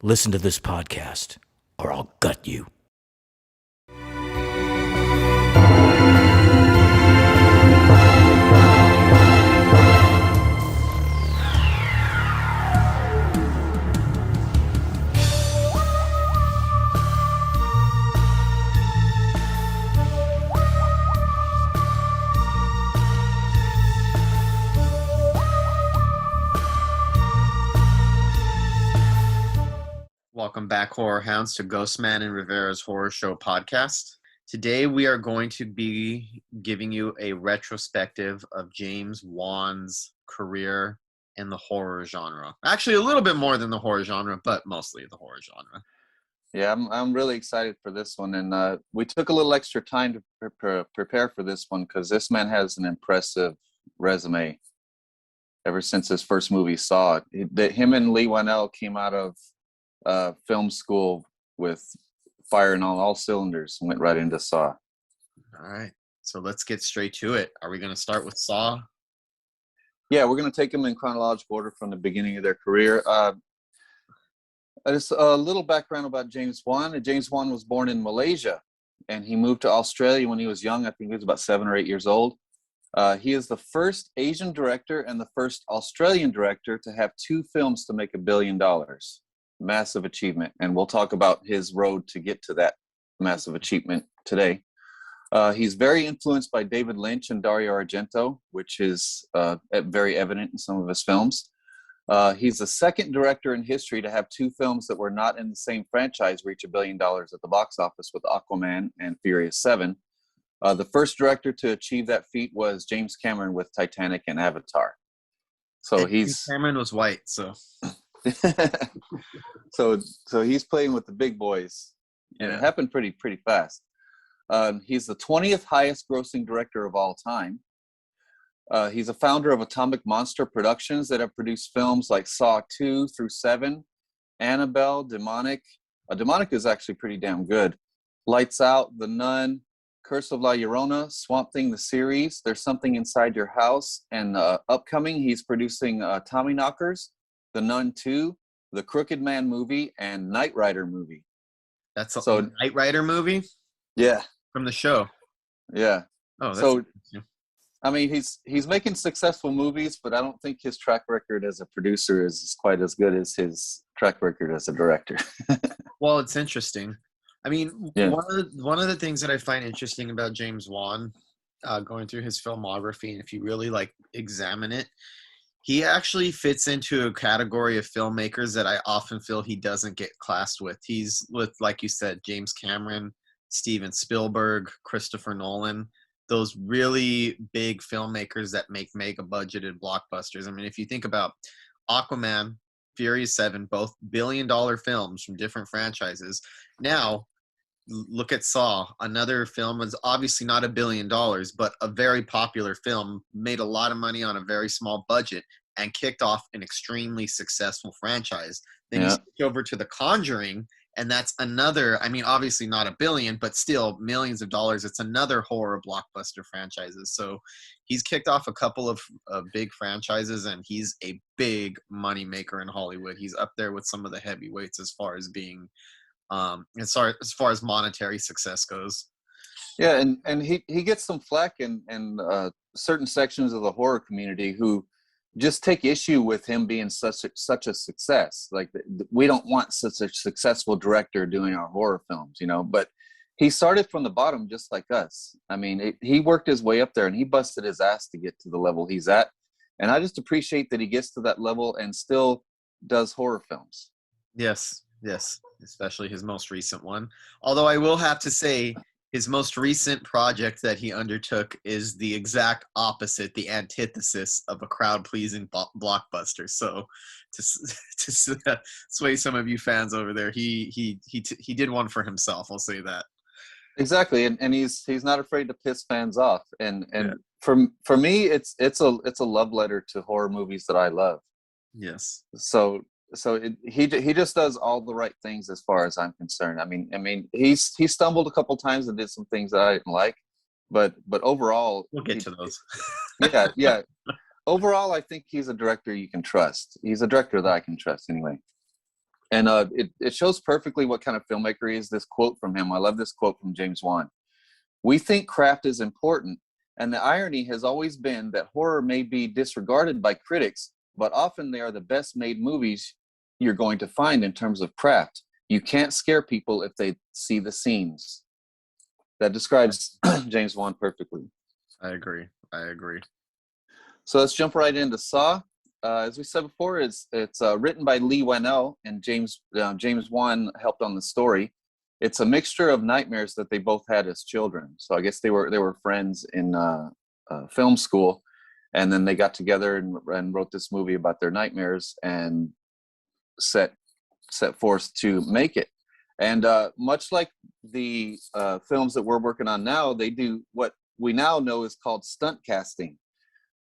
listen to this podcast, or I'll gut you. Welcome back, Horror Hounds, to Ghostman and Rivera's Horror Show podcast. Today we are going to be giving you a retrospective of James Wan's career in the horror genre. Actually, a little bit more than the horror genre, but mostly the horror genre. Yeah, I'm really excited for this one, and we took a little extra time to prepare for this one because this man has an impressive resume. Ever since his first movie, Saw, him and Lee Wanell came out of film school with firing on all cylinders and went right into Saw. All right, so let's get straight to it. Are we going to start with Saw? Yeah, we're going to take them in chronological order from the beginning of their career. Just a little background about James Wan. James Wan was born in Malaysia, and he moved to Australia when he was young. I think he was about 7 or 8 years old. He is the first Asian director and the first Australian director to have 2 films to make $1 billion. Massive achievement, and we'll talk about his road to get to that massive achievement today. He's very influenced by David Lynch and Dario Argento, which is very evident in some of his films. He's the second director in history to have 2 films that were not in the same franchise reach $1 billion at the box office, with Aquaman and Furious 7. The first director to achieve that feat was James Cameron with Titanic and Avatar. So James Cameron was white, so so he's playing with the big boys, and it happened pretty fast. He's the 20th highest grossing director of all time. He's a founder of Atomic Monster Productions that have produced films like Saw 2 through 7, Annabelle, Demonic. Demonic is actually pretty damn good. Lights Out, The Nun, Curse of La Llorona, Swamp Thing the series, There's Something Inside Your House, and upcoming he's producing Tommy Knockers, The Nun 2, The Crooked Man movie, and Knight Rider movie. That's a Knight Rider movie? Yeah. From the show? Yeah. Oh, that's so, I mean, he's making successful movies, but I don't think his track record as a producer is quite as good as his track record as a director. Well, it's interesting. I mean, yeah. one of the things that I find interesting about James Wan, going through his filmography, and if you really examine it, he actually fits into a category of filmmakers that I often feel he doesn't get classed with. He's with, like you said, James Cameron, Steven Spielberg, Christopher Nolan, those really big filmmakers that make mega budgeted blockbusters. I mean, if you think about Aquaman, Furious 7, both billion-dollar films from different franchises. Now, look at Saw, another film was obviously not $1 billion, but a very popular film, made a lot of money on a very small budget, and kicked off an extremely successful franchise. Then you switch over to The Conjuring, and that's another, I mean, obviously not $1 billion, but still millions of dollars. It's another horror blockbuster franchises. So he's kicked off a couple of big franchises, and he's a big money maker in Hollywood. He's up there with some of the heavyweights as far as being as far as monetary success goes. Yeah, and he gets some flack in certain sections of the horror community who just take issue with him being such a success. Like, we don't want such a successful director doing our horror films, but he started from the bottom just like us. I mean, he worked his way up there, and he busted his ass to get to the level he's at. And I just appreciate that he gets to that level and still does horror films. Yes, especially his most recent one. Although I will have to say, his most recent project that he undertook is the exact opposite, the antithesis of a crowd-pleasing blockbuster. So, to sway some of you fans over there, he did one for himself. I'll say that. Exactly, and he's not afraid to piss fans off. And for me, it's a love letter to horror movies that I love. Yes. So he just does all the right things as far as I'm concerned. I mean he stumbled a couple times and did some things that I didn't like, but overall we'll get to those. yeah. Overall, I think he's a director you can trust. He's a director that I can trust anyway. And it shows perfectly what kind of filmmaker he is. This quote from him, I love this quote from James Wan. "We think craft is important, and the irony has always been that horror may be disregarded by critics, but often they are the best made movies you're going to find in terms of craft. You can't scare people if they see the scenes." That describes James Wan perfectly. I agree. So let's jump right into Saw. As we said before, it's written by Lee Wanell, and James Wan helped on the story. It's a mixture of nightmares that they both had as children. So I guess they were friends in film school, and then they got together and wrote this movie about their nightmares and set forth to make it. And much like the films that we're working on now, they do what we now know is called stunt casting,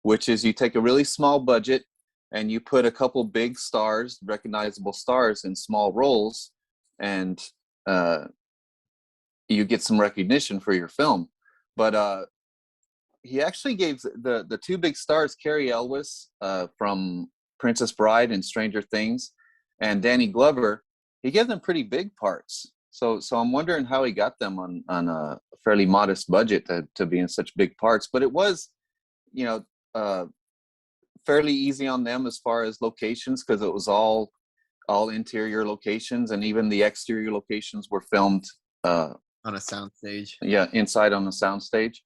which is you take a really small budget and you put a couple big stars, recognizable stars, in small roles, and you get some recognition for your film. But he actually gave the two big stars, Carrie Elwes from Princess Bride and Stranger Things, and Danny Glover, he gave them pretty big parts. So I'm wondering how he got them on a fairly modest budget to be in such big parts. But it was, fairly easy on them as far as locations, because it was all interior locations, and even the exterior locations were filmed On a soundstage. Yeah, inside on the soundstage.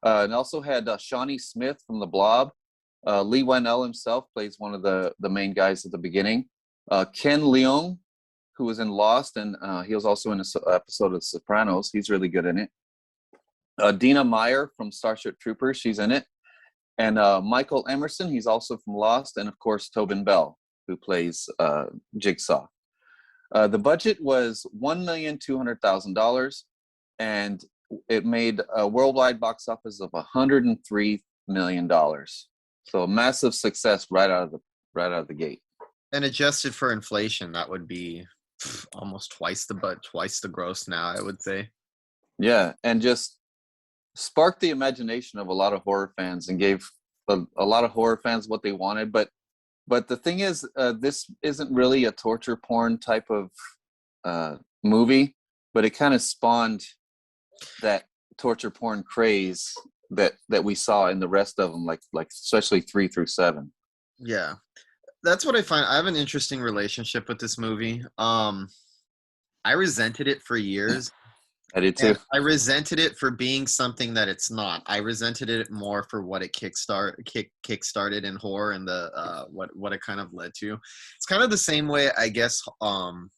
And also had Shawnee Smith from The Blob. Lee Wanell himself plays one of the main guys at the beginning. Ken Leung, who was in Lost, and he was also in an episode of Sopranos. He's really good in it. Dina Meyer from Starship Troopers, she's in it. And Michael Emerson, he's also from Lost. And of course, Tobin Bell, who plays Jigsaw. The budget was $1,200,000, and it made a worldwide box office of $103 million. So a massive success right out of the gate. And adjusted for inflation, that would be almost twice the gross now, I would say. Yeah, and just sparked the imagination of a lot of horror fans and gave a lot of horror fans what they wanted. But the thing is, this isn't really a torture porn type of movie, but it kind of spawned that torture porn craze that we saw in the rest of them, like especially 3 through 7. Yeah. That's what I find. I have an interesting relationship with this movie. I resented it for years. I did too. I resented it for being something that it's not. I resented it more for what it kickstarted in horror and the what it kind of led to. It's kind of the same way, I guess. Kind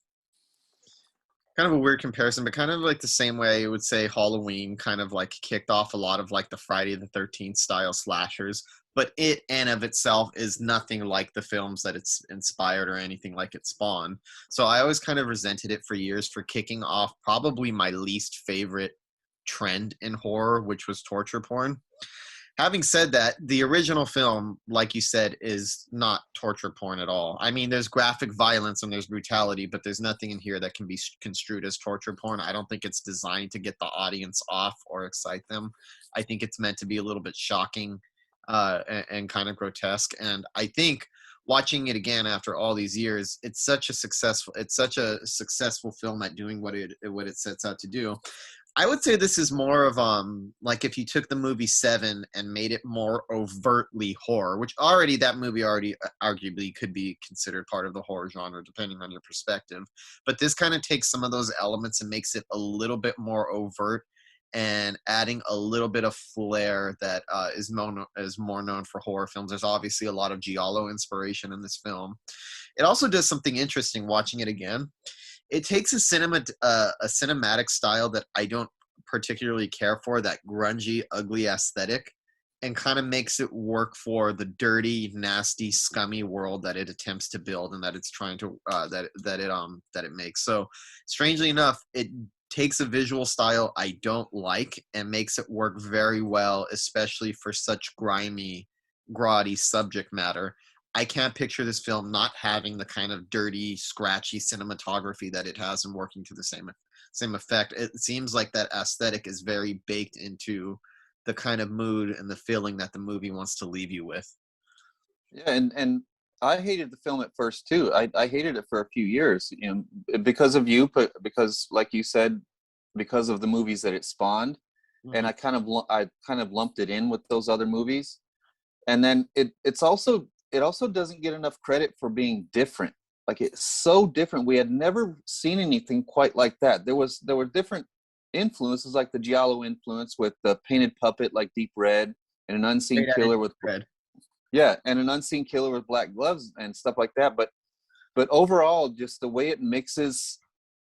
of a weird comparison, but kind of like the same way I would say Halloween kind of like kicked off a lot of like the Friday the 13th style slashers. But it and of itself is nothing like the films that it's inspired or anything like it spawned. So I always kind of resented it for years for kicking off probably my least favorite trend in horror, which was torture porn. Having said that, the original film, like you said, is not torture porn at all. I mean, there's graphic violence and there's brutality, but there's nothing in here that can be construed as torture porn. I don't think it's designed to get the audience off or excite them. I think it's meant to be a little bit shocking and kind of grotesque. And I think watching it again after all these years, it's such a successful film at doing what it sets out to do. I would say this is more of like if you took the movie Seven and made it more overtly horror, which that movie arguably could be considered part of the horror genre, depending on your perspective. But this kind of takes some of those elements and makes it a little bit more overt, and adding a little bit of flair that is more known for horror films. There's obviously a lot of giallo inspiration in this film. It also does something interesting watching it again. It takes a cinematic style that I don't particularly care for, that grungy, ugly aesthetic, and kind of makes it work for the dirty, nasty, scummy world that it attempts to build and that it's trying to that it makes. So, strangely enough, it takes a visual style I don't like and makes it work very well, especially for such grimy, grotty subject matter. I can't picture this film not having the kind of dirty, scratchy cinematography that it has and working to the same effect. It seems like that aesthetic is very baked into the kind of mood and the feeling that the movie wants to leave you with. Yeah, and I hated the film at first too. I hated it for a few years, because of you, but because, like you said, because of the movies that it spawned, and Mhm. I kind of lumped it in with those other movies, and then it also doesn't get enough credit for being different. Like, it's so different. We had never seen anything quite like that. There were different influences, like the Giallo influence with the painted puppet like Deep Red, and an unseen Straight out killer into with red. yeah, and an unseen killer with black gloves and stuff like that. But overall, just the way it mixes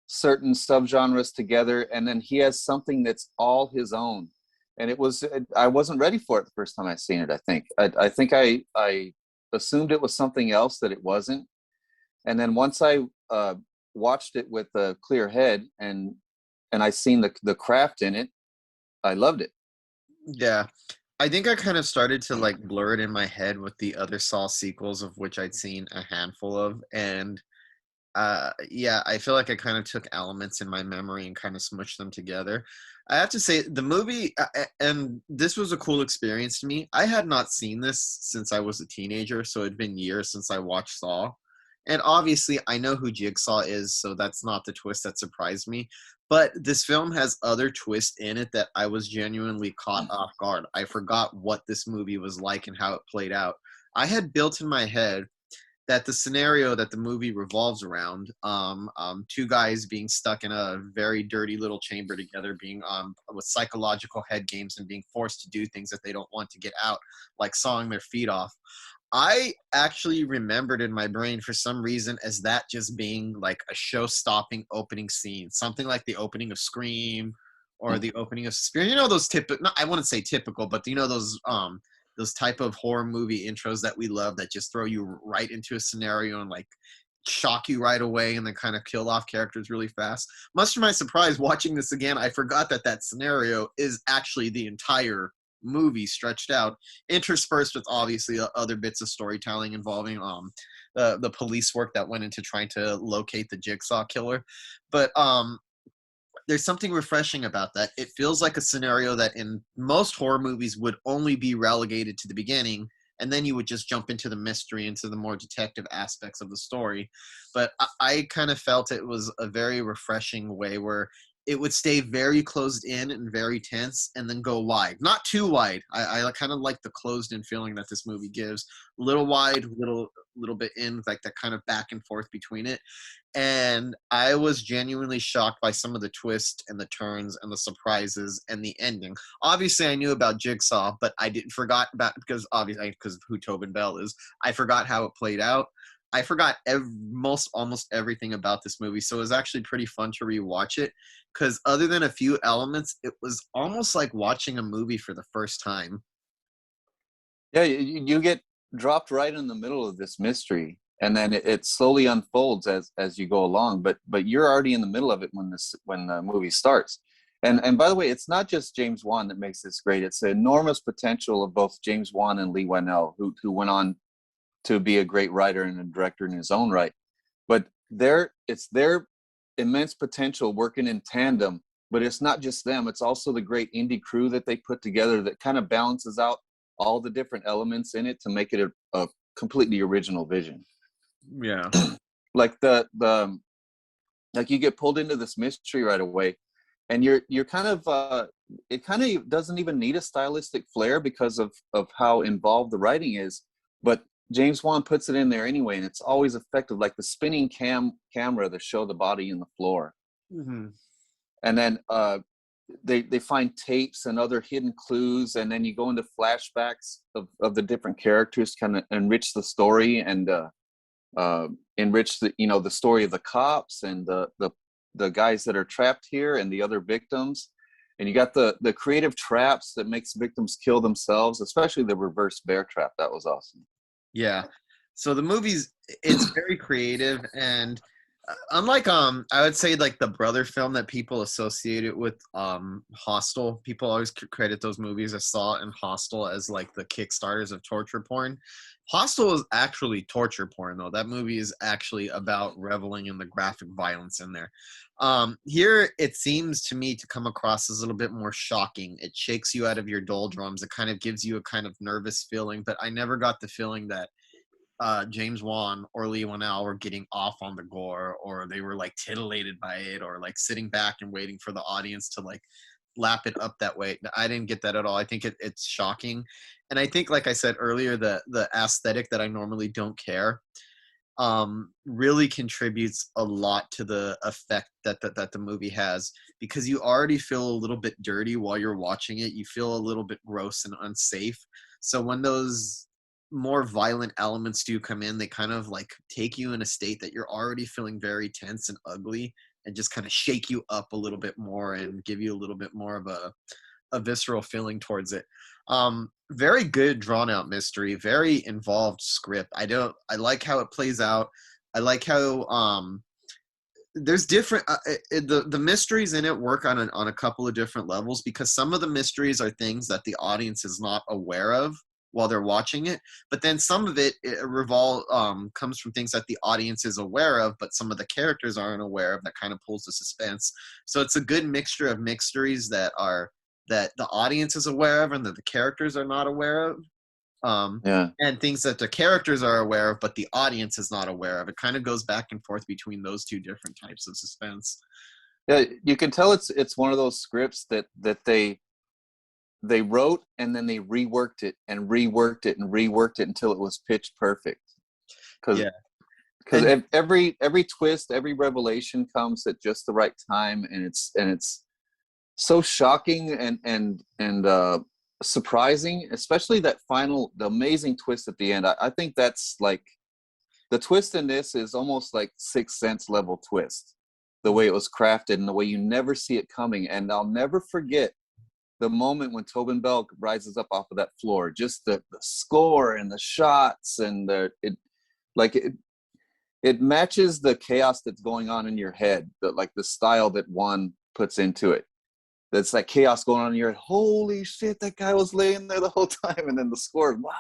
certain subgenres together, and then he has something that's all his own. And I wasn't ready for it the first time I seen it. I think I assumed it was something else that it wasn't. And then once I watched it with a clear head, and I seen the craft in it, I loved it. Yeah. I think I kind of started to like blur it in my head with the other Saw sequels, of which I'd seen a handful of. And yeah, I feel like I kind of took elements in my memory and kind of smushed them together. I have to say, the movie, and this was a cool experience to me. I had not seen this since I was a teenager, so it'd been years since I watched Saw. And obviously, I know who Jigsaw is, so that's not the twist that surprised me. But this film has other twists in it that I was genuinely caught off guard. I forgot what this movie was like and how it played out. I had built in my head that the scenario that the movie revolves around, two guys being stuck in a very dirty little chamber together, being with psychological head games and being forced to do things that they don't want to get out, like sawing their feet off. I actually remembered in my brain for some reason as that just being like a show-stopping opening scene, something like the opening of Scream or the opening of Suspiria. You know those typical, I wouldn't say typical, but you know those type of horror movie intros that we love that just throw you right into a scenario and like shock you right away and then kind of kill off characters really fast. Much to my surprise, watching this again, I forgot that that scenario is actually the entire movie stretched out, interspersed with obviously other bits of storytelling involving the police work that went into trying to locate the Jigsaw killer. But there's something refreshing about that. It feels like a scenario that in most horror movies would only be relegated to the beginning, and then you would just jump into the mystery, into the more detective aspects of the story. But I kind of felt it was a very refreshing way where it would stay very closed in and very tense and then go wide. Not too wide. I kind of like the closed in feeling that this movie gives. Little wide, little bit in, like that kind of back and forth between it. And I was genuinely shocked by some of the twists and the turns and the surprises and the ending. Obviously, I knew about Jigsaw, but I didn't forgot about because obviously because of who Tobin Bell is. I forgot how it played out. I forgot almost everything about this movie, so it was actually pretty fun to rewatch it. Because other than a few elements, it was almost like watching a movie for the first time. Yeah, you get dropped right in the middle of this mystery, and then it slowly unfolds as you go along. But you're already in the middle of it when the movie starts. And by the way, it's not just James Wan that makes this great. It's the enormous potential of both James Wan and Lee Wanell, who went on to be a great writer and a director in his own right. But it's their immense potential working in tandem. But it's not just them; it's also the great indie crew that they put together that kind of balances out all the different elements in it to make it a completely original vision. Yeah. Like like you get pulled into this mystery right away, and you're kind of it kind of doesn't even need a stylistic flair because of how involved the writing is, but James Wan puts it in there anyway, and it's always effective, like the spinning camera to show the body in the floor. Mm-hmm. And then they find tapes and other hidden clues, and then you go into flashbacks of the different characters, kind of enrich the story and enrich the story of the cops and the guys that are trapped here and the other victims. And you got the creative traps that makes victims kill themselves, especially the reverse bear trap. That was awesome. Yeah. So the it's very creative, and unlike I would say like the brother film that people associate it with, Hostel. People always credit those movies, I Saw and Hostel, as like the kickstarters of torture porn. Hostel is actually torture porn though. That movie is actually about reveling in the graphic violence in there. Here it seems to me to come across as a little bit more shocking. It shakes you out of your doldrums. It kind of gives you a kind of nervous feeling, but I never got the feeling that James Wan or Lee Wanell were getting off on the gore, or they were like titillated by it, or like sitting back and waiting for the audience to like lap it up that way. I didn't get that at all. I think it's shocking, and I think, like I said earlier, the aesthetic that I normally don't care really contributes a lot to the effect that the movie has, because you already feel a little bit dirty while you're watching it. You feel a little bit gross and unsafe. So when those more violent elements do come in, they kind of like take you in a state that you're already feeling very tense and ugly, and just kind of shake you up a little bit more and give you a little bit more of a visceral feeling towards it. Very good drawn out mystery, very involved script. I like how it plays out. I like how there's different the mysteries in it work on a couple of different levels, because some of the mysteries are things that the audience is not aware of while they're watching it, but then some of it comes from things that the audience is aware of, but some of the characters aren't aware of, that kind of pulls the suspense. So it's a good mixture of mysteries that the audience is aware of and that the characters are not aware of, and things that the characters are aware of but the audience is not aware of. It kind of goes back and forth between those two different types of suspense. Yeah, you can tell it's one of those scripts that they wrote and then they reworked it and reworked it and reworked it until it was pitch perfect. Because every twist, every revelation comes at just the right time, and it's so shocking and surprising, especially the amazing twist at the end. I think that's like, the twist in this is almost like Sixth Sense level twist, the way it was crafted and the way you never see it coming. And I'll never forget the moment when Tobin Bell rises up off of that floor, just the score and the shots and it matches the chaos that's going on in your head, the style that Juan puts into it. That's like chaos going on in your head. Holy shit, that guy was laying there the whole time, and then the score. Wow.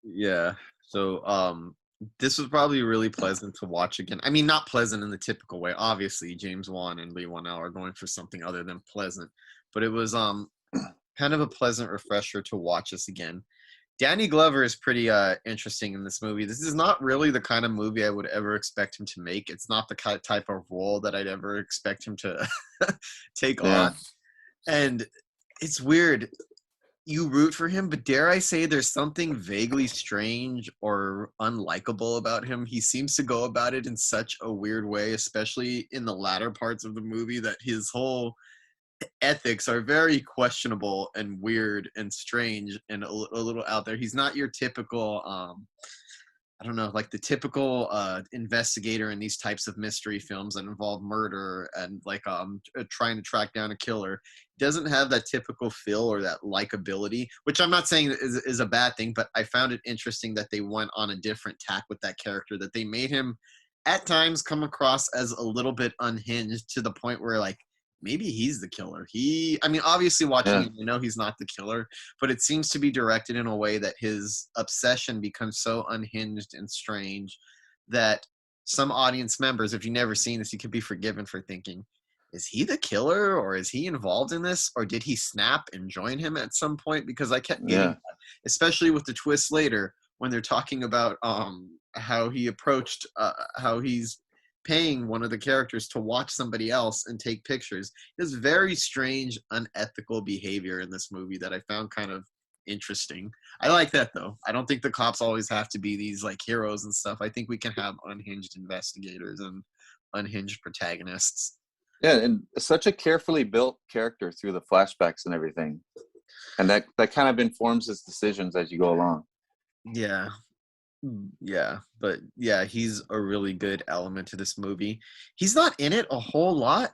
Yeah. So this was probably really pleasant to watch again. I mean, not pleasant in the typical way. Obviously, James Wan and Lee Wanell are going for something other than pleasant, but it was kind of a pleasant refresher to watch this again. Danny Glover is pretty interesting in this movie. This is not really the kind of movie I would ever expect him to make. It's not the kind of type of role that I'd ever expect him to take on. And it's weird. You root for him, but dare I say there's something vaguely strange or unlikable about him. He seems to go about it in such a weird way, especially in the latter parts of the movie, that his whole ethics are very questionable and weird and strange and a little out there. He's not your typical I don't know, like the typical investigator in these types of mystery films that involve murder and like trying to track down a killer. He doesn't have that typical feel or that likability, which I'm not saying is a bad thing, but I found it interesting that they went on a different tack with that character, that they made him at times come across as a little bit unhinged, to the point where like, maybe he's the killer. I mean, obviously watching him, you know he's not the killer, but it seems to be directed in a way that his obsession becomes so unhinged and strange that some audience members, if you've never seen this, you could be forgiven for thinking, is he the killer, or is he involved in this, or did he snap and join him at some point? Because I kept getting that, especially with the twist later when they're talking about how he approached, how he's paying one of the characters to watch somebody else and take pictures. There's very strange, unethical behavior in this movie that I found kind of interesting. I like that, though. I don't think the cops always have to be these like heroes and stuff. I think we can have unhinged investigators and unhinged protagonists. Yeah, and such a carefully built character through the flashbacks and everything. And that kind of informs his decisions as you go along. Yeah. Yeah, but yeah, he's a really good element to this movie. He's not in it a whole lot,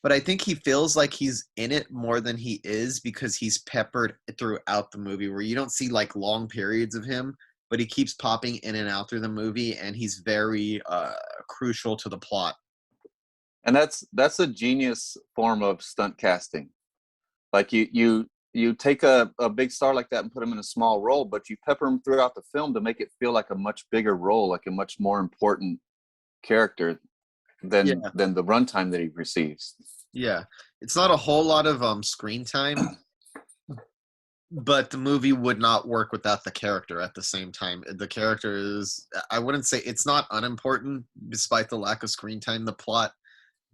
but I think he feels like he's in it more than he is, because he's peppered throughout the movie, where you don't see like long periods of him, but he keeps popping in and out through the movie, and he's very crucial to the plot. And that's a genius form of stunt casting. Like you take a big star like that and put him in a small role, but you pepper him throughout the film to make it feel like a much bigger role, like a much more important character than the runtime that he receives. Yeah, it's not a whole lot of screen time, but the movie would not work without the character at the same time. The character is, I wouldn't say it's not unimportant, despite the lack of screen time. The plot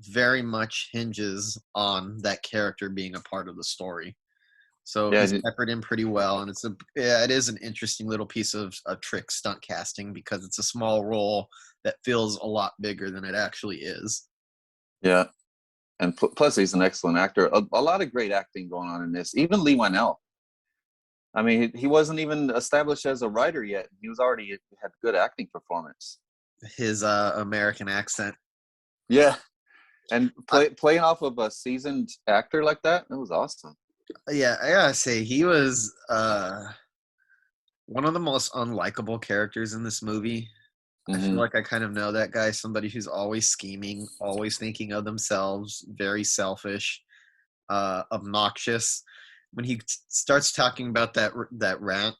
very much hinges on that character being a part of the story. So Yeah, he's peppered in pretty well, and it is an interesting little piece of trick stunt casting because it's a small role that feels a lot bigger than it actually is. yeah. And plus, he's an excellent actor. A lot of great acting going on in this. Even Lee Wanell. I mean, he wasn't even established as a writer yet. He was already had good acting performance. His American accent. Yeah, and playing off of a seasoned actor like that, it was awesome. Yeah, I gotta say he was one of the most unlikable characters in this movie. I feel like I kind of know that guy, somebody who's always scheming, always thinking of themselves, very selfish, obnoxious. When he starts talking about that rant,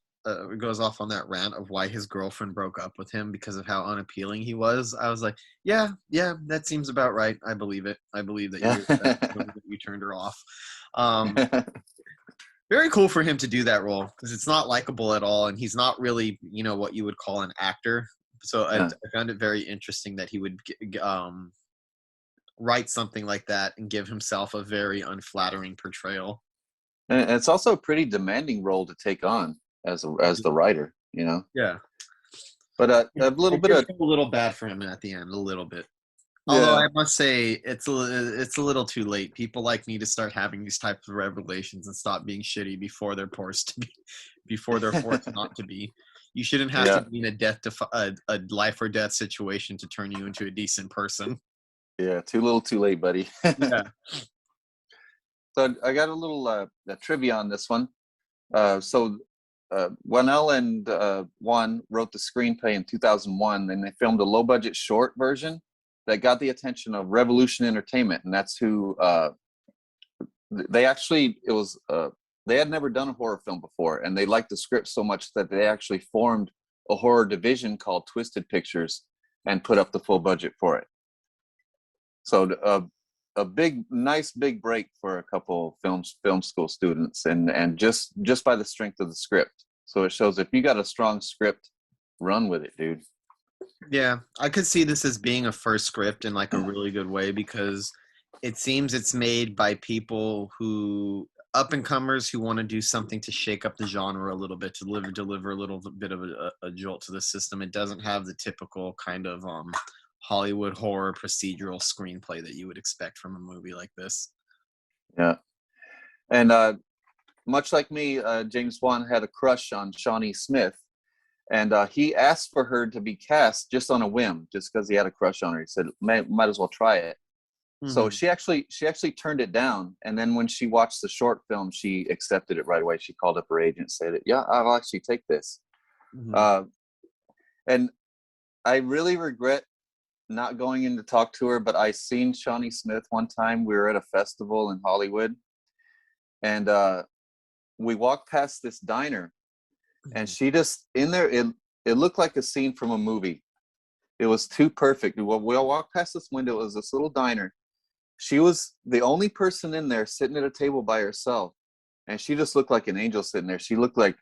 goes off on that rant of why his girlfriend broke up with him because of how unappealing he was. I was like, yeah, that seems about right. I believe it. I believe that you turned her off. Very cool for him to do that role because it's not likable at all, and he's not really, what you would call an actor. So I found it very interesting that he would write something like that and give himself a very unflattering portrayal. And it's also a pretty demanding role to take on as the writer, Yeah. But a little bit of a little bad for him at the end, a little bit. Yeah. Although I must say it's a little too late. People like me to start having these types of revelations and stop being shitty before they're forced to be, before they're forced not to be. You shouldn't have to be in a life or death situation to turn you into a decent person. Yeah, too little, too late, buddy. Yeah. So I got a little trivia on this one. Wanell and Wan wrote the screenplay in 2001, and they filmed a low-budget short version that got the attention of Revolution Entertainment, and that's who they had never done a horror film before, and they liked the script so much that they actually formed a horror division called Twisted Pictures and put up the full budget for it. So a nice big break for a couple film school students, and just by the strength of the script. So it shows if you got a strong script, run with it, dude. Yeah, I could see this as being a first script in like a really good way because it seems it's made by people who up and comers who want to do something to shake up the genre a little bit, to deliver a little bit of a jolt to the system. It doesn't have the typical kind of Hollywood horror procedural screenplay that you would expect from a movie like this. Yeah, and much like me, James Wan had a crush on Shawnee Smith, and he asked for her to be cast just on a whim, just because he had a crush on her. He said, "Might as well try it." Mm-hmm. So she actually turned it down, and then when she watched the short film, she accepted it right away. She called up her agent and said, "Yeah, I'll actually take this." Mm-hmm. And I really regret not going in to talk to her, but I seen Shawnee Smith one time. We were at a festival in Hollywood, and we walked past this diner, and she just in there. It looked like a scene from a movie. It was too perfect. We walked past this window. It was this little diner. She was the only person in there sitting at a table by herself, and she just looked like an angel sitting there. She looked like,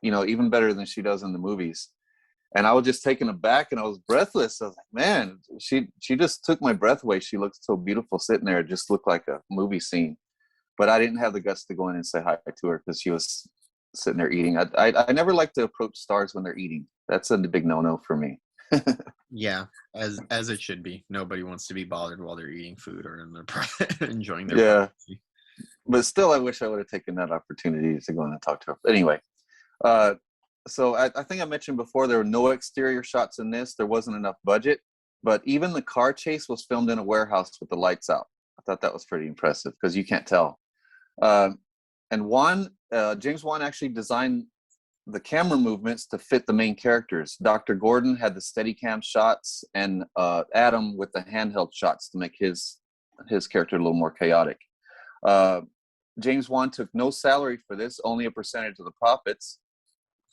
even better than she does in the movies. And I was just taken aback, and I was breathless. I was like, man, she just took my breath away. She looked so beautiful sitting there. It just looked like a movie scene. But I didn't have the guts to go in and say hi to her because she was sitting there eating. I never like to approach stars when they're eating. That's a big no-no for me. Yeah, as it should be. Nobody wants to be bothered while they're eating food or in their enjoying their privacy. But still, I wish I would have taken that opportunity to go in and talk to her. But anyway, so I think I mentioned before there were no exterior shots in this. There wasn't enough budget, but even the car chase was filmed in a warehouse with the lights out. I thought that was pretty impressive because you can't tell. And James Wan actually designed the camera movements to fit the main characters. Dr. Gordon had the Steadicam shots, and Adam with the handheld shots to make his character a little more chaotic. James Wan took no salary for this, only a percentage of the profits,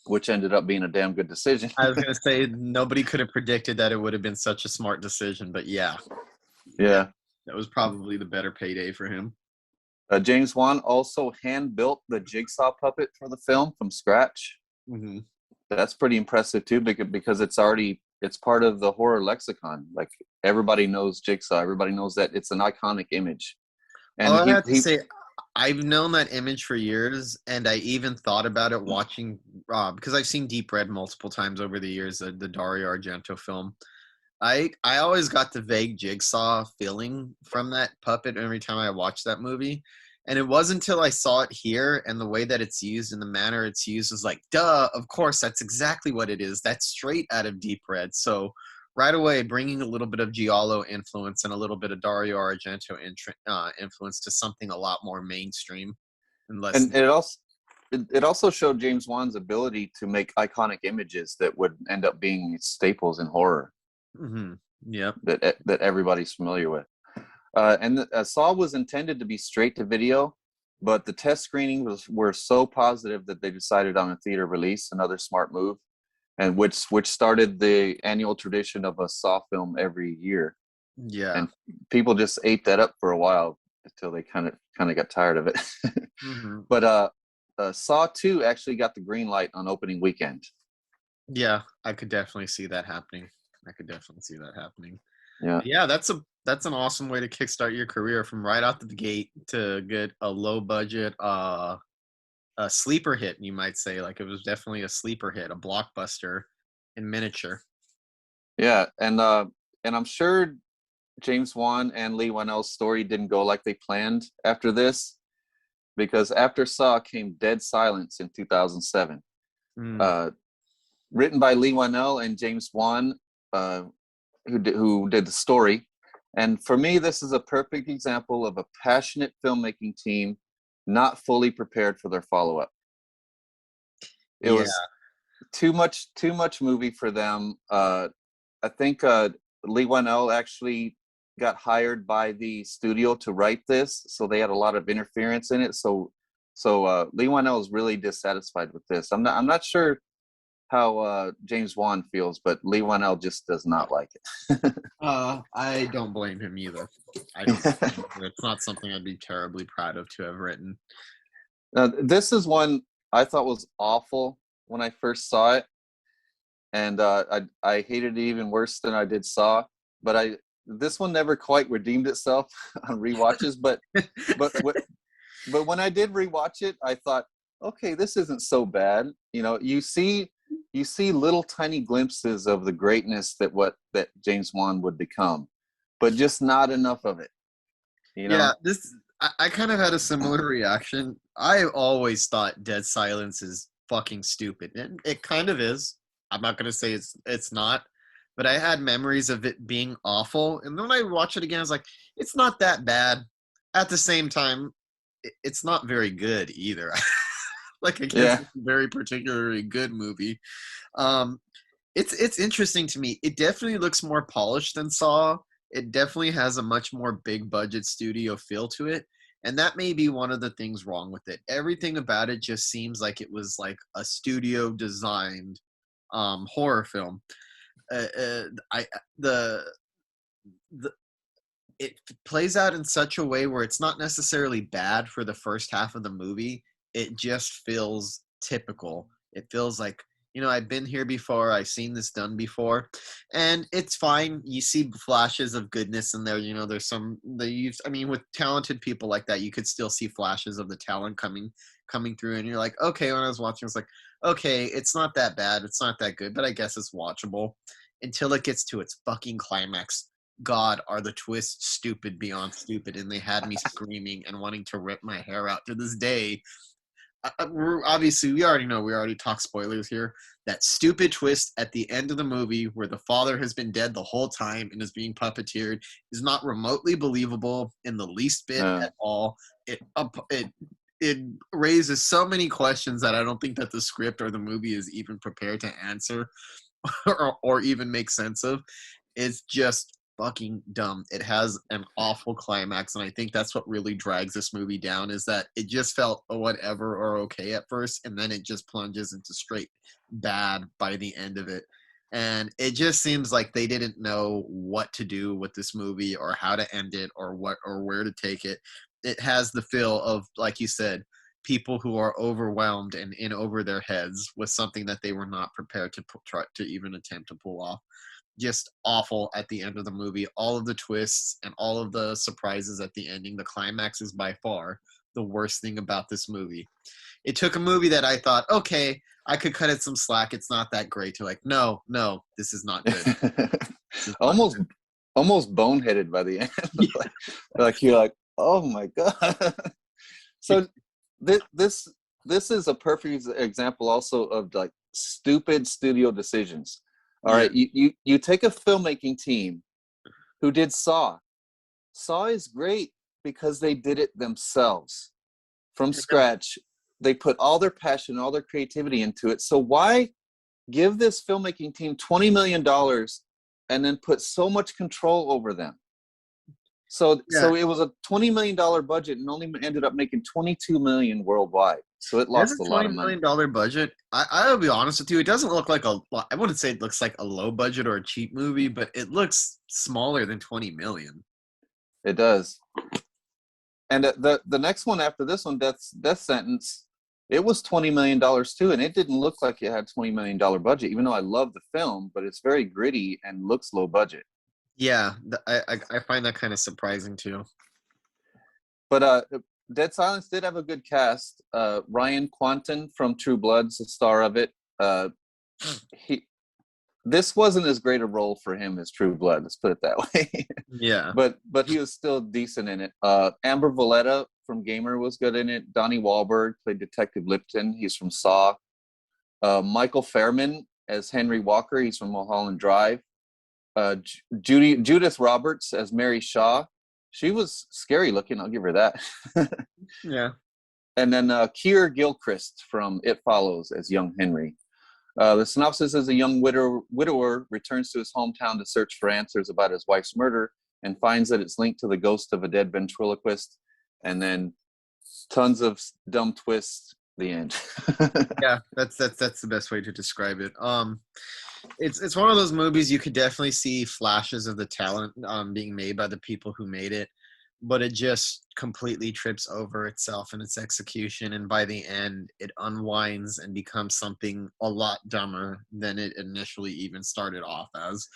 which ended up being a damn good decision. I was going to say, nobody could have predicted that it would have been such a smart decision, but yeah. Yeah. That was probably the better payday for him. James Wan also hand built the jigsaw puppet for the film from scratch. Mm-hmm. That's pretty impressive too, because it's part of the horror lexicon. Like everybody knows Jigsaw. Everybody knows that it's an iconic image. All And I have to he say, I've known that image for years, and I even thought about it watching because I've seen Deep Red multiple times over the years, the Dario Argento film. I always got the vague Jigsaw feeling from that puppet every time I watched that movie. And it wasn't until I saw it here and the way that it's used and the manner it's used was like, duh, of course, that's exactly what it is. That's straight out of Deep Red. So right away, bringing a little bit of Giallo influence and a little bit of Dario Argento influence to something a lot more mainstream and less. and it also showed James Wan's ability to make iconic images that would end up being staples in horror Mm-hmm. Yep. that everybody's familiar with. Saw was intended to be straight to video, but the test screenings were so positive that they decided on a theater release. Another smart move, and which started the annual tradition of a Saw film every year. Yeah. And people just ate that up for a while until they kind of got tired of it. Mm-hmm. But Saw 2 actually got the green light on opening weekend. Yeah, I could definitely see that happening. Yeah. Yeah, that's an awesome way to kickstart your career from right out the gate to get a low budget a sleeper hit, you might say. Like it was definitely a sleeper hit, a blockbuster in miniature. Yeah, and I'm sure James Wan and Lee Whannell's story didn't go like they planned after this, because after Saw came Dead Silence in 2007. Written by Lee Whannell and James Wan, who did the story. And for me, this is a perfect example of a passionate filmmaking team not fully prepared for their follow-up. It was too much movie for them. I think Lee Whannell actually got hired by the studio to write this, so they had a lot of interference in it. So Lee Whannell is really dissatisfied with this. I'm not sure how James Wan feels, but Lee Whannell just does not like it. I don't blame him either. I don't. It's not something I'd be terribly proud of to have written. This is one I thought was awful when I first saw it, and I hated it even worse than I did Saw. But this one never quite redeemed itself on rewatches. But when I did rewatch it, I thought, okay, this isn't so bad. You see little tiny glimpses of the greatness that James Wan would become, but just not enough of it. Yeah, I kind of had a similar reaction. I always thought Dead Silence is fucking stupid, and it kind of is. I'm not gonna say it's not, but I had memories of it being awful, and then when I watch it again, I was like, it's not that bad. At the same time, it's not very good either. Like I guess it's a very particularly good movie. It's interesting to me. It definitely looks more polished than Saw. It definitely has a much more big budget studio feel to it. And that may be one of the things wrong with it. Everything about it just seems like it was like a studio designed horror film. I the it plays out in such a way where it's not necessarily bad for the first half of the movie. It just feels typical. It feels like, I've been here before. I've seen this done before, and it's fine. You see flashes of goodness in there. There's with talented people like that, you could still see flashes of the talent coming through, and you're like, okay. When I was watching, it's like, okay, it's not that bad. It's not that good, but I guess it's watchable until it gets to its fucking climax. God, are the twists stupid beyond stupid, and they had me screaming and wanting to rip my hair out to this day. Obviously, we already talked spoilers here. That stupid twist at the end of the movie where the father has been dead the whole time and is being puppeteered is not remotely believable in the least bit at all. It raises so many questions that I don't think that the script or the movie is even prepared to answer or even make sense of. It's just fucking dumb. It has an awful climax, and I think that's what really drags this movie down, is that it just felt whatever or okay at first, and then it just plunges into straight bad by the end of it. And it just seems like they didn't know what to do with this movie or how to end it or where to take it. it has the feel of, like you said, people who are overwhelmed and in over their heads with something that they were not prepared to try to even attempt to pull off. Just awful at the end of the movie. All of the twists and all of the surprises at the ending. The climax is by far the worst thing about this movie. It took a movie that I thought, okay, I could cut it some slack. It's not that great. To like, no, this is not good. This is not almost good. almost boneheaded by the end. Yeah. like you're like, oh my god. So this is a perfect example also of like stupid studio decisions. All right, you take a filmmaking team who did Saw. Saw is great because they did it themselves from scratch. They put all their passion, all their creativity into it. So why give this filmmaking team $20 million and then put so much control over them? So it was a $20 million budget and only ended up making $22 million worldwide. So it lost a lot of money. $20 million budget. I'll be honest with you. It doesn't look like I wouldn't say it looks like a low budget or a cheap movie, but it looks smaller than 20 million. It does. And the next one after this one, Death Sentence, it was $20 million too, and it didn't look like it had $20 million budget, even though I love the film, but it's very gritty and looks low budget. Yeah, I find that kind of surprising too. But Dead Silence did have a good cast. Ryan Quanten from True Blood's the star of it. This wasn't as great a role for him as True Blood, let's put it that way. Yeah. But he was still decent in it. Amber Valletta from Gamer was good in it. Donnie Wahlberg played Detective Lipton. He's from Saw. Michael Fairman as Henry Walker. He's from Mulholland Drive. Judith Roberts as Mary Shaw. She was scary looking, I'll give her that. Yeah. And then Keir Gilchrist from It Follows as young Henry. The synopsis is: a young widower returns to his hometown to search for answers about his wife's murder and finds that it's linked to the ghost of a dead ventriloquist. And then tons of dumb twists. The end. Yeah, that's the best way to describe it. It's one of those movies you could definitely see flashes of the talent being made by the people who made it, but it just completely trips over itself in its execution, and by the end it unwinds and becomes something a lot dumber than it initially even started off as.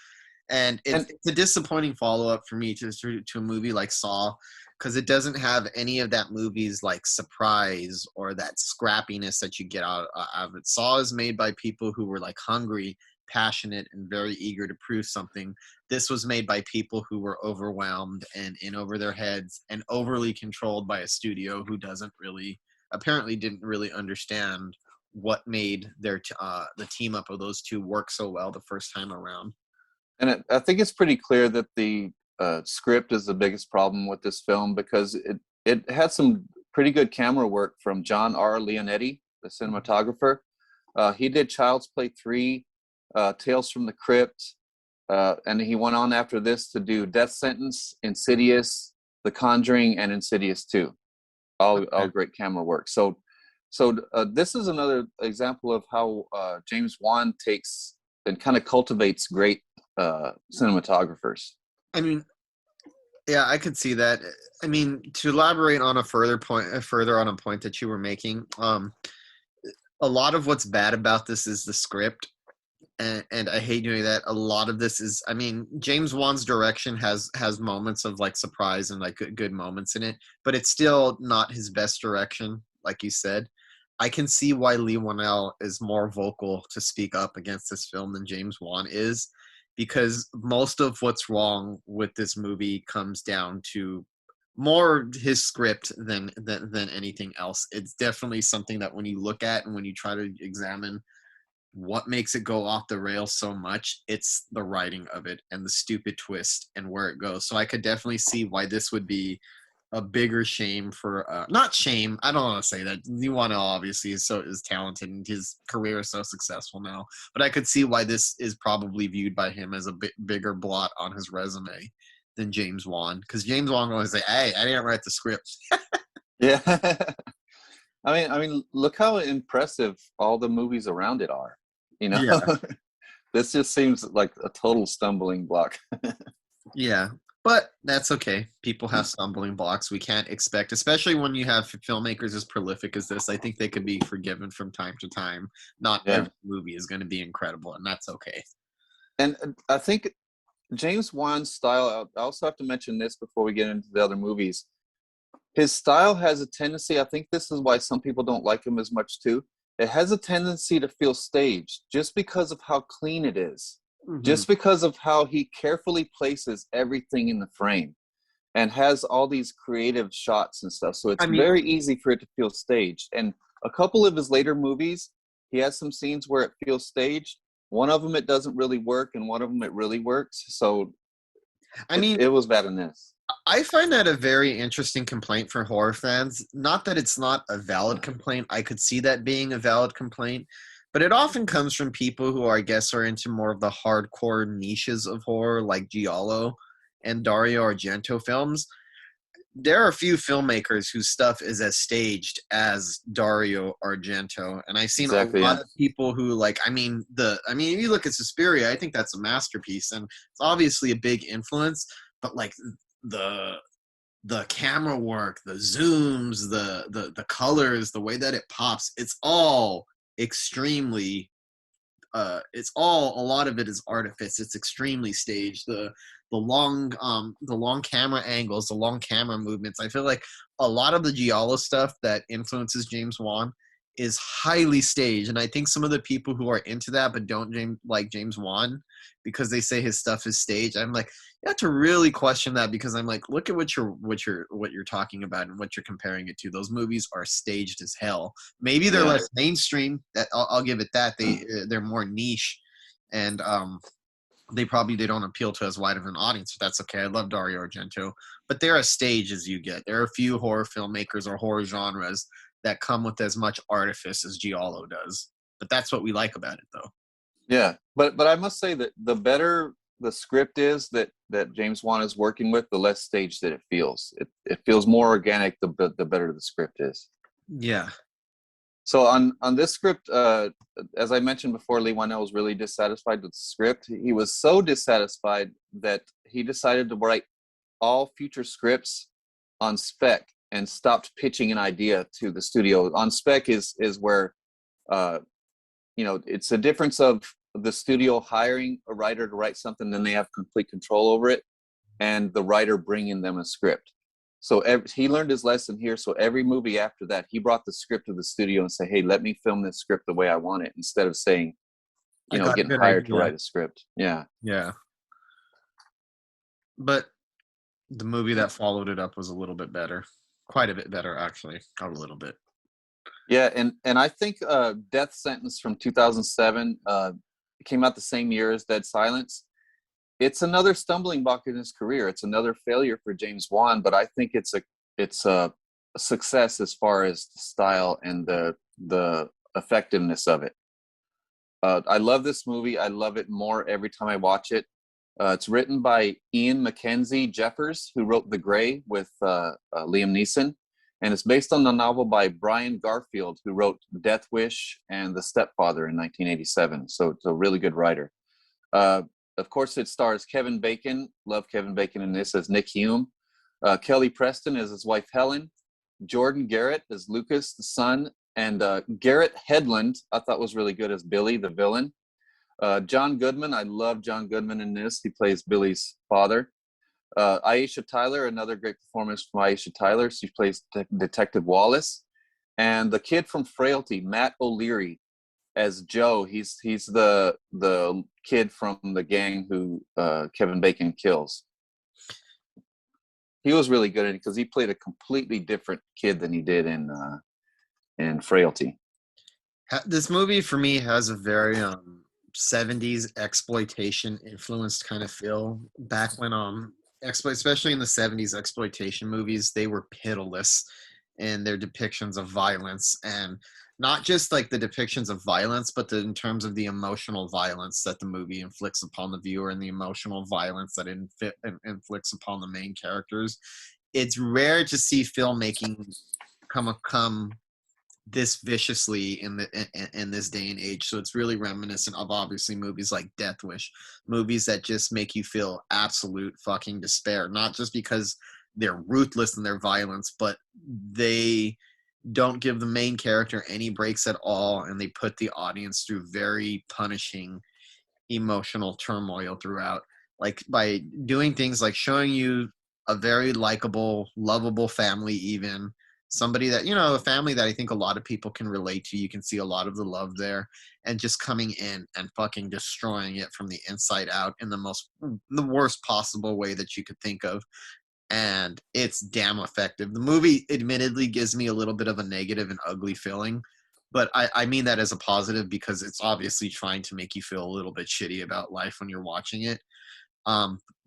And it's a disappointing follow-up for me to a movie like Saw, because it doesn't have any of that movie's like surprise or that scrappiness that you get out of it. Saw is made by people who were like hungry, passionate, and very eager to prove something. This was made by people who were overwhelmed and in over their heads and overly controlled by a studio who apparently didn't really understand what made the team up of those two work so well the first time around. And I think it's pretty clear that the script is the biggest problem with this film, because it had some pretty good camera work from John R. Leonetti, the cinematographer. He did Child's Play 3, Tales from the Crypt, and he went on after this to do Death Sentence, Insidious, The Conjuring, and Insidious 2. All great camera work. So this is another example of how James Wan takes and kind of cultivates great cinematographers. I mean, yeah, I could see that. I mean, to elaborate on further on a point that you were making, a lot of what's bad about this is the script, and I hate doing that. A lot of this is, I mean, James Wan's direction has moments of like surprise and like good moments in it, but it's still not his best direction, like you said. I can see why Lee Whannell is more vocal to speak up against this film than James Wan is, because most of what's wrong with this movie comes down to more his script than anything else. It's definitely something that when you look at and when you try to examine what makes it go off the rails so much, it's the writing of it and the stupid twist and where it goes. So I could definitely see why this would be a bigger shame for not shame, I don't want to say that. Lee Whannell obviously is talented and his career is so successful now, but I could see why this is probably viewed by him as a bigger blot on his resume than James Wan, because James Wan always say, hey, I didn't write the script. Yeah. I mean look how impressive all the movies around it are, you know. Yeah. This just seems like a total stumbling block. Yeah. But that's okay. People have stumbling blocks. We can't expect, especially when you have filmmakers as prolific as this. I think they could be forgiven from time to time. Not Yeah. every movie is going to be incredible, and that's okay. And I think James Wan's style, I also have to mention this before we get into the other movies. His style has a tendency, I think this is why some people don't like him as much too. It has a tendency to feel staged just because of how clean it is, just because of how he carefully places everything in the frame and has all these creative shots and stuff. So it's very easy for it to feel staged. And a couple of his later movies, he has some scenes where it feels staged. One of them, it doesn't really work, and one of them, it really works. So it was bad in this. I find that a very interesting complaint for horror fans. Not that it's not a valid complaint. I could see that being a valid complaint. But it often comes from people who, I guess, are into more of the hardcore niches of horror, like Giallo and Dario Argento films. There are a few filmmakers whose stuff is as staged as Dario Argento, and I've seen a lot of people who if you look at Suspiria, I think that's a masterpiece, and it's obviously a big influence. But like the camera work, the zooms, the colors, the way that it pops, it's all extremely. A lot of it is artifice. It's extremely staged. The long camera angles, the long camera movements. I feel like a lot of the Giallo stuff that influences James Wan is highly staged, and I think some of the people who are into that but don't like James Wan because they say his stuff is staged, I'm like, you have to really question that, because I'm like, look at what you're talking about and what you're comparing it to. Those movies are staged as hell. Maybe they're less mainstream. That I'll give it that. They're more niche, and they don't appeal to as wide of an audience. But that's okay. I love Dario Argento, but they're as staged as you get. There are a few horror filmmakers or horror genres that come with as much artifice as Giallo does. But that's what we like about it, though. Yeah, but I must say that the better the script is that James Wan is working with, the less staged that it feels. It feels more organic the better the script is. Yeah. So on this script, as I mentioned before, Lee Whannell was really dissatisfied with the script. He was so dissatisfied that he decided to write all future scripts on spec and stopped pitching an idea to the studio. On spec is where it's a difference of the studio hiring a writer to write something, then they have complete control over it, and the writer bringing them a script. So he learned his lesson here. So every movie after that, he brought the script to the studio and say, hey, let me film this script the way I want it, instead of saying, getting hired to write a script. Yeah. Yeah. But the movie that followed it up was a little bit better. Quite a bit better, actually. Not a little bit. Yeah, and I think Death Sentence from 2007 came out the same year as Dead Silence. It's another stumbling block in his career. It's another failure for James Wan, but I think it's a success as far as the style and the effectiveness of it. I love this movie. I love it more every time I watch it. It's written by Ian Mackenzie Jeffers, who wrote The Grey with Liam Neeson. And it's based on the novel by Brian Garfield, who wrote Death Wish and The Stepfather in 1987. So it's a really good writer. Of course, it stars Kevin Bacon. Love Kevin Bacon in this as Nick Hume. Kelly Preston as his wife Helen. Jordan Garrett as Lucas, the son. And Garrett Hedlund, I thought was really good as Billy, the villain. John Goodman, I love John Goodman in this. He plays Billy's father. Aisha Tyler, another great performance from Aisha Tyler. She plays Detective Wallace. And the kid from Frailty, Matt O'Leary, as Joe. He's the kid from the gang who Kevin Bacon kills. He was really good at it because he played a completely different kid than he did in Frailty. This movie for me has a very 70s exploitation influenced kind of feel. Back when especially in the 70s, exploitation movies, they were pitiless in their depictions of violence, and not just like the depictions of violence, but in terms of the emotional violence that the movie inflicts upon the viewer and the emotional violence that it inflicts upon the main characters. It's rare to see filmmaking come this viciously in this day and age. So it's really reminiscent of obviously movies like Death Wish, movies that just make you feel absolute fucking despair, not just because they're ruthless in their violence, but they don't give the main character any breaks at all, and they put the audience through very punishing emotional turmoil throughout, like by doing things like showing you a very likable, lovable family, even somebody that, you know, a family that I think a lot of people can relate to. You can see a lot of the love there, and just coming in and fucking destroying it from the inside out in the worst possible way that you could think of. And it's damn effective. The movie admittedly gives me a little bit of a negative and ugly feeling, but I mean that as a positive, because it's obviously trying to make you feel a little bit shitty about life when you're watching it.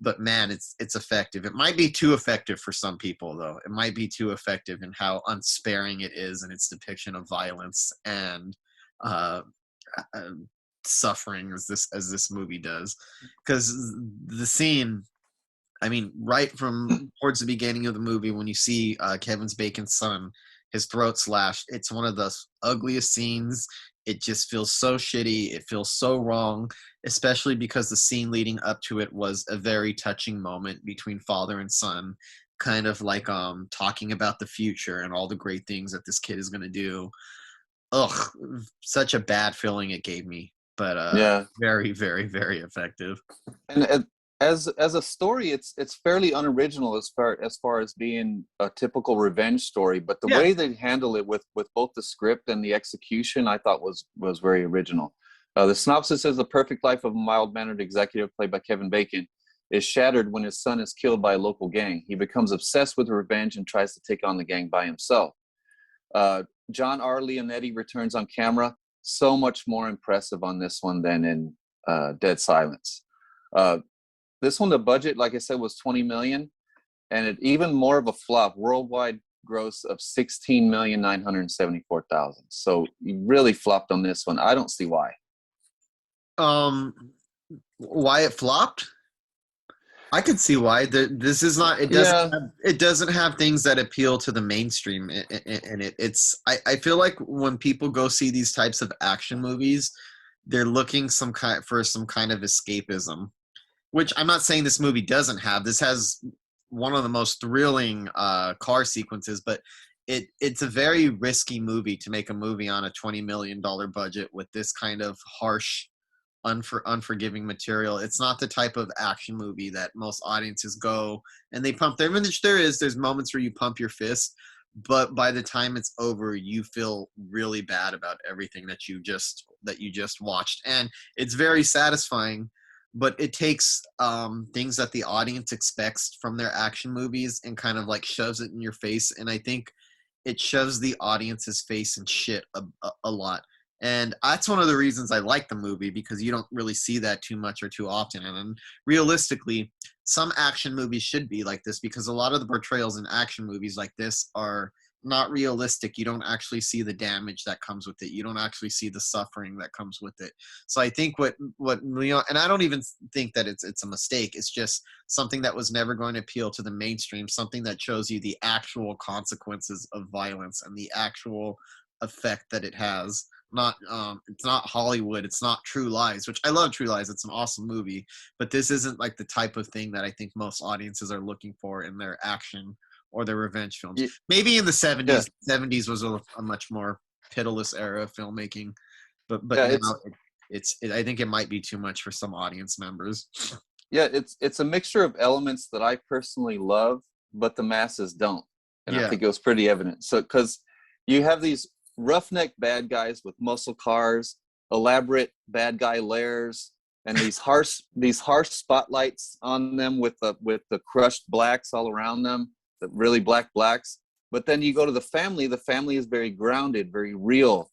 But man, it's effective. It might be too effective for some people, though. It might be too effective in how unsparing it is in its depiction of violence and uh, suffering as this movie does. Because the scene, I mean, right from towards the beginning of the movie, when you see Kevin Bacon's son, his throat slashed, it's one of the ugliest scenes. It just feels so shitty. It feels so wrong, especially because the scene leading up to it was a very touching moment between father and son, kind of like talking about the future and all the great things that this kid is going to do. Ugh, such a bad feeling it gave me, but Yeah. very, very, very effective. And as a story, it's fairly unoriginal as far as being a typical revenge story. But the Yeah. way they handle it with both the script and the execution, I thought was very original. The synopsis says the perfect life of a mild-mannered executive played by Kevin Bacon is shattered when his son is killed by a local gang. He becomes obsessed with revenge and tries to take on the gang by himself. John R. Leonetti returns on camera. So much more impressive on this one than in Dead Silence. This one, the budget, like I said, was $20 million, and it even more of a flop. Worldwide gross of $16,974,000. So you really flopped on this one. I don't see why. Why it flopped? I could see why. This is not. It doesn't. Yeah. It doesn't have things that appeal to the mainstream. And it's. I feel like when people go see these types of action movies, they're looking for some kind of escapism, which I'm not saying this movie doesn't have. This has one of the most thrilling car sequences, but it's a very risky movie to make a movie on a $20 million budget with this kind of harsh, unforgiving material. It's not the type of action movie that most audiences go and they pump. There's moments where you pump your fist, but by the time it's over, you feel really bad about everything that you just watched, and it's very satisfying. But it takes things that the audience expects from their action movies and kind of like shoves it in your face. And I think it shoves the audience's face in shit a lot. And that's one of the reasons I like the movie, because you don't really see that too much or too often. And realistically, some action movies should be like this, because a lot of the portrayals in action movies like this are not realistic. You don't actually see the damage that comes with it. You don't actually see the suffering that comes with it. So I think what Leon, and I don't even think that it's a mistake. It's just something that was never going to appeal to the mainstream, something that shows you the actual consequences of violence and the actual effect that it has. Not it's not Hollywood, it's not True Lies, which I love. True Lies, it's an awesome movie, but this isn't like the type of thing that I think most audiences are looking for in their action or their revenge films. Maybe in the 70s. Yeah. 70s was a much more pitiless era of filmmaking, but Yeah, now I think it might be too much for some audience members. Yeah, it's a mixture of elements that I personally love, but the masses don't. And I think it was pretty evident. So, because you have these roughneck bad guys with muscle cars, elaborate bad guy lairs, and these harsh spotlights on them with the crushed blacks all around them, the really black blacks. But then you go to the family is very grounded, very real.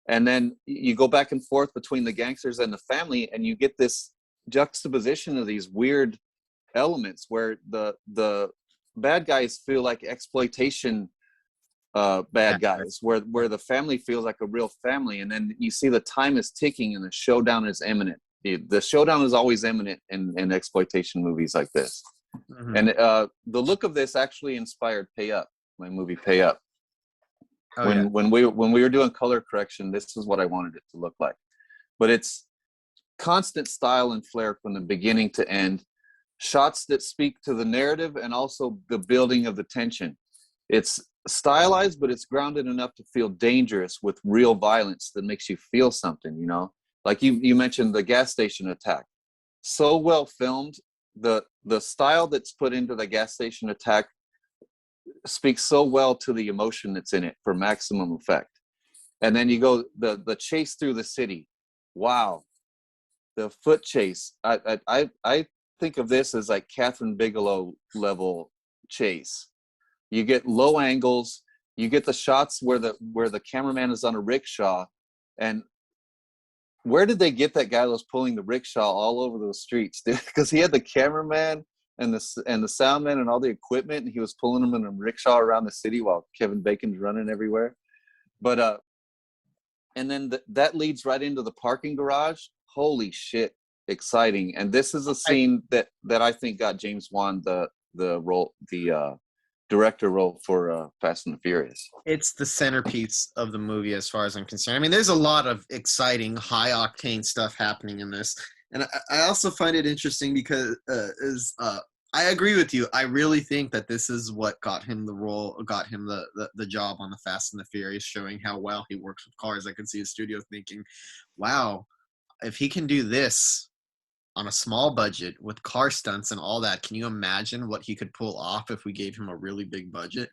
And then you go back and forth between the gangsters and the family, and you get this juxtaposition of these weird elements where the bad guys feel like exploitation bad guys, where the family feels like a real family. And then you see the time is ticking and the showdown is imminent. The showdown is always imminent in exploitation movies like this. Mm-hmm. And the look of this actually inspired Pay Up, my movie Pay Up. Oh yeah. When we were doing color correction, this is what I wanted it to look like. But it's constant style and flair from the beginning to end, shots that speak to the narrative and also the building of the tension. It's stylized, but it's grounded enough to feel dangerous with real violence that makes you feel something, you know? Like you mentioned the gas station attack. So well filmed. The style that's put into the gas station attack speaks so well to the emotion that's in it for maximum effect. And then you go the chase through the city. Wow. The foot chase. I think of this as like Catherine Bigelow level chase. You get low angles, you get the shots where the cameraman is on a rickshaw. And where did they get that guy that was pulling the rickshaw all over those streets? Because he had the cameraman and the sound man and all the equipment, and he was pulling them in a rickshaw around the city while Kevin Bacon's running everywhere. But and then that leads right into the parking garage. Holy shit, exciting! And this is a scene that I think got James Wan the role, the director role for Fast and the Furious. It's the centerpiece of the movie as far as I'm concerned. I mean, there's a lot of exciting, high-octane stuff happening in this. And I also find it interesting because I agree with you. I really think that this is what got him the role, got him the job on the Fast and the Furious, showing how well he works with cars. I could see the studio thinking, wow, if he can do this on a small budget with car stunts and all that, can you imagine what he could pull off if we gave him a really big budget?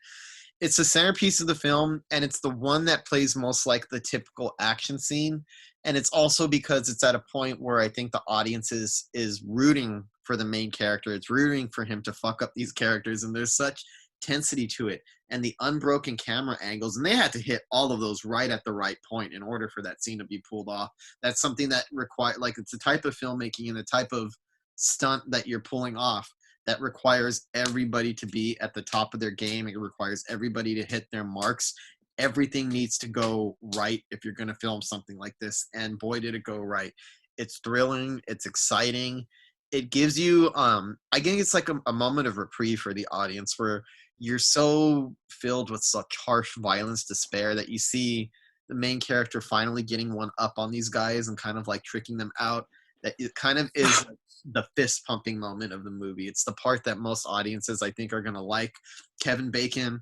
It's the centerpiece of the film, and it's the one that plays most like the typical action scene. And it's also because it's at a point where I think the audience is rooting for the main character. It's rooting for him to fuck up these characters, and there's such tensity to it. And the unbroken camera angles, and they had to hit all of those right at the right point in order for that scene to be pulled off. That's something that require, like, it's a type of filmmaking and the type of stunt that you're pulling off that requires everybody to be at the top of their game. It requires everybody to hit their marks. Everything needs to go right if you're going to film something like this. And boy, did it go right. It's thrilling. It's exciting. It gives you, I think it's like a moment of reprieve for the audience where you're so filled with such harsh violence, despair, that you see the main character finally getting one up on these guys and kind of like tricking them out. That it kind of is the fist pumping moment of the movie. It's the part that most audiences, I think, are going to like. Kevin Bacon,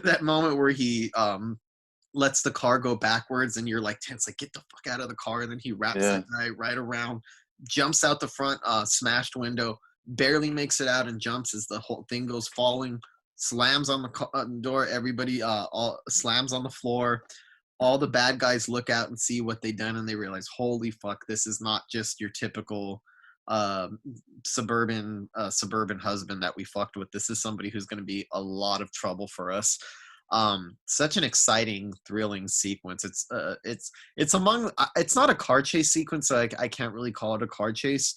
that moment where he lets the car go backwards and you're like tense, like, get the fuck out of the car. And then he wraps that guy right around, jumps out the front, smashed window, barely makes it out and jumps as the whole thing goes falling, slams on the door. Everybody all slams on the floor. All the bad guys look out and see what they've done, and they realize, holy fuck, this is not just your typical suburban husband that we fucked with. This is somebody who's going to be a lot of trouble for us. Such an exciting, thrilling sequence. It's among, it's not a car chase sequence, so I can't really call it a car chase.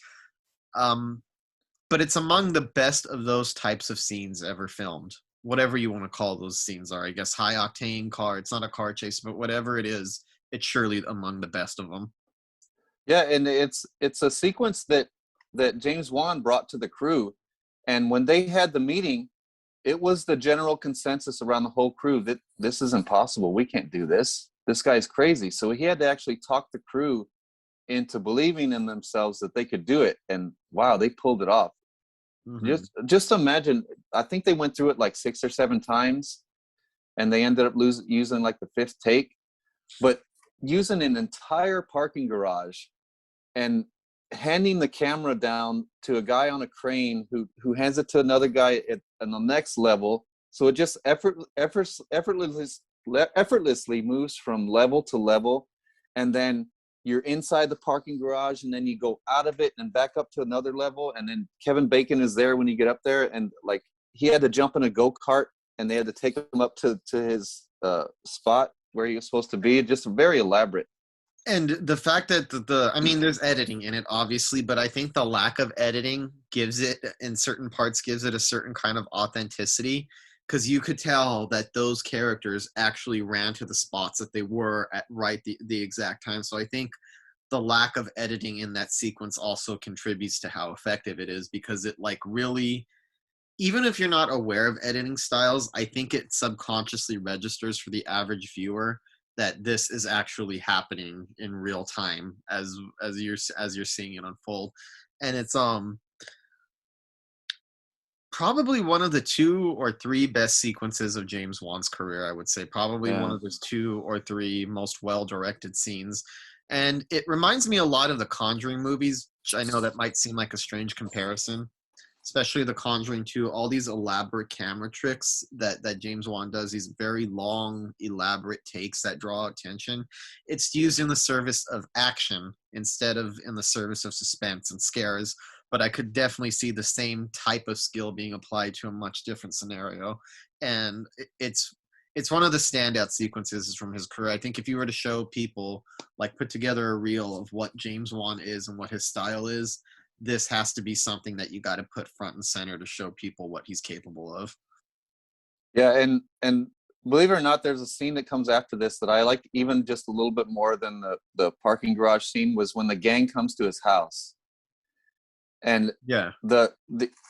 But it's among the best of those types of scenes ever filmed. Whatever you want to call those scenes are, I guess. High octane car. It's not a car chase, but whatever it is, it's surely among the best of them. Yeah, and it's a sequence that James Wan brought to the crew, and when they had the meeting, it was the general consensus around the whole crew that this is impossible. We can't do this. This guy's crazy. So he had to actually talk the crew into believing in themselves that they could do it, and wow, they pulled it off. Mm-hmm. Just imagine, I think they went through it like 6 or 7 times, and they ended up using like the 5th take, but using an entire parking garage and handing the camera down to a guy on a crane who hands it to another guy on the next level. So it just effortlessly moves from level to level. And then you're inside the parking garage, and then you go out of it and back up to another level. And then Kevin Bacon is there when you get up there, and like he had to jump in a go-kart, and they had to take him up to his spot where he was supposed to be. Just very elaborate. And the fact that I mean, there's editing in it, obviously, but I think the lack of editing gives it, in certain parts, gives it a certain kind of authenticity, because you could tell that those characters actually ran to the spots that they were at the exact time. So I think the lack of editing in that sequence also contributes to how effective it is, because it like really, even if you're not aware of editing styles, I think it subconsciously registers for the average viewer that this is actually happening in real time as you're seeing it unfold. And it's probably one of the 2 or 3 best sequences of James Wan's career, I would say. Probably one Yeah. of those 2 or 3 most well-directed scenes. And it reminds me a lot of the Conjuring movies, which I know that might seem like a strange comparison, especially the Conjuring 2, all these elaborate camera tricks that James Wan does, these very long, elaborate takes that draw attention. It's used in the service of action instead of in the service of suspense and scares, but I could definitely see the same type of skill being applied to a much different scenario. And it's one of the standout sequences from his career. I think if you were to show people, like put together a reel of what James Wan is and what his style is, this has to be something that you got to put front and center to show people what he's capable of. Yeah, and believe it or not, there's a scene that comes after this that I like even just a little bit more than the parking garage scene, was when the gang comes to his house. And Yeah.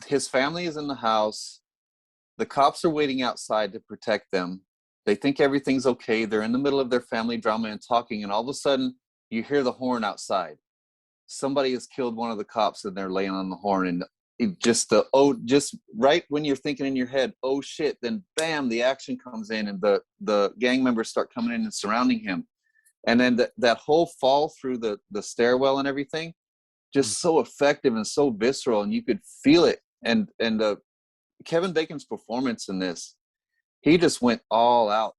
his family is in the house. The cops are waiting outside to protect them. They think everything's okay. They're in the middle of their family drama and talking, and all of a sudden you hear the horn outside. Somebody has killed one of the cops, and they're laying on the horn, and it just right when you're thinking in your head, oh shit, then bam, the action comes in, and the gang members start coming in and surrounding him. And then that whole fall through the stairwell and everything, just so effective and so visceral, and you could feel it. And Kevin Bacon's performance in this, he just went all out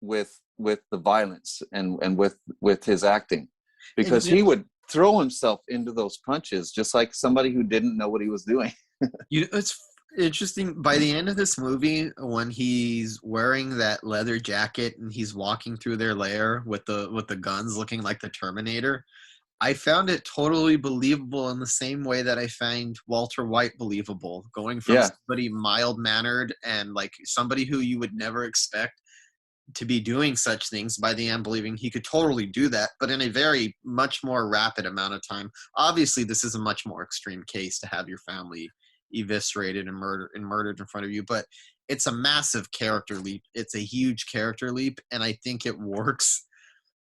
with the violence and with his acting, because he would throw himself into those punches just like somebody who didn't know what he was doing. It's interesting. By the end of this movie, when he's wearing that leather jacket and he's walking through their lair with the guns looking like the Terminator, I found it totally believable in the same way that I find Walter White believable, going from somebody mild-mannered and like somebody who you would never expect to be doing such things, by the end believing he could totally do that, but in a very much more rapid amount of time. Obviously, this is a much more extreme case to have your family eviscerated and murdered in front of you, but it's a massive character leap. It's a huge character leap, and I think it works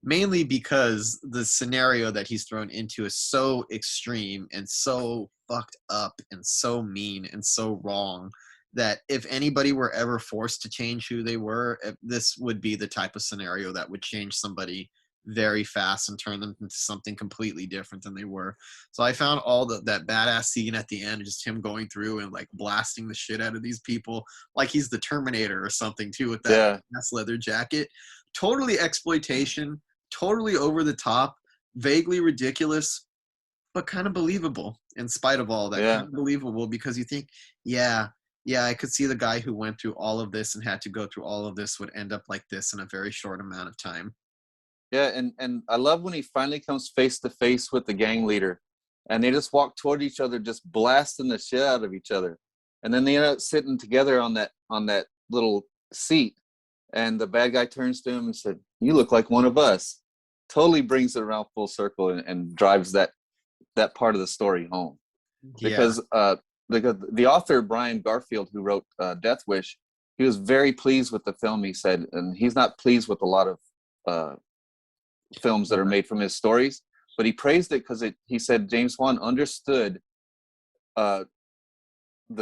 mainly because the scenario that he's thrown into is so extreme and so fucked up and so mean and so wrong that if anybody were ever forced to change who they were, this would be the type of scenario that would change somebody very fast and turn them into something completely different than they were. So I found all that badass scene at the end, just him going through and like blasting the shit out of these people like he's the Terminator or something too, with that leather jacket. Totally exploitation, totally over the top, vaguely ridiculous, but kind of believable in spite of all that. Kind of believable because you think, yeah, I could see the guy who went through all of this and had to go through all of this would end up like this in a very short amount of time. Yeah, and I love when he finally comes face to face with the gang leader, and they just walk toward each other, just blasting the shit out of each other. And then they end up sitting together on that little seat, and the bad guy turns to him and said, "You look like one of us." Totally brings it around full circle and drives that part of the story home. Because the author Brian Garfield, who wrote Death Wish, he was very pleased with the film, he said, and he's not pleased with a lot of films that are made from his stories, but he praised it because he said James Wan understood the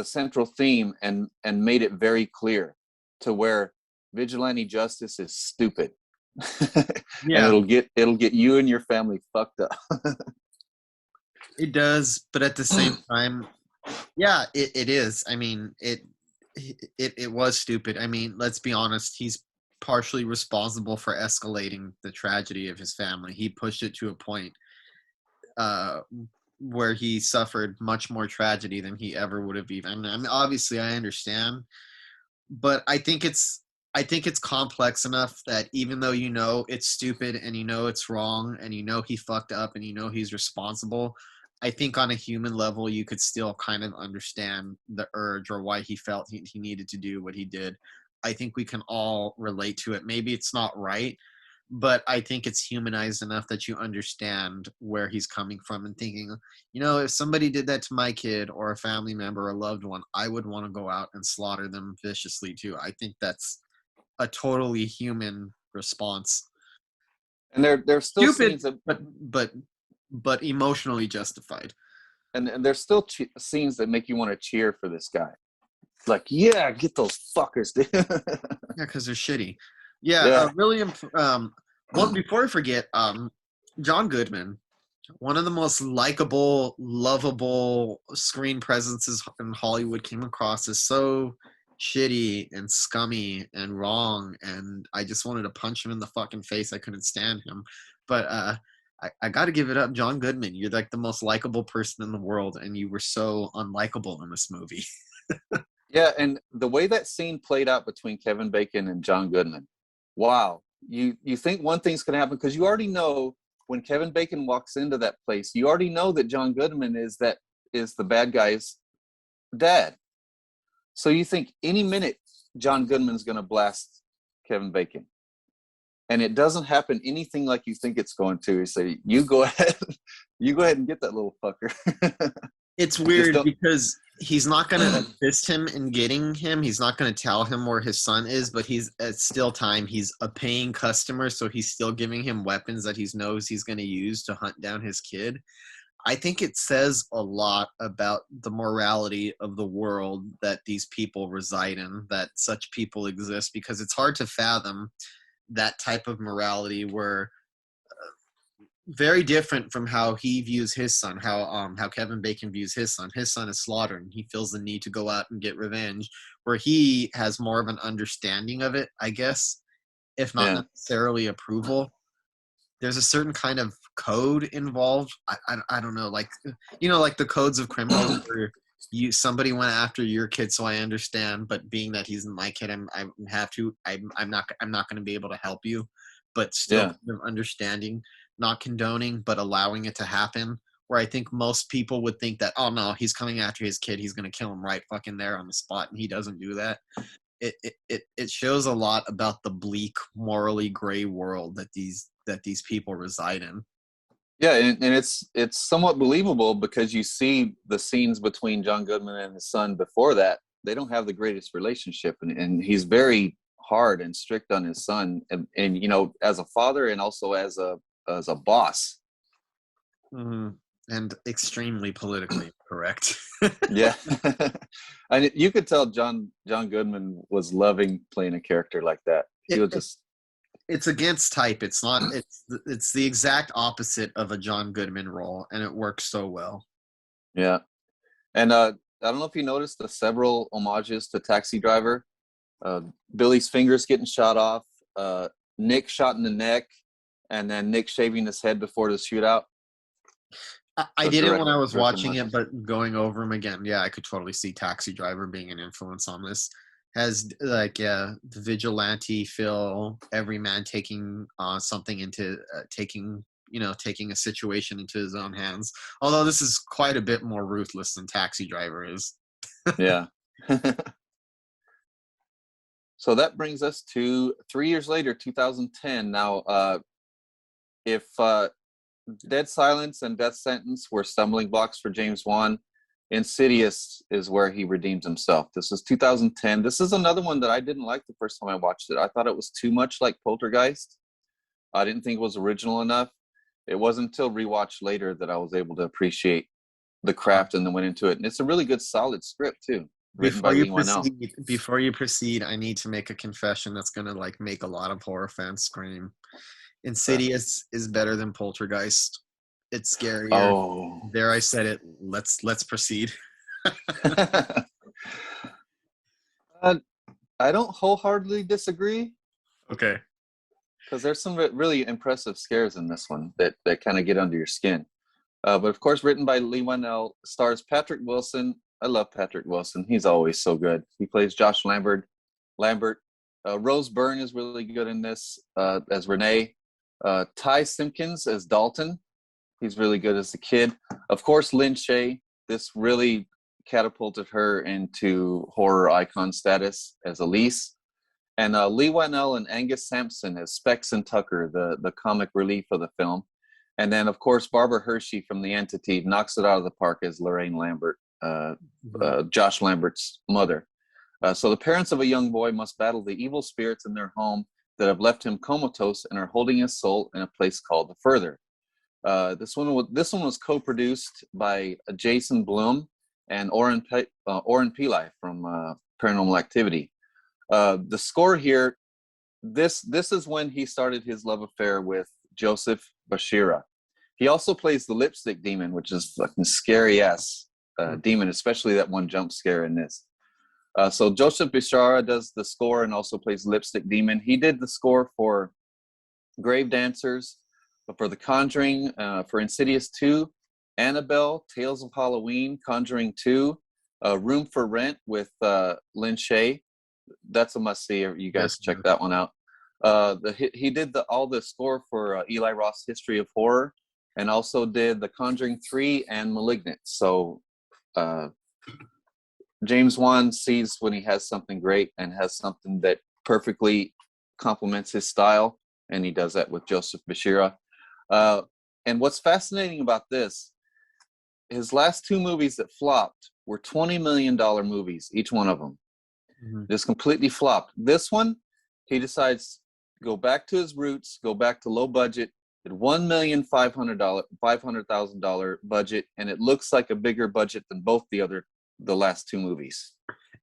central theme and made it very clear to where vigilante justice is stupid. And it'll get you and your family fucked up. It does, but at the same time, it is. I mean, it was stupid. I mean, let's be honest, he's partially responsible for escalating the tragedy of his family. He pushed it to a point where he suffered much more tragedy than he ever would have even. I mean, obviously, I understand, but I think it's complex enough that even though you know it's stupid and you know it's wrong and you know he fucked up and you know he's responsible, I think on a human level you could still kind of understand the urge or why he felt he needed to do what he did. I think we can all relate to it. Maybe it's not right, but I think it's humanized enough that you understand where he's coming from and thinking, if somebody did that to my kid or a family member or a loved one, I would want to go out and slaughter them viciously too. I think that's a totally human response. And there's still Stupid, scenes that, but emotionally justified. and there's still scenes that make you want to cheer for this guy. Like, yeah, get those fuckers, dude. Yeah, because they're shitty. Yeah, Yeah. really. One before I forget, John Goodman, one of the most likable, lovable screen presences in Hollywood, came across as so shitty and scummy and wrong, and I just wanted to punch him in the fucking face. I couldn't stand him, but I got to give it up, John Goodman. You're like the most likable person in the world, and you were so unlikable in this movie. Yeah, and the way that scene played out between Kevin Bacon and John Goodman, wow. You think one thing's going to happen because you already know when Kevin Bacon walks into that place, you already know that John Goodman is the bad guy's dad. So you think any minute John Goodman's going to blast Kevin Bacon. And it doesn't happen anything like you think it's going to. You say, you go ahead and get that little fucker. It's weird because he's not going to assist him in getting him. He's not going to tell him where his son is, but he's a paying customer, so he's still giving him weapons that he knows he's going to use to hunt down his kid. I think it says a lot about the morality of the world that these people reside in, that such people exist, because it's hard to fathom that type of morality where very different from how he views his son, how Kevin Bacon views his son. His son is slaughtered, and he feels the need to go out and get revenge, where he has more of an understanding of it, I guess, if not necessarily approval. There's a certain kind of code involved. I don't know, like the codes of criminals where somebody went after your kid, so I understand, but being that he's my kid, I'm not going to be able to help you, but still kind of understanding. Not condoning, but allowing it to happen, where I think most people would think that, oh no, he's coming after his kid, he's going to kill him right fucking there on the spot, and he doesn't do that. It shows a lot about the bleak, morally gray world that these people reside in. Yeah, and it's somewhat believable because you see the scenes between John Goodman and his son before that. They don't have the greatest relationship, and he's very hard and strict on his son, and as a father and also as a boss. Mm-hmm. And extremely politically correct. Yeah. And you could tell John Goodman was loving playing a character like that. It's against type. It's the exact opposite of a John Goodman role, and it works so well. Yeah. And I don't know if you noticed the several homages to Taxi Driver. Billy's fingers getting shot off, Nick shot in the neck, and then Nick shaving his head before the shootout. I didn't when I was watching it, but going over him again, yeah, I could totally see Taxi Driver being an influence on this. Has the vigilante feel, every man taking something into taking a situation into his own hands. Although this is quite a bit more ruthless than Taxi Driver is. Yeah. So that brings us to 3 years later, 2010. Now, if Dead Silence and Death Sentence were stumbling blocks for James Wan, Insidious is where he redeemed himself. This is 2010. This is another one that I didn't like the first time I watched it. I thought it was too much like Poltergeist. I didn't think it was original enough. It wasn't until rewatch later that I was able to appreciate the craft and then went into it. And it's a really good, solid script too. Before you proceed, I need to make a confession that's gonna make a lot of horror fans scream. Insidious is better than Poltergeist. It's scarier. Oh, there, I said it. Let's proceed. I don't wholeheartedly disagree. Okay. Because there's some really impressive scares in this one that kind of get under your skin. But of course, written by Lee Whannell, stars Patrick Wilson. I love Patrick Wilson. He's always so good. He plays Josh Lambert. Rose Byrne is really good in this as Renee. Ty Simpkins as Dalton. He's really good as the kid. Of course, Lynn Shay. This really catapulted her into horror icon status as Elise. And Lee Wanell and Angus Sampson as Specs and Tucker, the comic relief of the film. And then, of course, Barbara Hershey from The Entity knocks it out of the park as Lorraine Lambert, Josh Lambert's mother. So the parents of a young boy must battle the evil spirits in their home that have left him comatose and are holding his soul in a place called the Further. This one was co-produced by Jason Blum and Oren Peli from Paranormal Activity. The score here, this is when he started his love affair with Joseph Bashira. He also plays the lipstick demon, which is fucking scary ass demon, especially that one jump scare in this. So Joseph Bashira does the score and also plays lipstick demon. He did the score for Grave Dancers, for The Conjuring, for Insidious 2, Annabelle, Tales of Halloween, Conjuring 2, Room for Rent with Lin Shaye. That's a must-see. You guys check that one out. He did all the score for Eli Roth's History of Horror, and also did The Conjuring 3 and *Malignant*. So James Wan sees when he has something great and has something that perfectly complements his style, and he does that with Joseph Bashira. And what's fascinating about this, his last two movies that flopped were $20 million movies, each one of them. Just completely flopped. This one, he decides to go back to his roots, go back to low budget, at $1,500,000 budget, and it looks like a bigger budget than both the last two movies.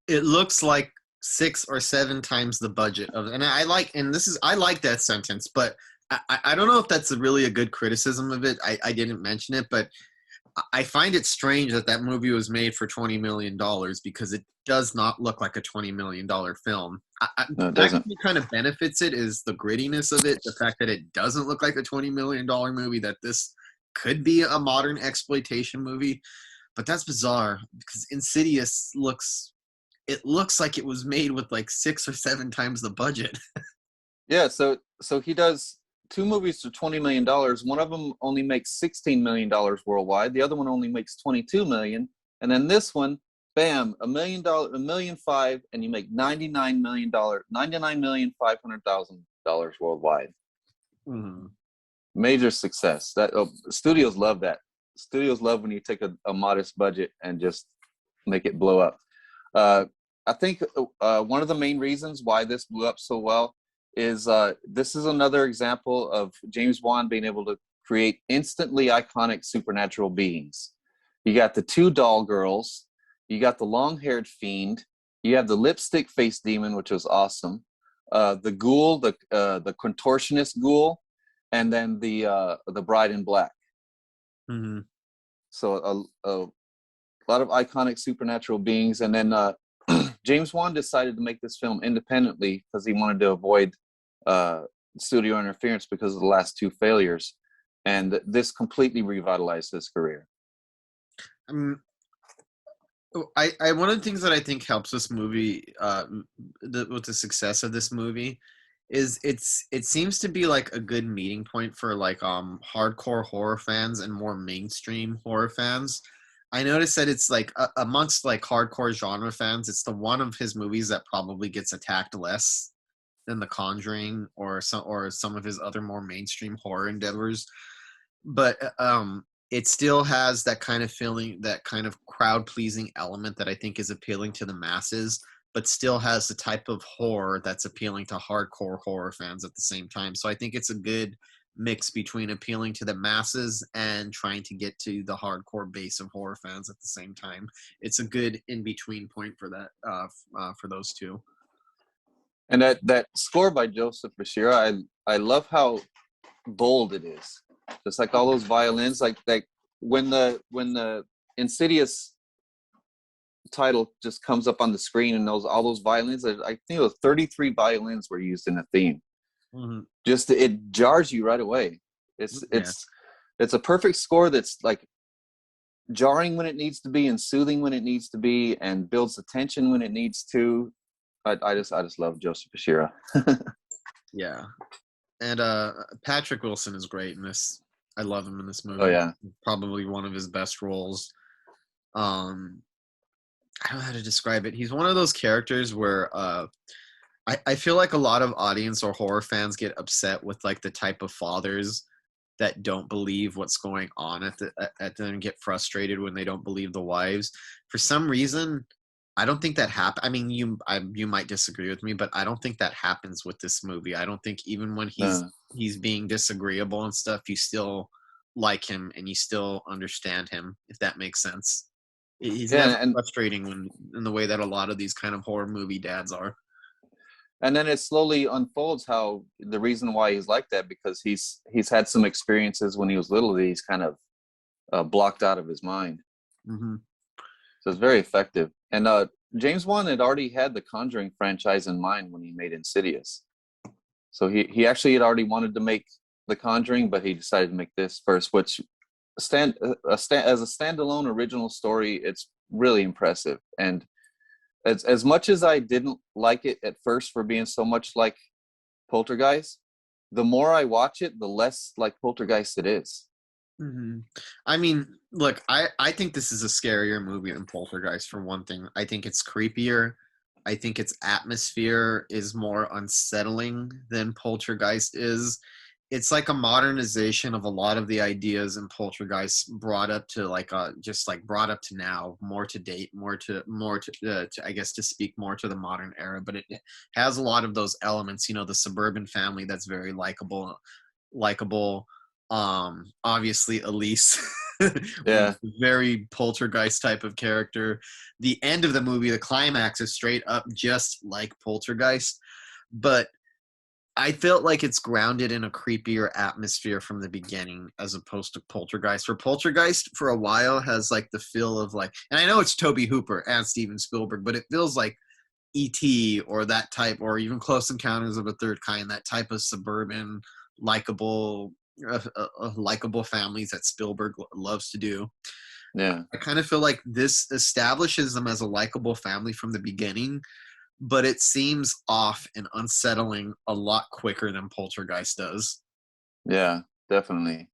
It looks like 6 or 7 times the budget of, and I like that sentence, but I don't know if that's really a good criticism of it. I didn't mention it, but I find it strange that movie was made for $20 million because it does not look like a $20 million film. No, it doesn't. What kind of benefits it is the grittiness of it, the fact that it doesn't look like a $20 million movie, that this could be a modern exploitation movie. But that's bizarre because Insidious looks like it was made with like 6 or 7 times the budget. Yeah, so he does 2 movies for $20 million. One of them only makes $16 million worldwide. The other one only makes $22 million. And then this one, bam, $1.5 million, and you make $99,500,000 worldwide. Mm-hmm. Major success. Studios love that. Studios love when you take a modest budget and just make it blow up. I think one of the main reasons why this blew up so well is this is another example of James Wan being able to create instantly iconic supernatural beings. You got the 2 doll girls, you got the long-haired fiend, you have the lipstick face demon, which was awesome, the ghoul, the contortionist ghoul, and then the bride in black. Mm-hmm. So a lot of iconic supernatural beings, and then James Wan decided to make this film independently because he wanted to avoid studio interference because of the last 2 failures, and this completely revitalized his career. One of the things that I think helps this movie with the success of this movie is it seems to be like a good meeting point for like hardcore horror fans and more mainstream horror fans. I noticed that it's like amongst like hardcore genre fans, it's the one of his movies that probably gets attacked less than The Conjuring or some of his other more mainstream horror endeavors. But it still has that kind of feeling, that kind of crowd-pleasing element that I think is appealing to the masses, but still has the type of horror that's appealing to hardcore horror fans at the same time. So I think it's a good mix between appealing to the masses and trying to get to the hardcore base of horror fans at the same time. It's a good in-between point for that, for those two. And that score by Joseph Bashira, I love how bold it is. Just like all those violins, like when the Insidious title just comes up on the screen and all those violins, I think it was 33 violins were used in the theme. Mm-hmm. Just it jars you right away. It's a perfect score that's like jarring when it needs to be and soothing when it needs to be and builds the tension when it needs to. I just love Joseph Bashira. Yeah. And Patrick Wilson is great in this. I love him in this movie. Oh yeah. Probably one of his best roles. I don't know how to describe it. He's one of those characters where I feel like a lot of audience or horror fans get upset with like the type of fathers that don't believe what's going on at the and get frustrated when they don't believe the wives. For some reason, I don't think that happen. I mean, you might disagree with me, but I don't think that happens with this movie. I don't think even when No. he's being disagreeable and stuff, you still like him and you still understand him, if that makes sense. He's never Yeah, and frustrating when in the way that a lot of these kind of horror movie dads are. then it slowly unfolds how the reason why he's like that, because he's had some experiences when he was little that he's kind of blocked out of his mind. Hmm. So it's very effective. And James Wan had already had the Conjuring franchise in mind when he made Insidious. So he actually had already wanted to make the Conjuring, but he decided to make this first, which as a standalone original story, it's really impressive. And as much as I didn't like it at first for being so much like Poltergeist, the more I watch it, the less like Poltergeist it is. Hmm. I mean, look, I think this is a scarier movie than Poltergeist for one thing. I think it's creepier. I think its atmosphere is more unsettling than Poltergeist is. It's like a modernization of a lot of the ideas in Poltergeist brought up to like just like brought up to now, more to date, to I guess to speak more to the modern era. But it has a lot of those elements. You know, the suburban family that's very likable. Obviously Elise, Yeah. very Poltergeist type of character. The end of the movie, the climax, is straight up just like Poltergeist, but I felt like it's grounded in a creepier atmosphere from the beginning as opposed to Poltergeist. For Poltergeist, for a while, has like the feel of like, and I know it's Toby Hooper and Steven Spielberg, but it feels like E.T. or that type, or even Close Encounters of a Third Kind, that type of suburban, likable, likable families that Spielberg loves to do. Yeah. I kind of feel like this establishes them as a likable family from the beginning, but it seems off and unsettling a lot quicker than Poltergeist does. Yeah, definitely.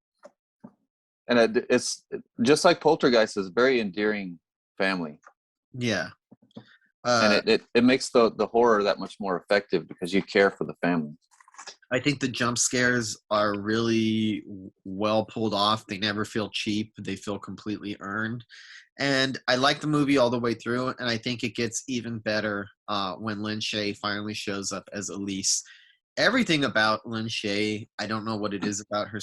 And it's just like Poltergeist is a very endearing family. Yeah. And it makes the horror that much more effective because you care for the family. I think the jump scares are really well pulled off. They never feel cheap. They feel completely earned. And I like the movie all the way through, and I think it gets even better when Lin Shaye finally shows up as Elise. Everything about Lin Shaye, I don't know what it is about her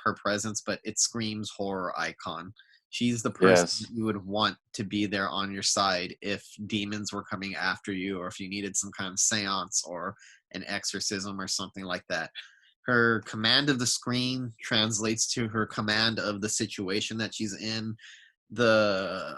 her presence, but it screams horror icon. She's the person Yes. that you would want to be there on your side if demons were coming after you, or if you needed some kind of seance or an exorcism or something like that. Her command of the screen translates to her command of the situation that she's in. The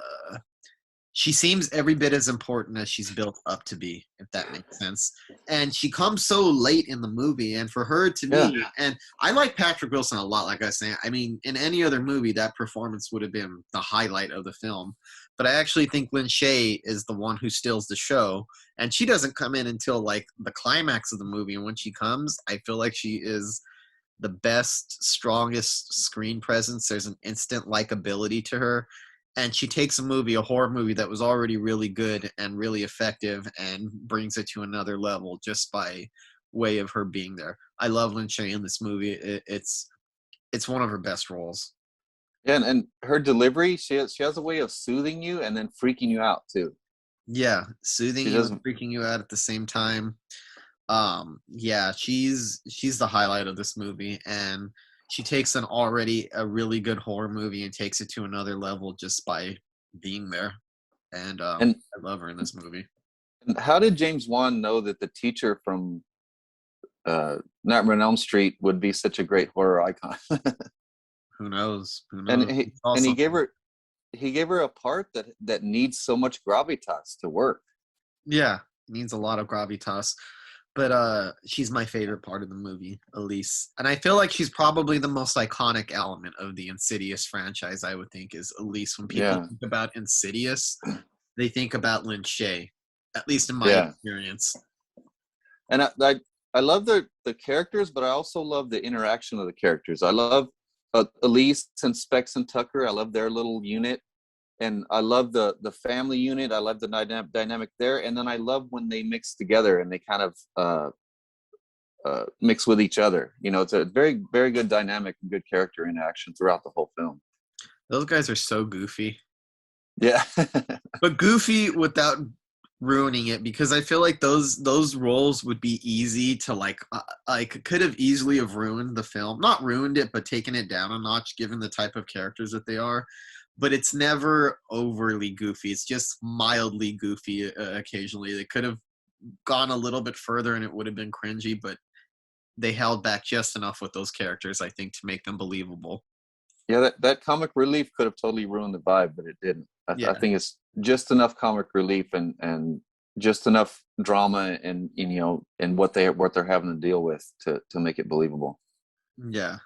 She seems every bit as important as she's built up to be, if that makes sense. And she comes so late in the movie, and for her to Yeah. me, and I like Patrick Wilson a lot, like I was saying. I mean, in any other movie, that performance would have been the highlight of the film. But I actually think Lin Shaye is the one who steals the show, and she doesn't come in until like the climax of the movie. And when she comes, I feel like she is the best, strongest screen presence. There's an instant likability to her, and she takes a horror movie that was already really good and really effective, and brings it to another level just by way of her being there. I love Lin Shaye in this movie. It's one of her best roles. Yeah, and her delivery, she has a way of soothing you and then freaking you out too. Yeah, soothing She you and doesn't. freaking you out at the same time. Yeah, she's the highlight of this movie, and she takes an already a really good horror movie and takes it to another level just by being there. And And I love her in this movie. how did James Wan know that the teacher from Nightmare on Elm Street would be such a great horror icon? Who knows? Who and knows? he It's also, he gave her a part that needs so much gravitas to work. yeah, means a lot of gravitas. But she's my favorite part of the movie, Elise. And I feel like she's probably the most iconic element of the Insidious franchise, I would think, is Elise. When people Yeah, think about Insidious, they think about Lin Shaye, at least in my yeah. experience. And I love the characters, but I also love the interaction of the characters. I love Elise and Specs and Tucker. I love their little unit. and I love the family unit. I love the dynamic there, and then I love when they mix together and they kind of mix with each other. You know, it's a very, very good dynamic and good character interaction throughout the whole film. Those guys are so goofy. Yeah. But goofy without ruining it, because I feel like those roles would be easy to like could have easily have ruined the film. Not ruined it, but taken it down a notch given the type of characters that they are. But it's never overly goofy. It's just mildly goofy occasionally. They could have gone a little bit further and it would have been cringy, but they held back just enough with those characters, I think, to make them believable. Yeah, that comic relief could have totally ruined the vibe, but it didn't. I think it's just enough comic relief and just enough drama and what they're having to deal with to make it believable. Yeah.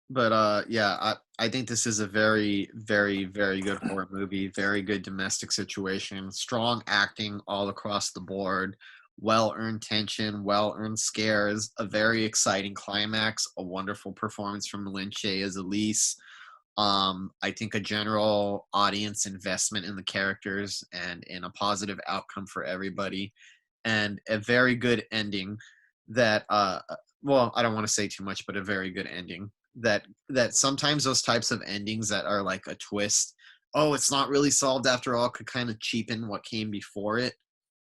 But I think this is a very, very, very good horror movie. Very good domestic situation. Strong acting all across the board. Well-earned tension, well-earned scares, a very exciting climax, a wonderful performance from Lin Shaye as Elise. I think a general audience investment in the characters and in a positive outcome for everybody, and a very good ending that I don't want to say too much, but a very good ending that sometimes those types of endings that are like a twist, oh, it's not really solved after all, could kind of cheapen what came before it.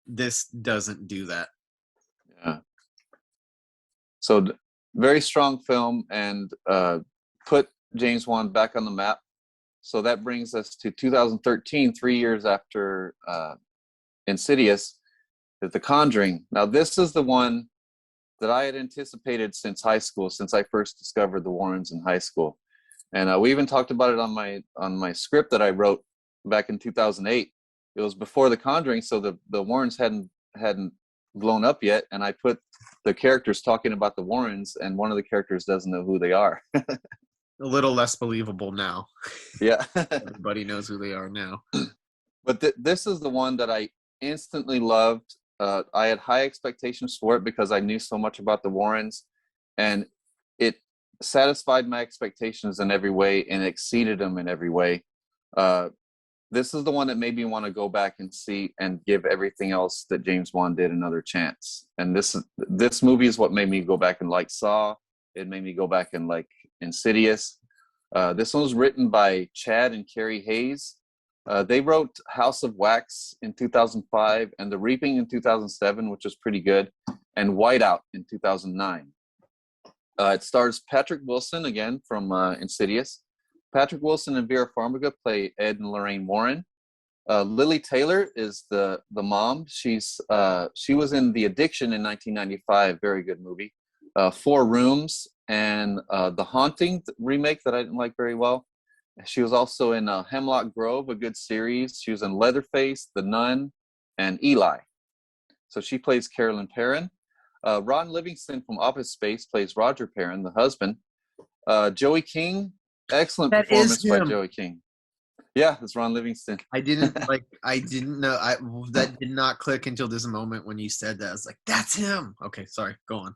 This doesn't do that. Yeah. So very strong film, and put James Wan back on the map. So that brings us to 2013, 3 years after Insidious, is The Conjuring. Now, this is the one that I had anticipated since high school, since I first discovered the Warrens in high school. And we even talked about it on my script that I wrote back in 2008. It was before The Conjuring, so the Warrens hadn't blown up yet, and I put the characters talking about the Warrens, and one of the characters doesn't know who they are. A little less believable now. Yeah. Everybody knows who they are now. But this is the one that I instantly loved. I had high expectations for it because I knew so much about the Warrens, and it satisfied my expectations in every way and exceeded them in every way. This is the one that made me want to go back and see and give everything else that James Wan did another chance. And this movie is what made me go back and like Saw. It made me go back and like Insidious. This one was written by Chad and Carrie Hayes. They wrote House of Wax in 2005 and The Reaping in 2007, which was pretty good, and Whiteout in 2009. It stars Patrick Wilson, again, from Insidious. Patrick Wilson and Vera Farmiga play Ed and Lorraine Warren. Lily Taylor is the mom. She was in The Addiction in 1995, very good movie. 4 Rooms and The Haunting remake that I didn't like very well. She was also in Hemlock Grove, a good series. She was in Leatherface, The Nun, and Eli. So she plays Carolyn Perrin. Ron Livingston from Office Space plays Roger Perrin, the husband. Joey King, excellent performance by Joey King. Yeah, it's Ron Livingston. I didn't know. That did not click until this moment when you said that. I was like, that's him. Okay, sorry. Go on.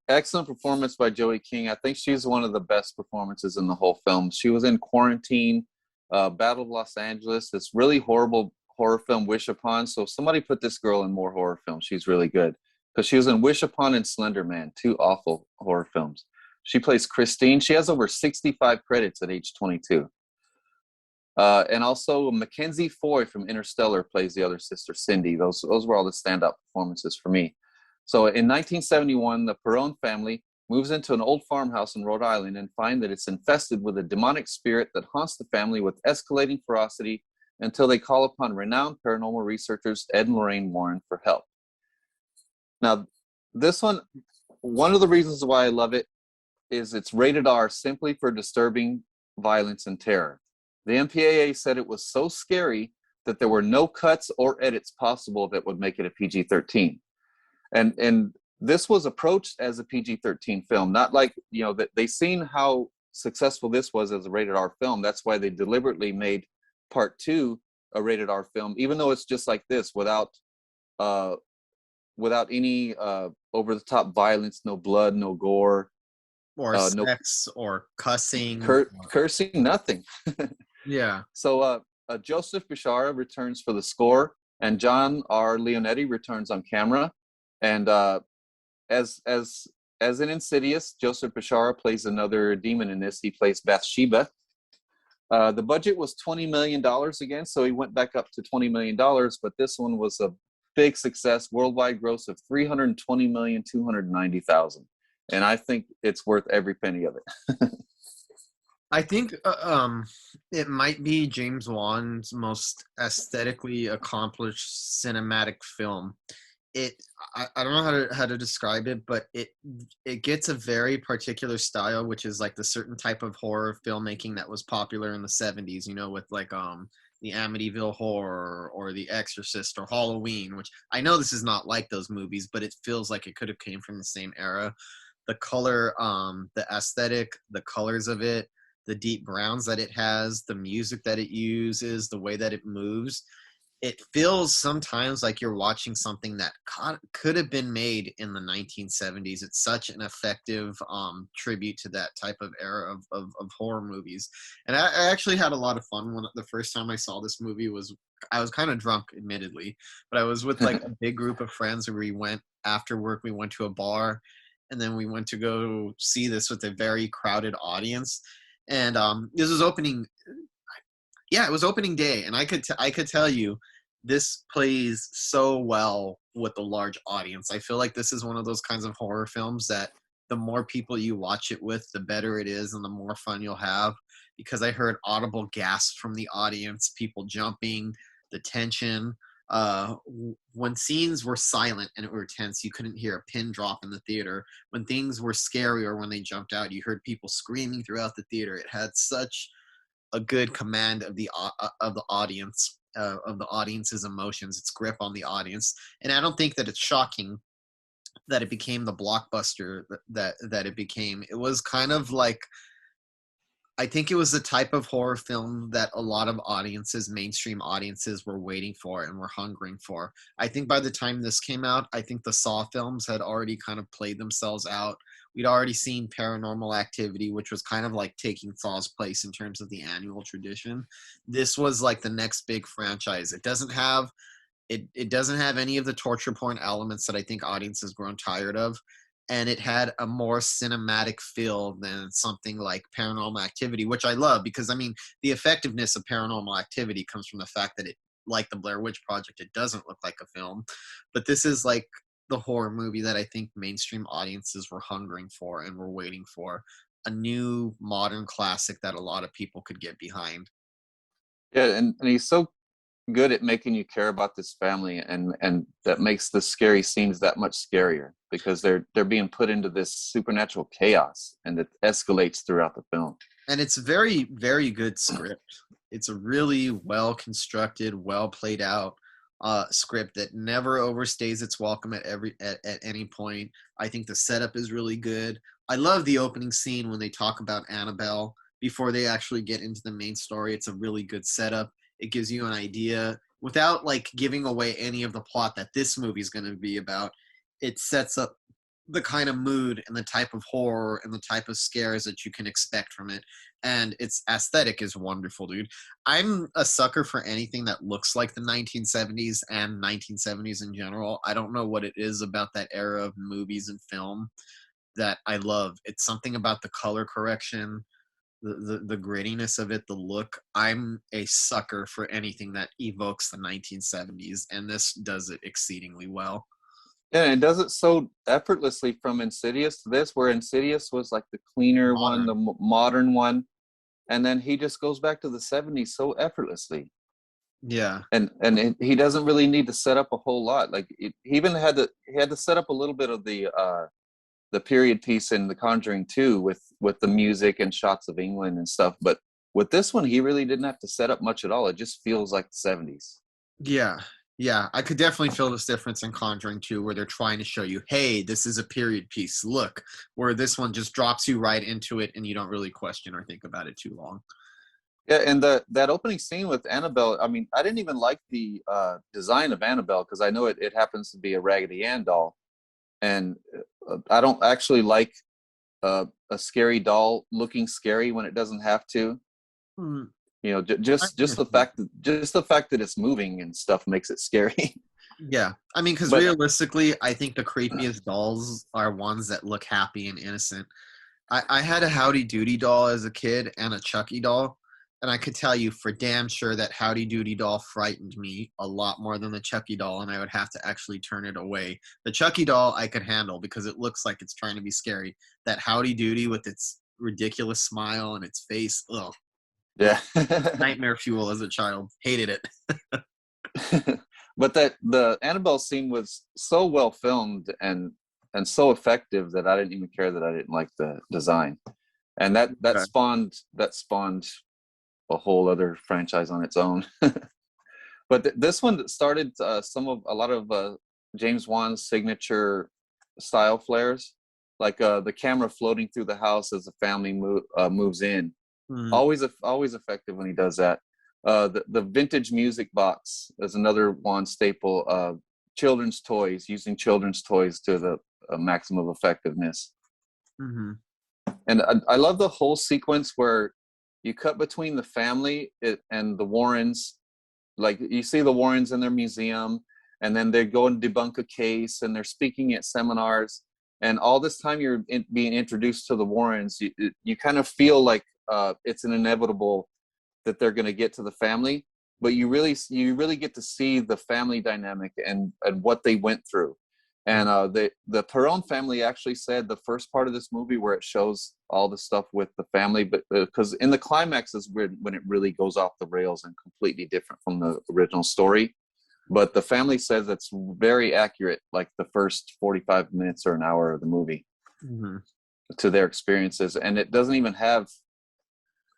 Excellent performance by Joey King. I think she's one of the best performances in the whole film. She was in Quarantine, Battle of Los Angeles, this really horrible horror film, Wish Upon. So if somebody put this girl in more horror films, she's really good. Because she was in Wish Upon and Slender Man, 2 awful horror films. She plays Christine. She has over 65 credits at age 22. And also Mackenzie Foy from Interstellar plays the other sister, Cindy. Those were all the standout performances for me. So in 1971, the Perron family moves into an old farmhouse in Rhode Island and find that it's infested with a demonic spirit that haunts the family with escalating ferocity until they call upon renowned paranormal researchers Ed and Lorraine Warren for help. Now, this one of the reasons why I love it is it's rated R simply for disturbing violence and terror. The MPAA said it was so scary that there were no cuts or edits possible that would make it a PG-13. And this was approached as a PG-13 film, not like, that they seen how successful this was as a rated R film. That's why they deliberately made part 2 a rated R film, even though it's just like this, without any over the top violence, no blood, no gore. or No sex or cussing. cursing, nothing. Yeah. So Joseph Bishara returns for the score, and John R. Leonetti returns on camera. And as as as in Insidious, Joseph Bishara plays another demon in this. He plays Bathsheba. The budget was $20 million again, so he went back up to $20 million, but this one was a big success, worldwide gross of $320,290,000. And I think it's worth every penny of it. I think it might be James Wan's most aesthetically accomplished cinematic film. I don't know how to describe it, but it gets a very particular style, which is like the certain type of horror filmmaking that was popular in the 70s, you know, with like the Amityville Horror or The Exorcist or Halloween, which I know this is not like those movies, but it feels like it could have came from the same era. The color, the aesthetic, the colors of it, the deep browns that it has, the music that it uses, the way that it moves. It feels sometimes like you're watching something that could have been made in the 1970s. It's such an effective tribute to that type of era of horror movies. And I actually had a lot of fun when the first time I saw this movie I was kind of drunk, admittedly, but I was with like a big group of friends where we went after work, we went to a bar, and then we went to go see this with a very crowded audience. And this was opening it was opening day, and I could tell you this plays so well with a large audience. I feel like this is one of those kinds of horror films that the more people you watch it with, the better it is and the more fun you'll have, because I heard audible gasps from the audience, people jumping, the tension. When scenes were silent and were tense, you couldn't hear a pin drop in the theater. When things were scary or when they jumped out, you heard people screaming throughout the theater. It had such a good command of the audience, of the audience's emotions, its grip on the audience. And I don't think that it's shocking that it became the blockbuster that it became. It was kind of like, I think it was the type of horror film that a lot of audiences, mainstream audiences, were waiting for and were hungering for. I think by the time this came out, I think the Saw films had already kind of played themselves out. We'd already seen Paranormal Activity, which was kind of like taking Saw's place in terms of the annual tradition. This was like the next big franchise. It doesn't have any of the torture porn elements that I think audiences grown tired of. And it had a more cinematic feel than something like Paranormal Activity, which I love because, I mean, the effectiveness of Paranormal Activity comes from the fact that it, like the Blair Witch Project, it doesn't look like a film. But this is like the horror movie that I think mainstream audiences were hungering for and were waiting for. A new modern classic that a lot of people could get behind. Yeah, and he's so good at making you care about this family, and that makes the scary scenes that much scarier because they're being put into this supernatural chaos, and it escalates throughout the film. And it's very, very good script. It's a really well constructed, well played out script that never overstays its welcome at any point. I think the setup is really good. I love the opening scene when they talk about Annabelle before they actually get into the main story. It's a really good setup. It gives you an idea without like giving away any of the plot that this movie is going to be about. It sets up the kind of mood and the type of horror and the type of scares that you can expect from it. And its aesthetic is wonderful, dude. I'm a sucker for anything that looks like the 1970s and 1970s in general. I don't know what it is about that era of movies and film that I love. It's something about the color correction, the grittiness of it, the look. I'm a sucker for anything that evokes the 1970s, and this does it exceedingly well. Yeah, and it does it so effortlessly from Insidious to this, where Insidious was like the cleaner one, the modern one, and then he just goes back to the 70s so effortlessly. Yeah, and he doesn't really need to set up a whole lot. Like he even had to set up a little bit of the period piece in The Conjuring 2 with the music and shots of England and stuff. But with this one, he really didn't have to set up much at all. It just feels like the 70s. Yeah. I could definitely feel this difference in Conjuring 2, where they're trying to show you, hey, this is a period piece. Look, where this one just drops you right into it and you don't really question or think about it too long. Yeah, and that opening scene with Annabelle, I mean, I didn't even like the design of Annabelle because I know it happens to be a Raggedy Ann doll. And I don't actually like a scary doll looking scary when it doesn't have to. Hmm. You know, I just the understand. fact that it's moving and stuff makes it scary. Yeah, I mean, because But realistically, I think the creepiest dolls are ones that look happy and innocent. I had a Howdy Doody doll as a kid and a Chucky doll, and I could tell you for damn sure that Howdy Doody doll frightened me a lot more than the Chucky doll, and I would have to actually turn it away. The Chucky doll I could handle because it looks like it's trying to be scary. That Howdy Doody with its ridiculous smile and its face, ugh, ugh, yeah. nightmare fuel as a child. Hated it. But that the Annabelle scene was so well filmed and so effective that I didn't even care that I didn't like the design, and that Okay. spawned a whole other franchise on its own. But this one started a lot of James Wan's signature style flares, like the camera floating through the house as the family moves in. Hmm. Always effective when he does that. The vintage music box is another one staple. Children's toys, using children's toys to the maximum effectiveness. Hmm. And I love the whole sequence where you cut between the family and the Warrens. Like you see the Warrens in their museum, and then they go and debunk a case, and they're speaking at seminars. And all this time you're being introduced to the Warrens, you kind of feel like it's an inevitable that they're going to get to the family, but you really get to see the family dynamic and what they went through. And the Perron family actually said the first part of this movie where it shows all the stuff with the family, but because in the climax is when it really goes off the rails and completely different from the original story. But the family says it's very accurate, like the first 45 minutes or an hour of the movie, Hmm. to their experiences, and it doesn't even have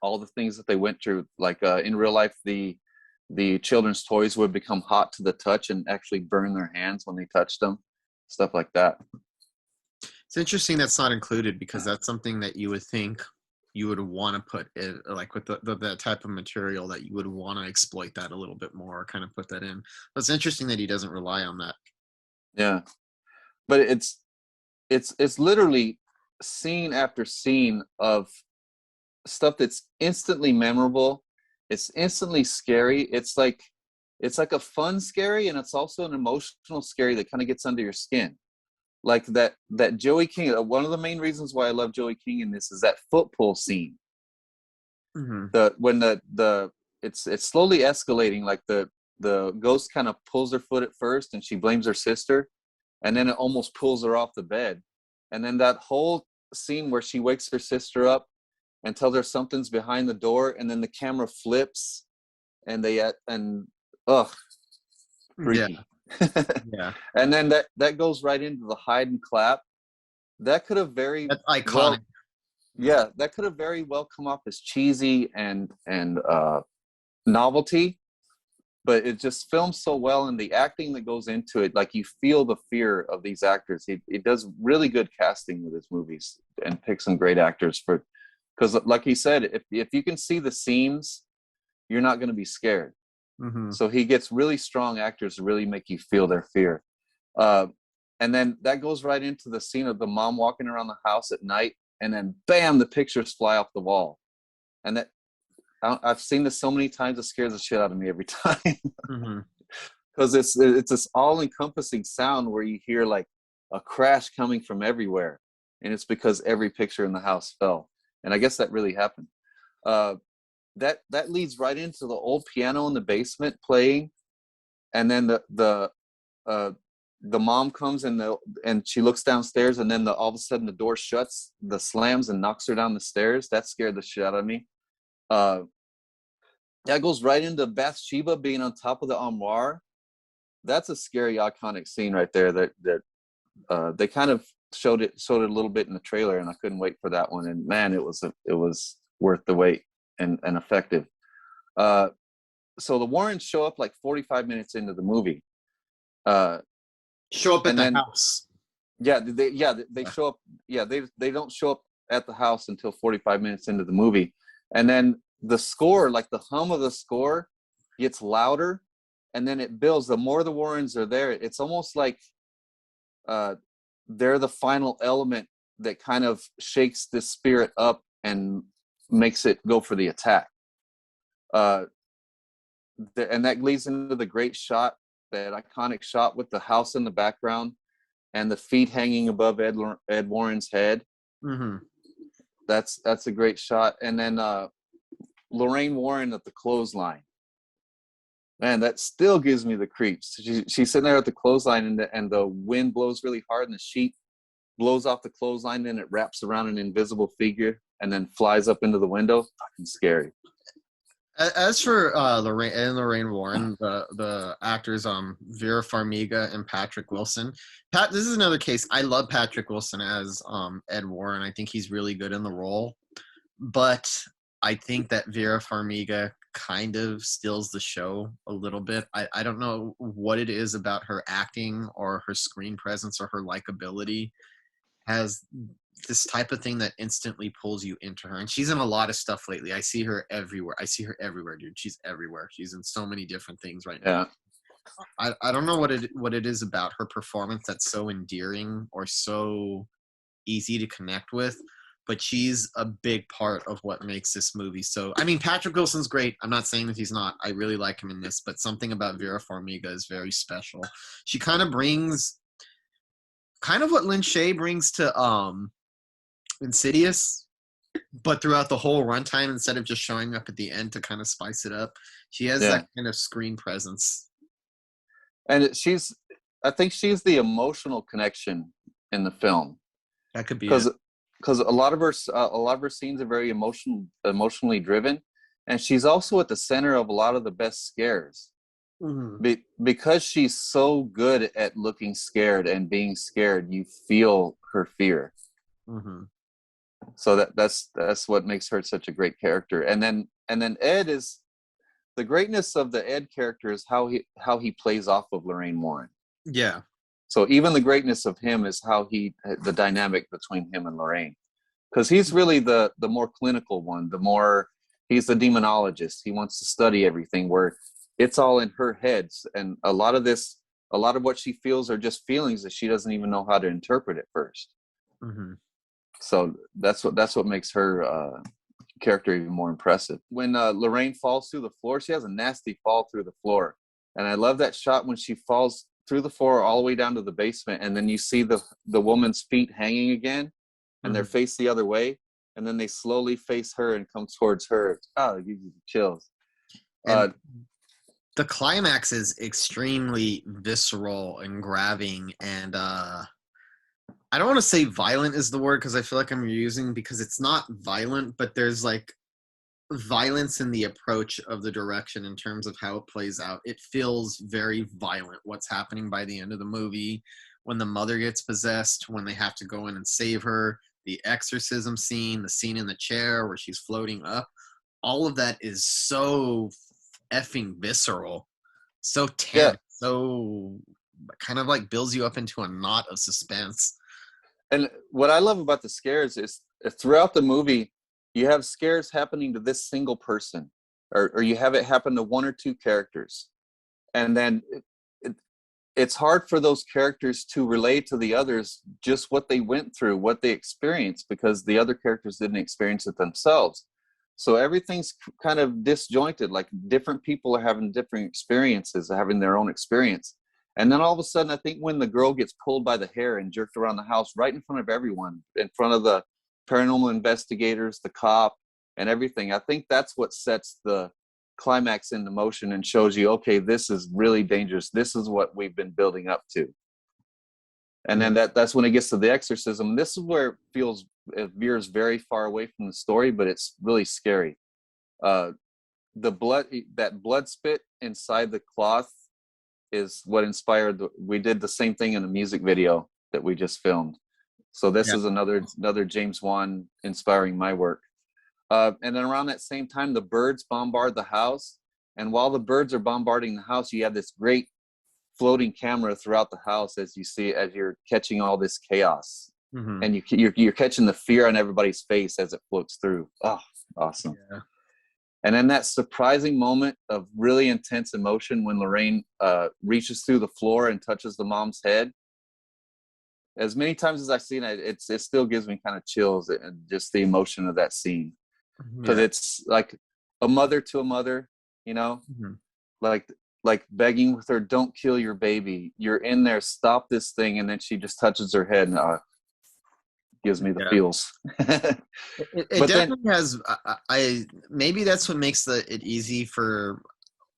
all the things that they went through. Like in real life, the children's toys would become hot to the touch and actually burn their hands when they touched them, stuff like that. It's interesting that's not included because that's something that you would think you would want to put in, like with the type of material that you would want to exploit that a little bit more, kind of put that in. But it's interesting that he doesn't rely on that. Yeah, but it's literally scene after scene of stuff that's instantly memorable. It's instantly scary. It's like a fun scary, and it's also an emotional scary that kind of gets under your skin. Like that Joey King. One of the main reasons why I love Joey King in this is that foot pull scene. Hmm. When it's slowly escalating. Like the ghost kind of pulls her foot at first, and she blames her sister, and then it almost pulls her off the bed. And then that whole scene where she wakes her sister up and tells her something's behind the door, and then the camera flips, and ugh, Yeah, freaky. yeah, And then that goes right into the hide and clap. That could have very that's iconic. well, yeah, that could have very well come off as cheesy and novelty, but it just films so well, and the acting that goes into it, like you feel the fear of these actors. He does really good casting with his movies and picks some great actors for, because like he said, if you can see the seams, you're not going to be scared. Hmm. So he gets really strong actors to really make you feel their fear. Uh, and then that goes right into the scene of the mom walking around the house at night, and then bam, the pictures fly off the wall. And I've seen this so many times, it scares the shit out of me every time. Hmm. Because it's this all-encompassing sound where you hear like a crash coming from everywhere, and it's because every picture in the house fell. And I guess that really happened. Uh, that leads right into the old piano in the basement playing, and then uh, the mom comes and she looks downstairs, and then all of a sudden the door shuts, the slams, and knocks her down the stairs. That scared the shit out of me. Uh, that goes right into Bathsheba being on top of the armoire. That's a scary, iconic scene right there. That they kind of showed it a little bit in the trailer, and I couldn't wait for that one. And man, it was worth the wait and effective. So the Warrens show up like 45 minutes into the movie, Show up at and the then house. they show up. Yeah, they don't show up at the house until 45 minutes into the movie, and then the score, like the hum of the score, gets louder, and then it builds. The more the Warrens are there, it's almost like they're the final element that kind of shakes this spirit up and makes it go for the attack. And that leads into the great shot, that iconic shot with the house in the background and the feet hanging above Ed Warren's head. Mm-hmm. That's a great shot. And then Lorraine Warren at the clothesline. Man, that still gives me the creeps. She's sitting there at the clothesline, and the wind blows really hard, and the sheet blows off the clothesline, and it wraps around an invisible figure and then flies up into the window. Fucking scary. As for Lorraine Warren, the actors Vera Farmiga and Patrick Wilson. This is another case. I love Patrick Wilson as Ed Warren. I think he's really good in the role, but I think that Vera Farmiga kind of steals the show a little bit. I don't know what it is about her acting or her screen presence or her likability has this type of thing that instantly pulls you into her. And she's in a lot of stuff lately. I see her everywhere, dude. She's everywhere. She's in so many different things right now. I don't know what it is about her performance that's so endearing or so easy to connect with, but she's a big part of what makes this movie. So, I mean, Patrick Wilson's great. I'm not saying that he's not. I really like him in this, but something about Vera Farmiga is very special. She kind of brings what Lin Shaye brings to Insidious, but throughout the whole runtime, instead of just showing up at the end to kind of spice it up, she has that kind of screen presence. And I think she's the emotional connection in the film. That could be because a lot of her scenes are very emotionally driven, and she's also at the center of a lot of the best scares. Mm-hmm. Because she's so good at looking scared and being scared, you feel her fear. Mm-hmm. So that's what makes her such a great character. And then Ed is the greatness of the Ed character is how he plays off of Lorraine Warren. Yeah. So even the greatness of him is how the dynamic between him and Lorraine, because he's really the more clinical one. He's the demonologist. He wants to study everything, where it's all in her head, and a lot of what she feels are just feelings that she doesn't even know how to interpret at first. Mm-hmm. So that's what makes her character even more impressive. When Lorraine falls through the floor, she has a nasty fall through the floor, and I love that shot when she falls through the floor all the way down to the basement, and then you see the woman's feet hanging again, and they're faced the other way, and then they slowly face her and come towards her. Oh, it gives you the chills. The climax is extremely visceral and grabbing, and I don't want to say violent is the word, because I feel like I'm using, because it's not violent, but there's like violence in the approach of the direction in terms of how it plays out. It feels very violent what's happening by the end of the movie, when the mother gets possessed, when they have to go in and save her, the exorcism scene, the scene in the chair where she's floating up. All of that is so effing visceral, so tense, so kind of like builds you up into a knot of suspense. And what I love about the scares is throughout the movie, you have scares happening to this single person, or you have it happen to one or two characters. And then it's hard for those characters to relate to the others, just what they went through, what they experienced, because the other characters didn't experience it themselves. So everything's kind of disjointed, like different people are having different experiences, having their own experience. And then all of a sudden, I think when the girl gets pulled by the hair and jerked around the house right in front of everyone, in front of the paranormal investigators, the cop, and everything, I think that's what sets the climax into motion and shows you, okay, this is really dangerous. This is what we've been building up to. And then that's when it gets to the exorcism. This is where it veers very far away from the story, but it's really scary. That blood spit inside the cloth is what inspired. We did the same thing in a music video that we just filmed. So this is another James Wan inspiring my work. And then around that same time, the birds bombard the house. And while the birds are bombarding the house, you have this great floating camera throughout the house as you're catching all this chaos. Mm-hmm. And you're catching the fear on everybody's face as it floats through. Oh, awesome. Yeah. And then that surprising moment of really intense emotion when Lorraine reaches through the floor and touches the mom's head. as many times as I've seen it, it still gives me kind of chills, and just the emotion of that scene, because it's like a mother to a mother, you know, like begging with her, "Don't kill your baby. You're in there. Stop this thing." And then she just touches her head, and gives me the feels. It But definitely has. Maybe that's what makes it easy for,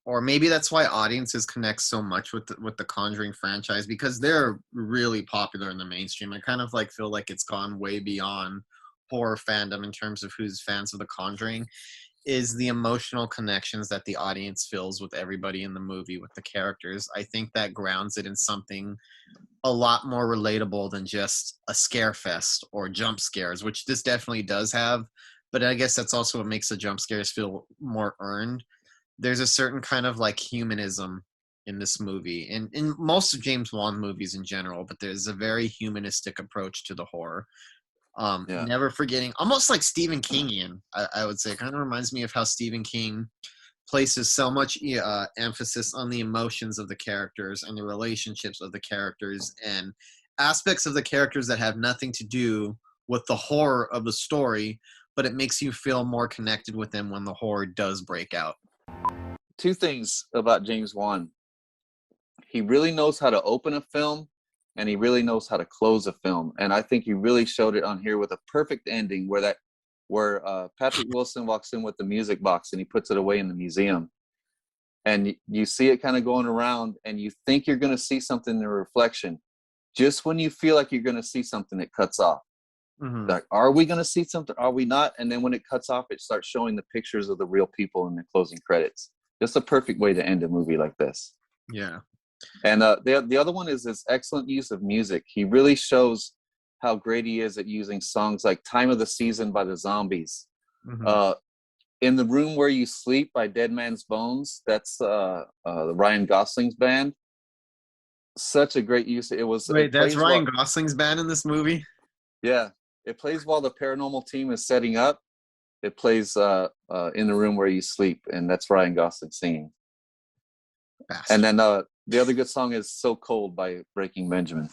or maybe that's why audiences connect so much with the Conjuring franchise, because they're really popular in the mainstream. I kind of like feel like it's gone way beyond horror fandom in terms of who's fans of the Conjuring. Is the emotional connections that the audience feels with everybody in the movie, with the characters. I think that grounds it in something a lot more relatable than just a scare fest or jump scares, which this definitely does have. But I guess that's also what makes the jump scares feel more earned. There's a certain kind of like humanism in this movie, and in most of James Wan movies in general, but there's a very humanistic approach to the horror. Never forgetting, almost like Stephen Kingian, I would say. It kind of reminds me of how Stephen King places so much emphasis on the emotions of the characters and the relationships of the characters and aspects of the characters that have nothing to do with the horror of the story, but it makes you feel more connected with them when the horror does break out. Two things about James Wan: he really knows how to open a film, and he really knows how to close a film. And I think he really showed it on here with a perfect ending, where Patrick Wilson walks in with the music box and he puts it away in the museum. And you see it kind of going around, and you think you're going to see something in the reflection. Just when you feel like you're going to see something, it cuts off. Like, are we going to see something? Are we not? And then when it cuts off, it starts showing the pictures of the real people in the closing credits. Just a perfect way to end a movie like this. Yeah. And the other one is his excellent use of music. He really shows how great he is at using songs like "Time of the Season" by the Zombies, "In the Room Where You Sleep" by Dead Man's Bones. That's the Ryan Gosling's band. Such a great use. Wait, that's Ryan Gosling's band in this movie? Yeah, it plays while the paranormal team is setting up. It plays "In the Room Where You Sleep," and that's Ryan Gosling singing. Bastard. And then the other good song is "So Cold" by Breaking Benjamin.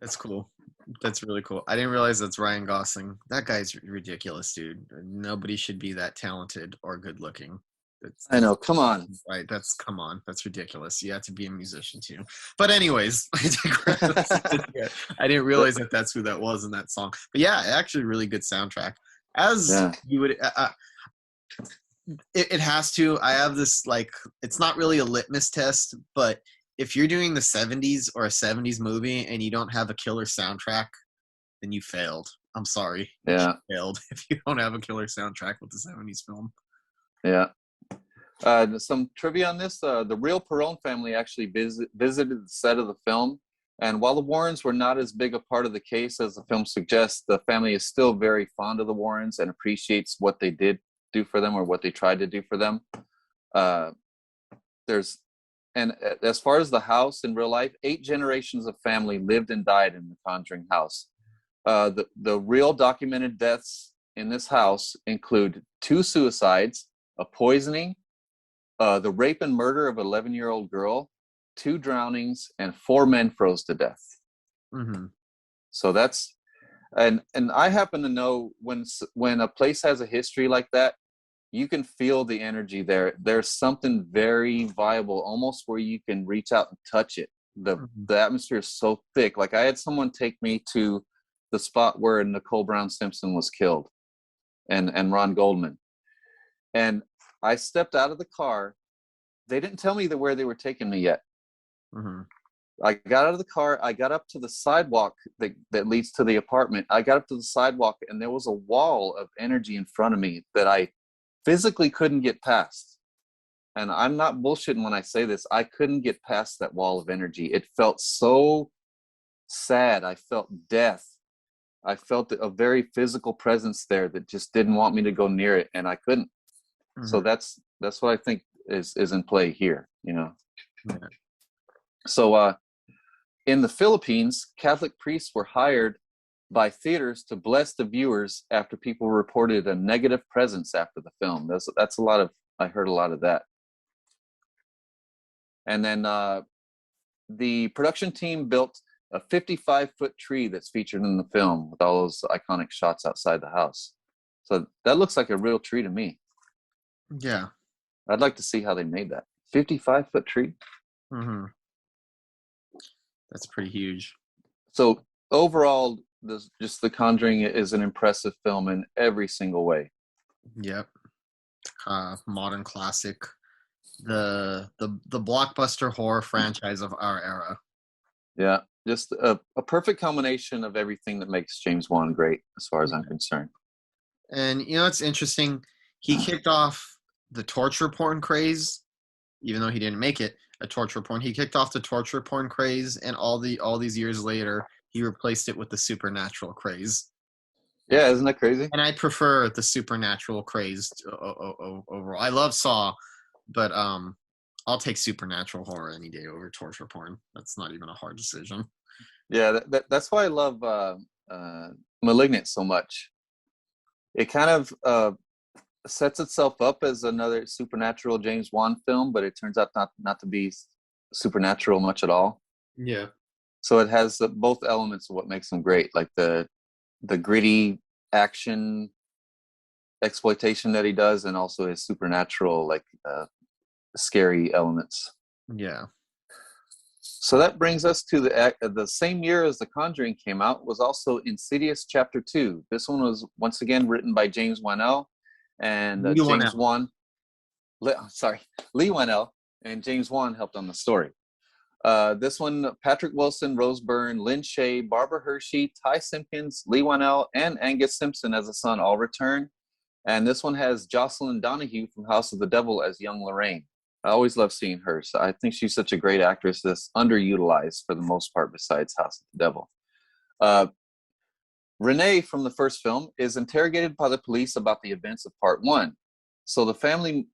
That's cool. That's really cool. I didn't realize that's Ryan Gosling. That guy's ridiculous, dude. Nobody should be that talented or good looking. I know. Come on. Right. Come on. That's ridiculous. You have to be a musician too. But anyways, I didn't realize that that's who that was in that song. But yeah, actually really good soundtrack. You would, it has to. I have this, like, it's not really a litmus test, but if you're doing the 70s or a 70s movie and you don't have a killer soundtrack, then you failed. I'm sorry. Yeah. You failed if you don't have a killer soundtrack with the 70s film. Yeah. Some trivia on this. The real Perron family actually visited the set of the film. And while the Warrens were not as big a part of the case as the film suggests, the family is still very fond of the Warrens and appreciates what they did do for them, or what they tried to do for them. And as far as the house in real life, 8 generations of family lived and died in the Conjuring house. The real documented deaths in this house include 2 suicides, a poisoning, the rape and murder of an 11-year-old girl, 2 drownings, and 4 men froze to death. So that's, and I happen to know when a place has a history like that, you can feel the energy there. There's something very viable, almost where you can reach out and touch it. The atmosphere is so thick. Like, I had someone take me to the spot where Nicole Brown Simpson was killed, and Ron Goldman. And I stepped out of the car. They didn't tell me where they were taking me yet. I got out of the car. I got up to the sidewalk that leads to the apartment. I got up to the sidewalk, and there was a wall of energy in front of me that I physically couldn't get past. And I'm not bullshitting when I say this. I couldn't get past that wall of energy. It felt so sad. I felt death. I felt a very physical presence there that just didn't want me to go near it, and I couldn't. So that's what I think is in play here, you know. So in the Philippines, Catholic priests were hired by theaters to bless the viewers after people reported a negative presence after the film. That's a lot of, I heard a lot of that. And then the production team built a 55-foot tree that's featured in the film with all those iconic shots outside the house. So that looks like a real tree to me. Yeah. I'd like to see how they made that 55-foot tree. Mm-hmm. That's pretty huge. So overall, just The Conjuring is an impressive film in every single way. Yep. Modern classic. The blockbuster horror franchise of our era. Yeah, just a perfect combination of everything that makes James Wan great, as far as I'm concerned. And you know, it's interesting. He kicked off the torture porn craze, even though he didn't make it a torture porn. He kicked off the torture porn craze, and all these years later, he replaced it with the supernatural craze. Yeah, isn't that crazy? And I prefer the supernatural craze overall. I love Saw, but I'll take supernatural horror any day over torture porn. That's not even a hard decision. Yeah, that's why I love *Malignant* so much. It kind of sets itself up as another supernatural James Wan film, but it turns out not to be supernatural much at all. Yeah. So it has both elements of what makes him great, like the gritty action exploitation that he does, and also his supernatural, like scary elements. Yeah. So that brings us to the same year as The Conjuring came out was also Insidious Chapter 2. This one was once again written by James Wan and Lee Wan and James Wan helped on the story. This one, Patrick Wilson, Rose Byrne, Lynn Shay, Barbara Hershey, Ty Simpkins, Lee Wan and Angus Simpson as a son all return. And this one has Jocelyn Donahue from House of the Devil as young Lorraine. I always love seeing her. So I think she's such a great actress that's underutilized for the most part besides House of the Devil. Renee from the first film is interrogated by the police about the events of part 1. So the family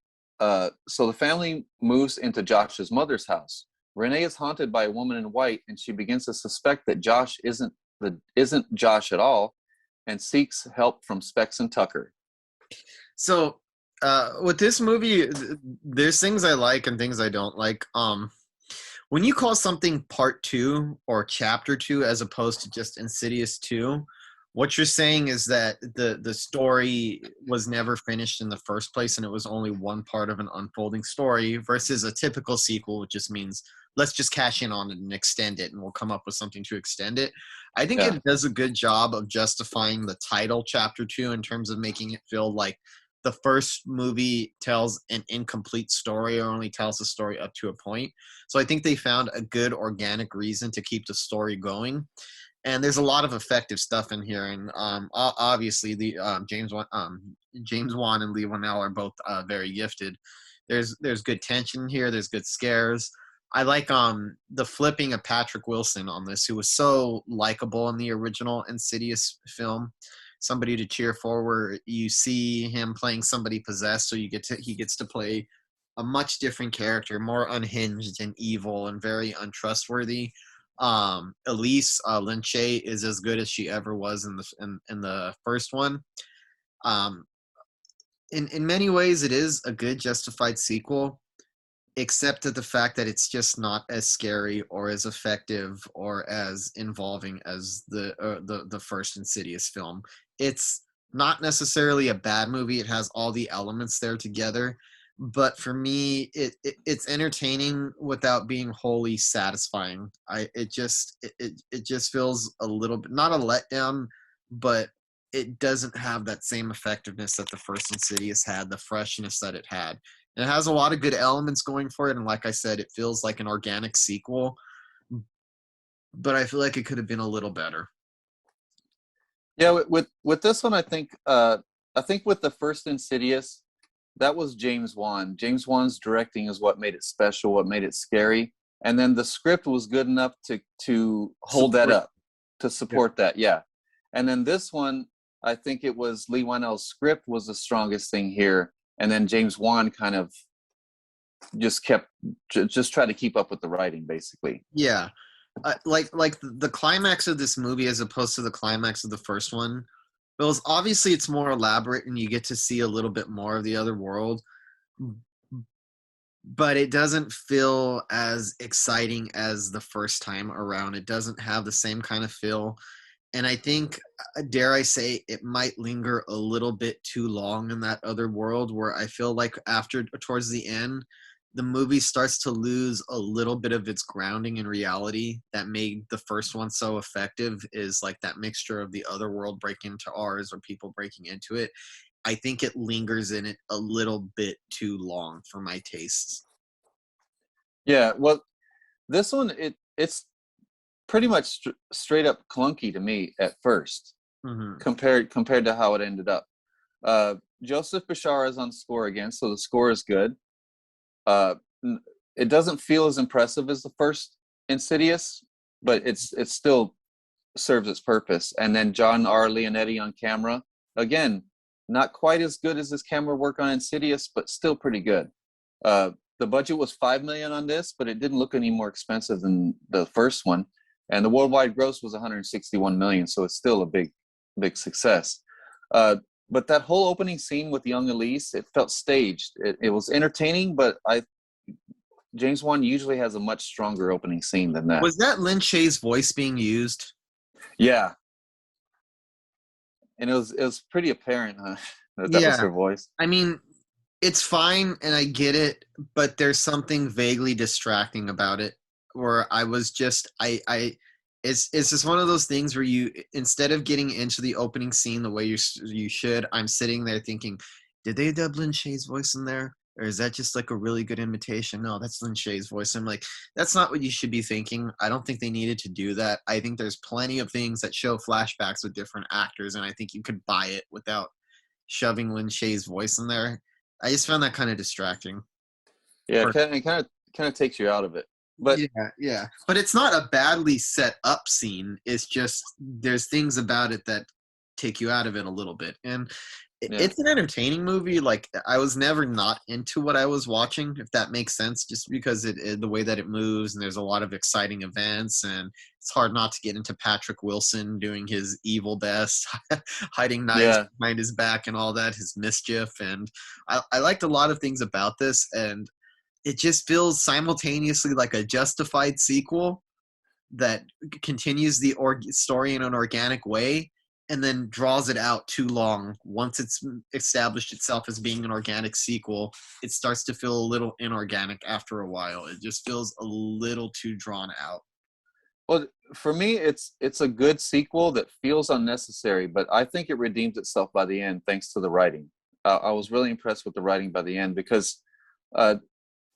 moves into Josh's mother's house. Renee is haunted by a woman in white, and she begins to suspect that Josh isn't Josh at all, and seeks help from Specs and Tucker. So with this movie, there's things I like and things I don't like. When you call something part 2 or chapter 2 as opposed to just Insidious 2, what you're saying is that the story was never finished in the first place and it was only one part of an unfolding story, versus a typical sequel, which just means let's just cash in on it and extend it and we'll come up with something to extend it. I think it does a good job of justifying the title chapter 2 in terms of making it feel like the first movie tells an incomplete story or only tells the story up to a point. So I think they found a good organic reason to keep the story going. And there's a lot of effective stuff in here. And obviously, the James Wan and Lee Wan are both very gifted. There's good tension here. There's good scares. I like the flipping of Patrick Wilson on this, who was so likable in the original Insidious film. Somebody to cheer for, where you see him playing somebody possessed, so he gets to play a much different character, more unhinged and evil and very untrustworthy. Elise Lynn Shay is as good as she ever was in the first one. In many ways, it is a good justified sequel, except that the fact that it's just not as scary or as effective or as involving as the first Insidious film. It's not necessarily a bad movie. It has all the elements there together, but for me, it's entertaining without being wholly satisfying. It just feels a little bit, not a letdown, but it doesn't have that same effectiveness that the first Insidious had, the freshness that it had. And it has a lot of good elements going for it, and like I said, it feels like an organic sequel, but I feel like it could have been a little better. Yeah, with this one, I think with the first Insidious, that was James Wan. James Wan's directing is what made it special, what made it scary, and then the script was good enough to hold that up, to support that. Yeah, and then this one, I think it was Lee Wanell's script was the strongest thing here, and then James Wan kind of just tried to keep up with the writing, basically. Yeah. Like the climax of this movie as opposed to the climax of the first one, because obviously it's more elaborate and you get to see a little bit more of the other world, but it doesn't feel as exciting as the first time around. It doesn't have the same kind of feel. And I think, dare I say, it might linger a little bit too long in that other world where I feel like towards the end, the movie starts to lose a little bit of its grounding in reality that made the first one so effective, is like that mixture of the other world breaking into ours or people breaking into it. I think it lingers in it a little bit too long for my tastes. Yeah, well, this one it's pretty much straight up clunky to me at first, compared to how it ended up. Joseph Bishara is on score again, so the score is good. It doesn't feel as impressive as the first Insidious, but it still serves its purpose. And then John R. Leonetti on camera, again, not quite as good as his camera work on Insidious, but still pretty good. The budget was $5 million on this, but it didn't look any more expensive than the first one. And the worldwide gross was 161 million, so it's still a big success. But that whole opening scene with young Elise, it felt staged. It was entertaining, but James Wan usually has a much stronger opening scene than that. Was that Lin Shaye's voice being used? Yeah, and it was pretty apparent, huh, that was her voice. I mean, it's fine, and I get it, but there's something vaguely distracting about it. Where I was just, it's just one of those things where you, instead of getting into the opening scene the way you should, I'm sitting there thinking, did they dub Lin Shaye's voice in there? Or is that just like a really good imitation? No, that's Lin Shaye's voice. I'm like, that's not what you should be thinking. I don't think they needed to do that. I think there's plenty of things that show flashbacks with different actors, and I think you could buy it without shoving Lin Shaye's voice in there. I just found that kind of distracting. Yeah, it kind of takes you out of it. But yeah. But it's not a badly set up scene. It's just there's things about it that take you out of it a little bit. And it's an entertaining movie. Like, I was never not into what I was watching, if that makes sense, just because the way that it moves, and there's a lot of exciting events, and it's hard not to get into Patrick Wilson doing his evil best, hiding knives behind his back and all that, his mischief. And I liked a lot of things about this, and it just feels simultaneously like a justified sequel that continues the story in an organic way, and then draws it out too long. Once it's established itself as being an organic sequel, it starts to feel a little inorganic after a while. It just feels a little too drawn out. Well, for me, it's a good sequel that feels unnecessary, but I think it redeems itself by the end thanks to the writing. I was really impressed with the writing by the end, because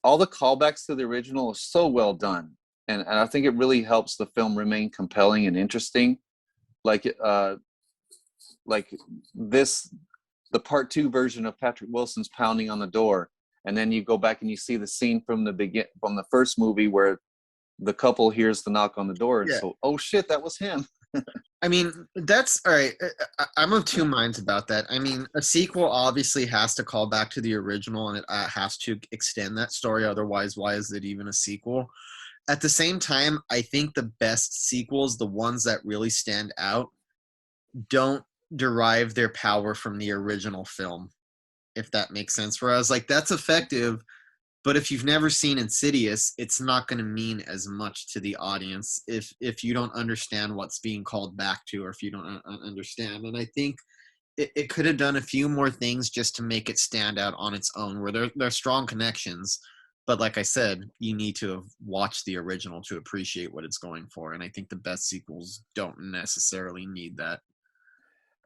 all the callbacks to the original are so well done, and I think it really helps the film remain compelling and interesting. Like this, the part 2 version of Patrick Wilson's pounding on the door, and then you go back and you see the scene from the first movie where the couple hears the knock on the door, and so, oh shit, that was him. I mean, that's all right. I'm of two minds about that. I mean, a sequel obviously has to call back to the original, and it has to extend that story. Otherwise, why is it even a sequel? At the same time, I think the best sequels, the ones that really stand out, don't derive their power from the original film, if that makes sense. Whereas, like, that's effective, but if you've never seen Insidious, it's not going to mean as much to the audience if you don't understand what's being called back to, or if you don't understand. And I think it could have done a few more things just to make it stand out on its own, where there are strong connections. But like I said, you need to have watched the original to appreciate what it's going for. And I think the best sequels don't necessarily need that.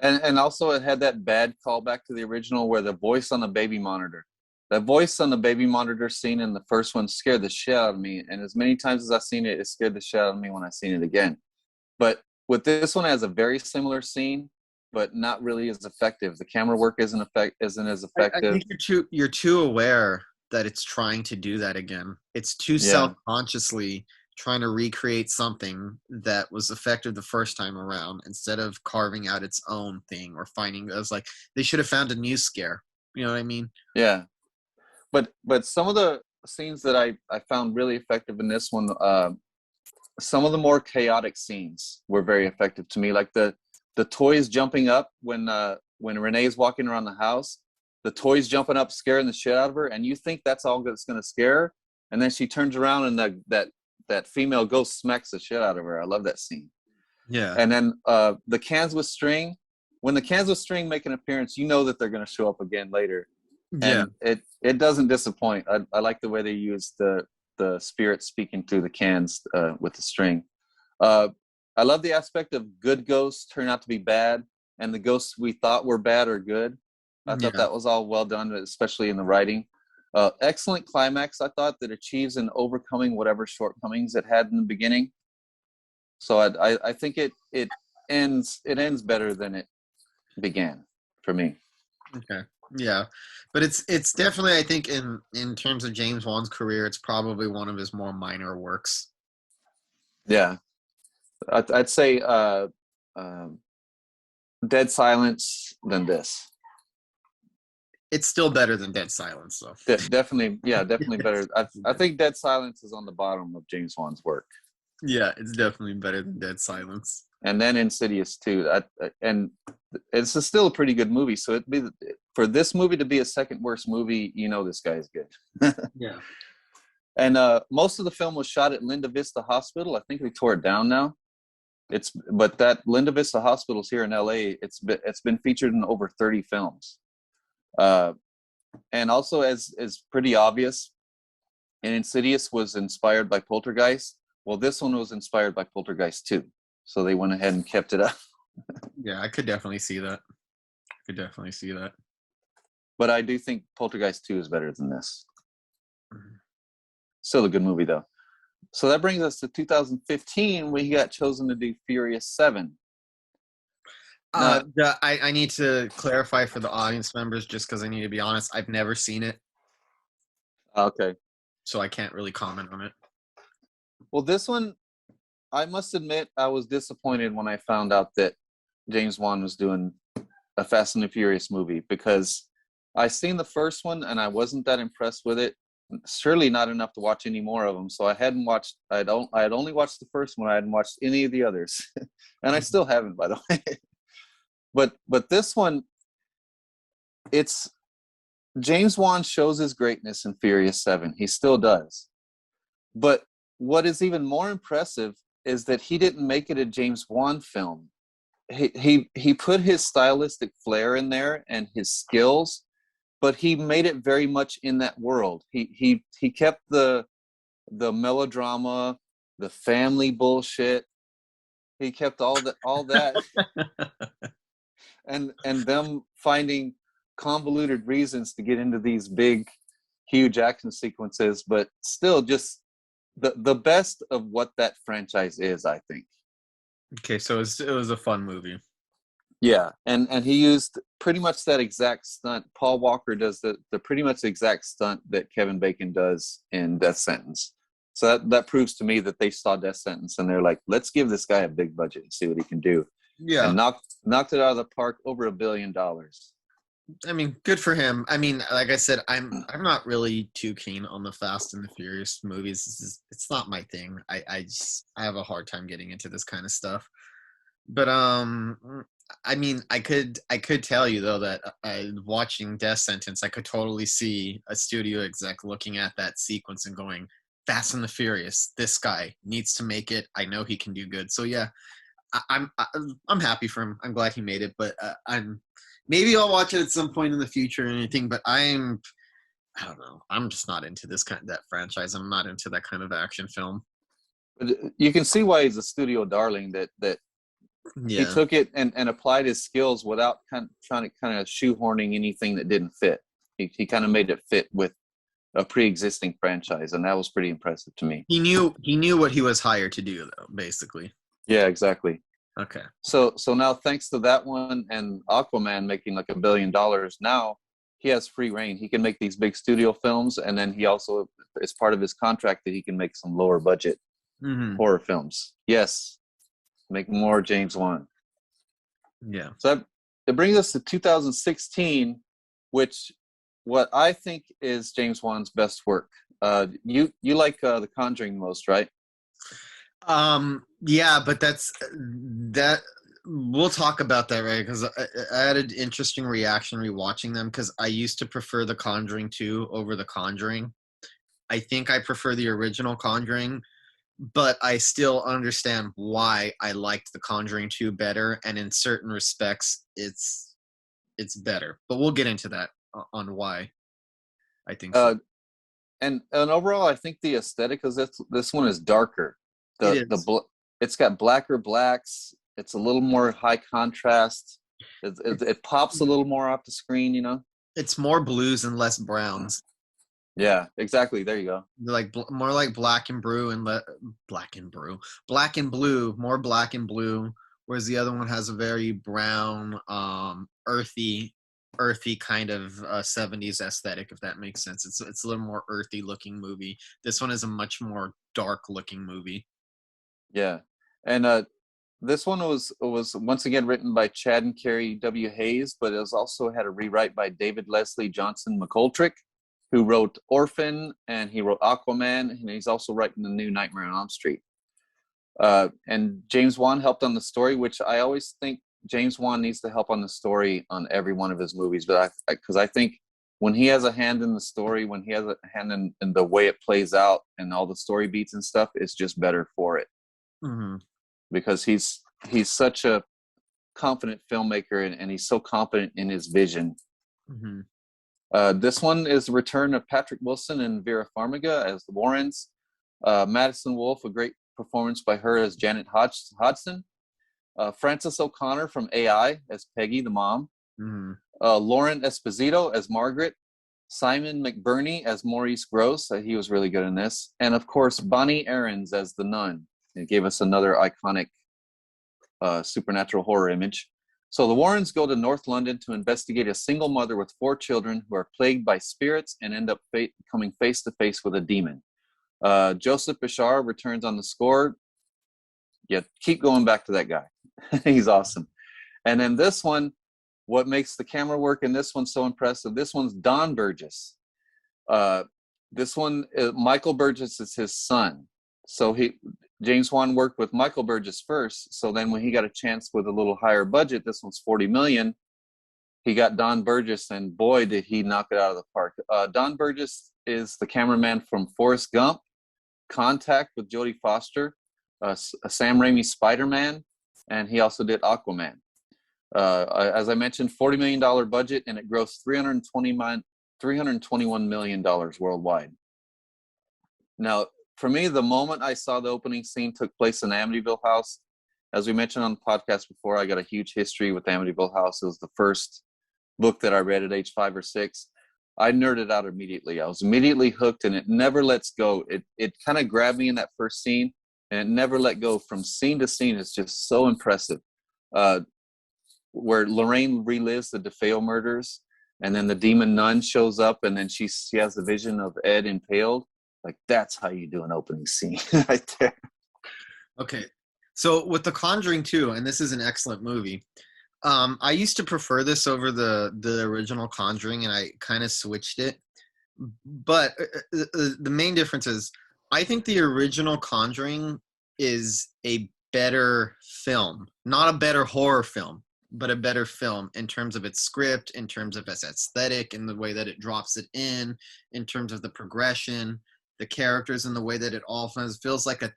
And also, it had that bad callback to the original where the voice on the baby monitor. That voice on the baby monitor scene in the first one scared the shit out of me. And as many times as I've seen it, it scared the shit out of me when I've seen it again. But with this one, it has a very similar scene, but not really as effective. The camera work isn't as effective. I think you're too aware that it's trying to do that again. It's too self-consciously trying to recreate something that was effective the first time around, instead of carving out its own thing or finding, I was like, they should have found a new scare. You know what I mean? Yeah. But some of the scenes that I found really effective in this one, some of the more chaotic scenes were very effective to me. Like the toys jumping up when Renee's walking around the house. the toys jumping up, scaring the shit out of her, and you think that's all that's going to scare her, and then she turns around and that female ghost smacks the shit out of her. I love that scene. Yeah. And then the cans with string. When the cans with string make an appearance, you know that they're going to show up again later. Yeah. And it doesn't disappoint. I like the way they use the spirit speaking through the cans with the string. I love the aspect of good ghosts turn out to be bad, and the ghosts we thought were bad are good. I thought that was all well done, especially in the writing. Excellent climax, I thought, that achieves in overcoming whatever shortcomings it had in the beginning. So I think it ends better than it began for me. Okay. Yeah, but it's definitely, I think, in terms of James Wan's career, it's probably one of his more minor works. Yeah, I'd say Dead Silence than this. It's still better than Dead Silence, though. Definitely, definitely Yes. better. I think Dead Silence is on the bottom of James Wan's work. Yeah, it's definitely better than Dead Silence. And then Insidious too. And it's still a pretty good movie. So for this movie to be a second worst movie, this guy is good. Yeah. And most of the film was shot at Linda Vista Hospital. I think they tore it down now. But that Linda Vista Hospital is here in LA. It's been featured in over 30 films. And also, as pretty obvious, and Insidious was inspired by Poltergeist. Well, this one was inspired by Poltergeist too. So they went ahead and kept it up. Yeah, I could definitely see that. But I do think Poltergeist 2 is better than this. Still a good movie, though. So that brings us to 2015, when he got chosen to do Furious 7. I need to clarify for the audience members, just because I need to be honest. I've never seen it, Okay. so I can't really comment on it. Well, this one, I must admit, I was disappointed when I found out that James Wan was doing a Fast and the Furious movie, because I seen the first one and I wasn't that impressed with it. Surely not enough to watch any more of them. So I had only watched the first one. I hadn't watched any of the others, and I still haven't, by the way. But this one, it's James Wan shows his greatness in Furious 7. He still does. But what is even more impressive is that he didn't make it a James Wan film. He put his stylistic flair in there and his skills, but he made it very much in that world. He kept the melodrama, the family bullshit. He kept all that and them finding convoluted reasons to get into these big, huge action sequences, but still just the best of what that franchise is, I think. Okay, so it was a fun movie. Yeah, and he used pretty much that exact stunt. Paul Walker does the pretty much the exact stunt that Kevin Bacon does in Death Sentence. So that proves to me that they saw Death Sentence and they're like, let's give this guy a big budget and see what he can do. Yeah, And knocked it out of the park, over $1 billion. I mean, good for him. I mean, like I said, I'm not really too keen on the Fast and the Furious movies. It's not my thing. I have a hard time getting into this kind of stuff. But I mean, I could tell you though that watching Death Sentence, I could totally see a studio exec looking at that sequence and going, "Fast and the Furious, this guy needs to make it. I know he can do good." So yeah, I'm happy for him. I'm glad he made it, but maybe I'll watch it at some point in the future or anything. But I don't know. I'm just not into that franchise. I'm not into that kind of action film. But you can see why he's a studio darling. That Yeah. he took it and applied his skills without trying to shoehorning anything that didn't fit. He kind of made it fit with a pre-existing franchise, and that was pretty impressive to me. He knew what he was hired to do, though, basically. Yeah, exactly. Okay. So now, thanks to that one and Aquaman making like $1 billion, now he has free reign. He can make these big studio films, and then he also, it's part of his contract that he can make some lower budget horror films. Yes, make more James Wan. Yeah. So it brings us to 2016, which what I think is James Wan's best work. You like The Conjuring most, right? Yeah, but that we'll talk about that, right? Because I had an interesting reaction rewatching them because I used to prefer The Conjuring 2 over The Conjuring. I think I prefer the original Conjuring, but I still understand why I liked The Conjuring 2 better, and in certain respects, it's better. But we'll get into that on why I think so. And overall, I think the aesthetic of this one is darker. It is. It's got blacker blacks. It's a little more high contrast. It pops a little more off the screen, you know. It's more blues and less browns. Yeah, exactly. There you go. They're like more like black and blue and black and blue, more black and blue. Whereas the other one has a very brown, earthy kind of 70s aesthetic, if that makes sense. It's a little more earthy looking movie. This one is a much more dark looking movie. Yeah, and this one was once again written by Chad and Carrie W. Hayes, but it was also had a rewrite by David Leslie Johnson McGoldrick, who wrote Orphan, and he wrote Aquaman, and he's also writing the new Nightmare on Elm Street. And James Wan helped on the story, which I always think James Wan needs to help on the story on every one of his movies. But because I think when he has a hand in the story, when he has a hand in the way it plays out and all the story beats and stuff, it's just better for it. Mm-hmm. Because he's such a confident filmmaker, and he's so confident in his vision. Mm-hmm. This one is the return of Patrick Wilson and Vera Farmiga as the Warrens. Madison Wolfe, a great performance by her as Janet Hodgson. Frances O'Connor from AI as Peggy, the mom. Mm-hmm. Lauren Esposito as Margaret. Simon McBurney as Maurice Gross. He was really good in this. And of course, Bonnie Aarons as the nun. It gave us another iconic supernatural horror image. So the Warrens go to North London to investigate a single mother with 4 children who are plagued by spirits and end up coming face to face with a demon. Joseph Bishara returns on the score. Yeah, keep going back to that guy. He's awesome. And then this one, what makes the camera work in this one so impressive, this one's Don Burgess. This one, Michael Burgess is his son. So James Wan worked with Michael Burgess first. So then when he got a chance with a little higher budget, this one's $40 million, he got Don Burgess, and boy, did he knock it out of the park. Don Burgess is the cameraman from Forrest Gump, Contact with Jodie Foster, Sam Raimi's Spider-Man, and he also did Aquaman. As I mentioned, $40 million budget, and it grossed $321 million worldwide. Now, for me, the moment I saw the opening scene took place in Amityville House. As we mentioned on the podcast before, I got a huge history with Amityville House. It was the first book that I read at age 5 or 6. I nerded out immediately. I was immediately hooked, and it never lets go. It kind of grabbed me in that first scene, and it never let go. From scene to scene, it's just so impressive. Where Lorraine relives the DeFeo murders, and then the demon nun shows up, and then she has the vision of Ed impaled. Like, that's how you do an opening scene right there. Okay. So with The Conjuring 2, and this is an excellent movie, I used to prefer this over the original Conjuring, and I kind of switched it. But the main difference is I think the original Conjuring is a better film. Not a better horror film, but a better film in terms of its script, in terms of its aesthetic, and the way that it drops it in terms of the progression, the characters, and the way that it all feels like a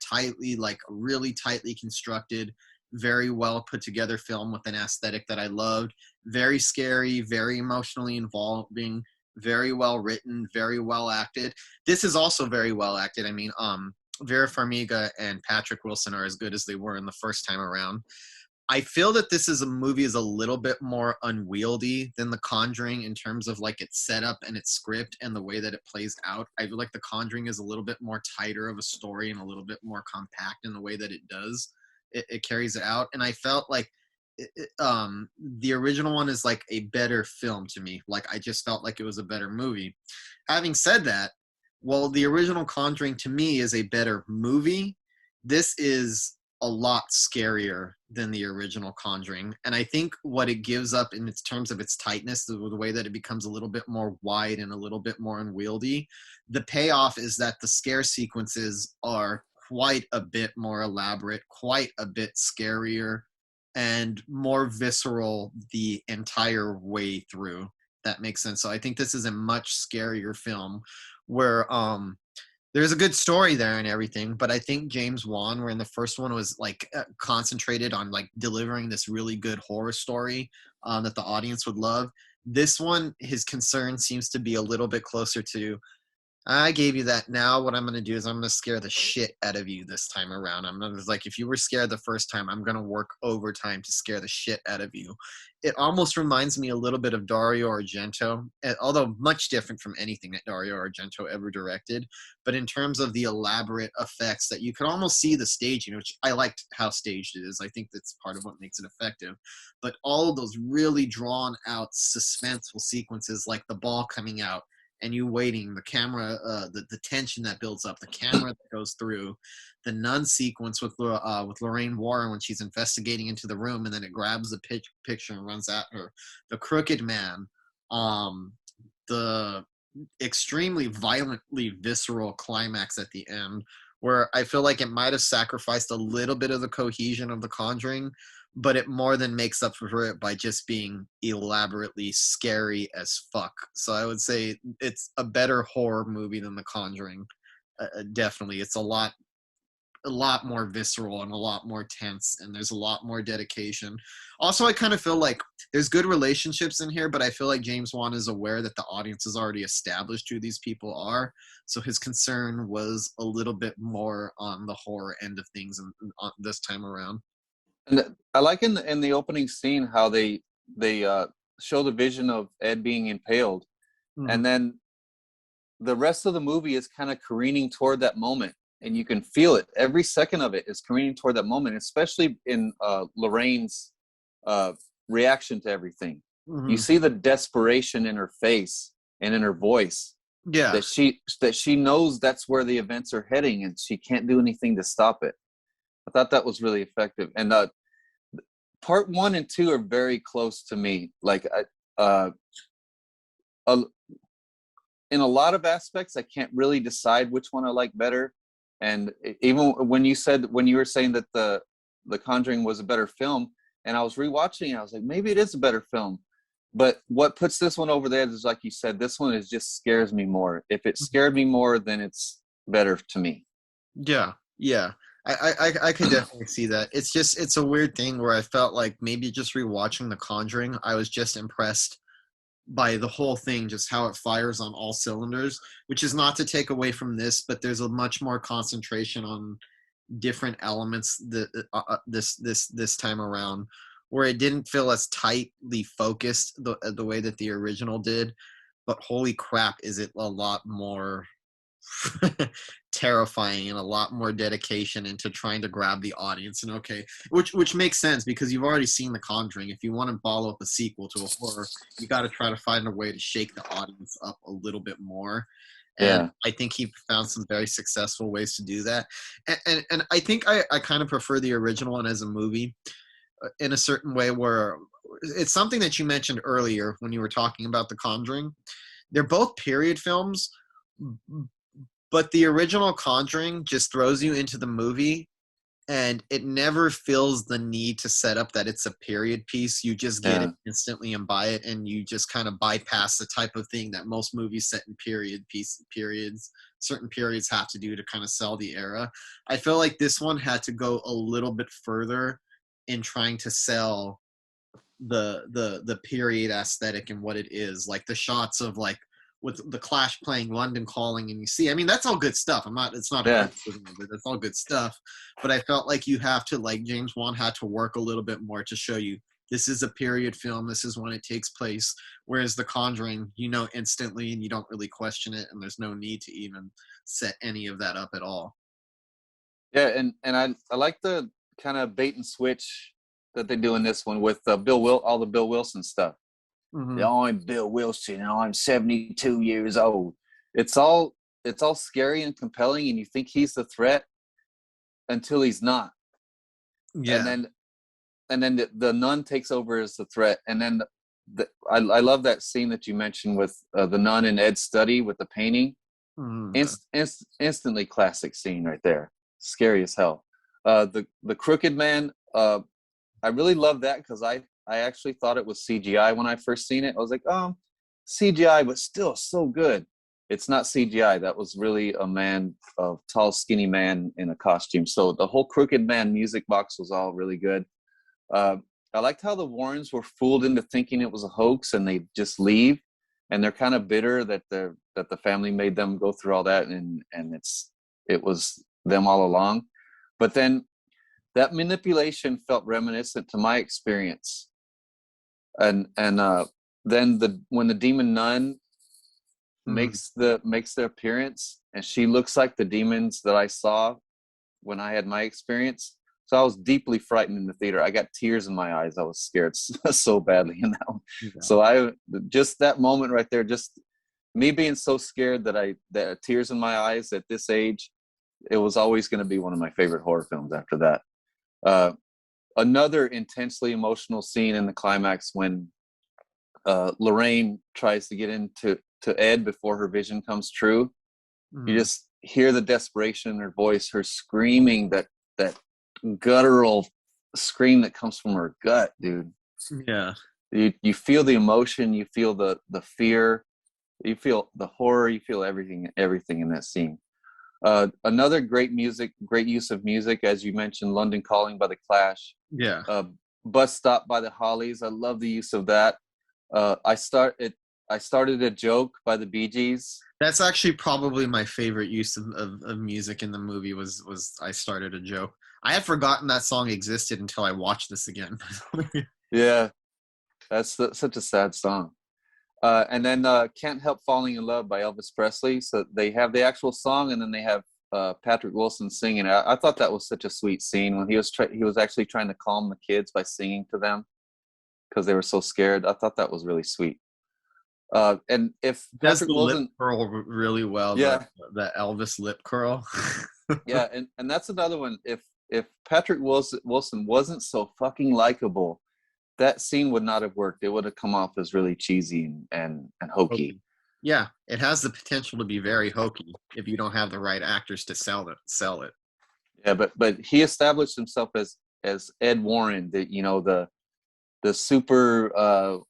really tightly constructed, very well put together film with an aesthetic that I loved. Very scary, very emotionally involving, very well written, very well acted. This is also very well acted. I mean, Vera Farmiga and Patrick Wilson are as good as they were in the first time around. I feel that this is a movie is a little bit more unwieldy than The Conjuring in terms of like its setup and its script and the way that it plays out. I feel like The Conjuring is a little bit more tighter of a story and a little bit more compact in the way that it does. It carries it out. And I felt like the original one is like a better film to me. Like, I just felt like it was a better movie. Having said that, while the original Conjuring to me is a better movie, this is a lot scarier than the original Conjuring. And I think what it gives up in its terms of its tightness, the way that it becomes a little bit more wide and a little bit more unwieldy, the payoff is that the scare sequences are quite a bit more elaborate, quite a bit scarier, and more visceral the entire way through. That makes sense. So I think this is a much scarier film where there's a good story there and everything, but I think James Wan, where in the first one was like concentrated on like delivering this really good horror story that the audience would love. This one, his concern seems to be a little bit closer to, I gave you that. Now what I'm going to do is I'm going to scare the shit out of you this time around. I'm going to, like, if you were scared the first time, I'm going to work overtime to scare the shit out of you. It almost reminds me a little bit of Dario Argento, although much different from anything that Dario Argento ever directed. But in terms of the elaborate effects that you could almost see the staging, which I liked how staged it is. I think that's part of what makes it effective. But all of those really drawn out suspenseful sequences, like the ball coming out, and you waiting, the camera, the tension that builds up, the camera that goes through, the nun sequence with Lorraine Warren when she's investigating into the room, and then it grabs the picture and runs at her. The Crooked Man, the extremely violently visceral climax at the end, where I feel like it might have sacrificed a little bit of the cohesion of The Conjuring, but it more than makes up for it by just being elaborately scary as fuck. So I would say it's a better horror movie than The Conjuring. Definitely, it's a lot more visceral and a lot more tense, and there's a lot more dedication. Also, I kind of feel like there's good relationships in here, but I feel like James Wan is aware that the audience has already established who these people are, so his concern was a little bit more on the horror end of things this time around. And I like in the opening scene how they show the vision of Ed being impaled, and then the rest of the movie is kind of careening toward that moment, and you can feel it. Every second of it is careening toward that moment, especially in Lorraine's reaction to everything. You see the desperation in her face and in her voice. Yeah, that she knows that's where the events are heading, and she can't do anything to stop it. I thought that was really effective. And part 1 and 2 are very close to me. Like, in a lot of aspects, I can't really decide which one I like better. And even when you were saying that the Conjuring was a better film, and I was rewatching it, I was like, maybe it is a better film. But what puts this one over there is, like you said, this one just scares me more. If it scared me more, then it's better to me. Yeah. I could definitely see that. It's a weird thing where I felt like maybe just rewatching The Conjuring, I was just impressed by the whole thing, just how it fires on all cylinders, which is not to take away from this, but there's a much more concentration on different elements this time around, where it didn't feel as tightly focused the way that the original did. But holy crap, is it a lot more terrifying and a lot more dedication into trying to grab the audience. And which makes sense, because you've already seen The Conjuring. If you want to follow up a sequel to a horror, you got to try to find a way to shake the audience up a little bit more. And I think he found some very successful ways to do that. And I think I kind of prefer the original one as a movie in a certain way, where it's something that you mentioned earlier when you were talking about The Conjuring. They're both period films, but the original Conjuring just throws you into the movie, and it never feels the need to set up that it's a period piece. You just get it instantly and buy it, and you just kind of bypass the type of thing that most movies set in certain periods have to do to kind of sell the era. I feel like this one had to go a little bit further in trying to sell the period aesthetic and what it is. Like the shots of, like, with the Clash playing London Calling, and you see, I mean, that's all good stuff. It's not a criticism of it. That's all good stuff. But I felt like you have to, like, James Wan had to work a little bit more to show you this is a period film. This is when it takes place. Whereas The Conjuring, you know instantly, and you don't really question it, and there's no need to even set any of that up at all. Yeah, and I like the kind of bait and switch that they do in this one with all the Bill Wilson stuff. I'm Bill Wilson, and I'm 72 years old. It's all scary and compelling, and you think he's the threat until he's not. Yeah. And then the nun takes over as the threat. And then I love that scene that you mentioned with the nun in Ed's study with the painting. Instantly classic scene right there. Scary as hell. The Crooked Man, I really love that because I actually thought it was CGI when I first seen it. I was like, CGI, but still so good. It's not CGI. That was really a tall, skinny man in a costume. So the whole Crooked Man music box was all really good. I liked how the Warrens were fooled into thinking it was a hoax, and they just leave, and they're kind of bitter that the family made them go through all that, and it was them all along. But then that manipulation felt reminiscent to my experience, and then when the demon nun makes their appearance, and she looks like the demons that I saw when I had my experience. So I was deeply frightened in the theater. I got tears in my eyes. I was scared so badly in that one. Yeah. So just that moment right there, just me being so scared that tears in my eyes at this age, it was always going to be one of my favorite horror films after that. Another intensely emotional scene in the climax when Lorraine tries to get into Ed before her vision comes true. You just hear the desperation in her voice, her screaming, that guttural scream that comes from her gut, dude. Yeah. You feel the emotion, you feel the fear, you feel the horror, you feel everything in that scene. Another great use of music, as you mentioned, London Calling by the Clash. Yeah. Bus Stop by the Hollies. I love the use of that. I started a joke by the Bee Gees. That's actually probably my favorite use of music in the movie was I Started a Joke. I had forgotten that song existed until I watched this again. Yeah, that's such a sad song. And then Can't Help Falling in Love by Elvis Presley. So they have the actual song, and then they have Patrick Wilson singing. I thought that was such a sweet scene when he was actually trying to calm the kids by singing to them because they were so scared. I thought that was really sweet. And if Does Patrick the Wilson, lip curl really well? Yeah. The Elvis lip curl. yeah, and that's another one. If Patrick Wilson wasn't so fucking likable, that scene would not have worked. It would have come off as really cheesy and hokey. Yeah, it has the potential to be very hokey if you don't have the right actors to sell it. Yeah, but he established himself as Ed Warren, the super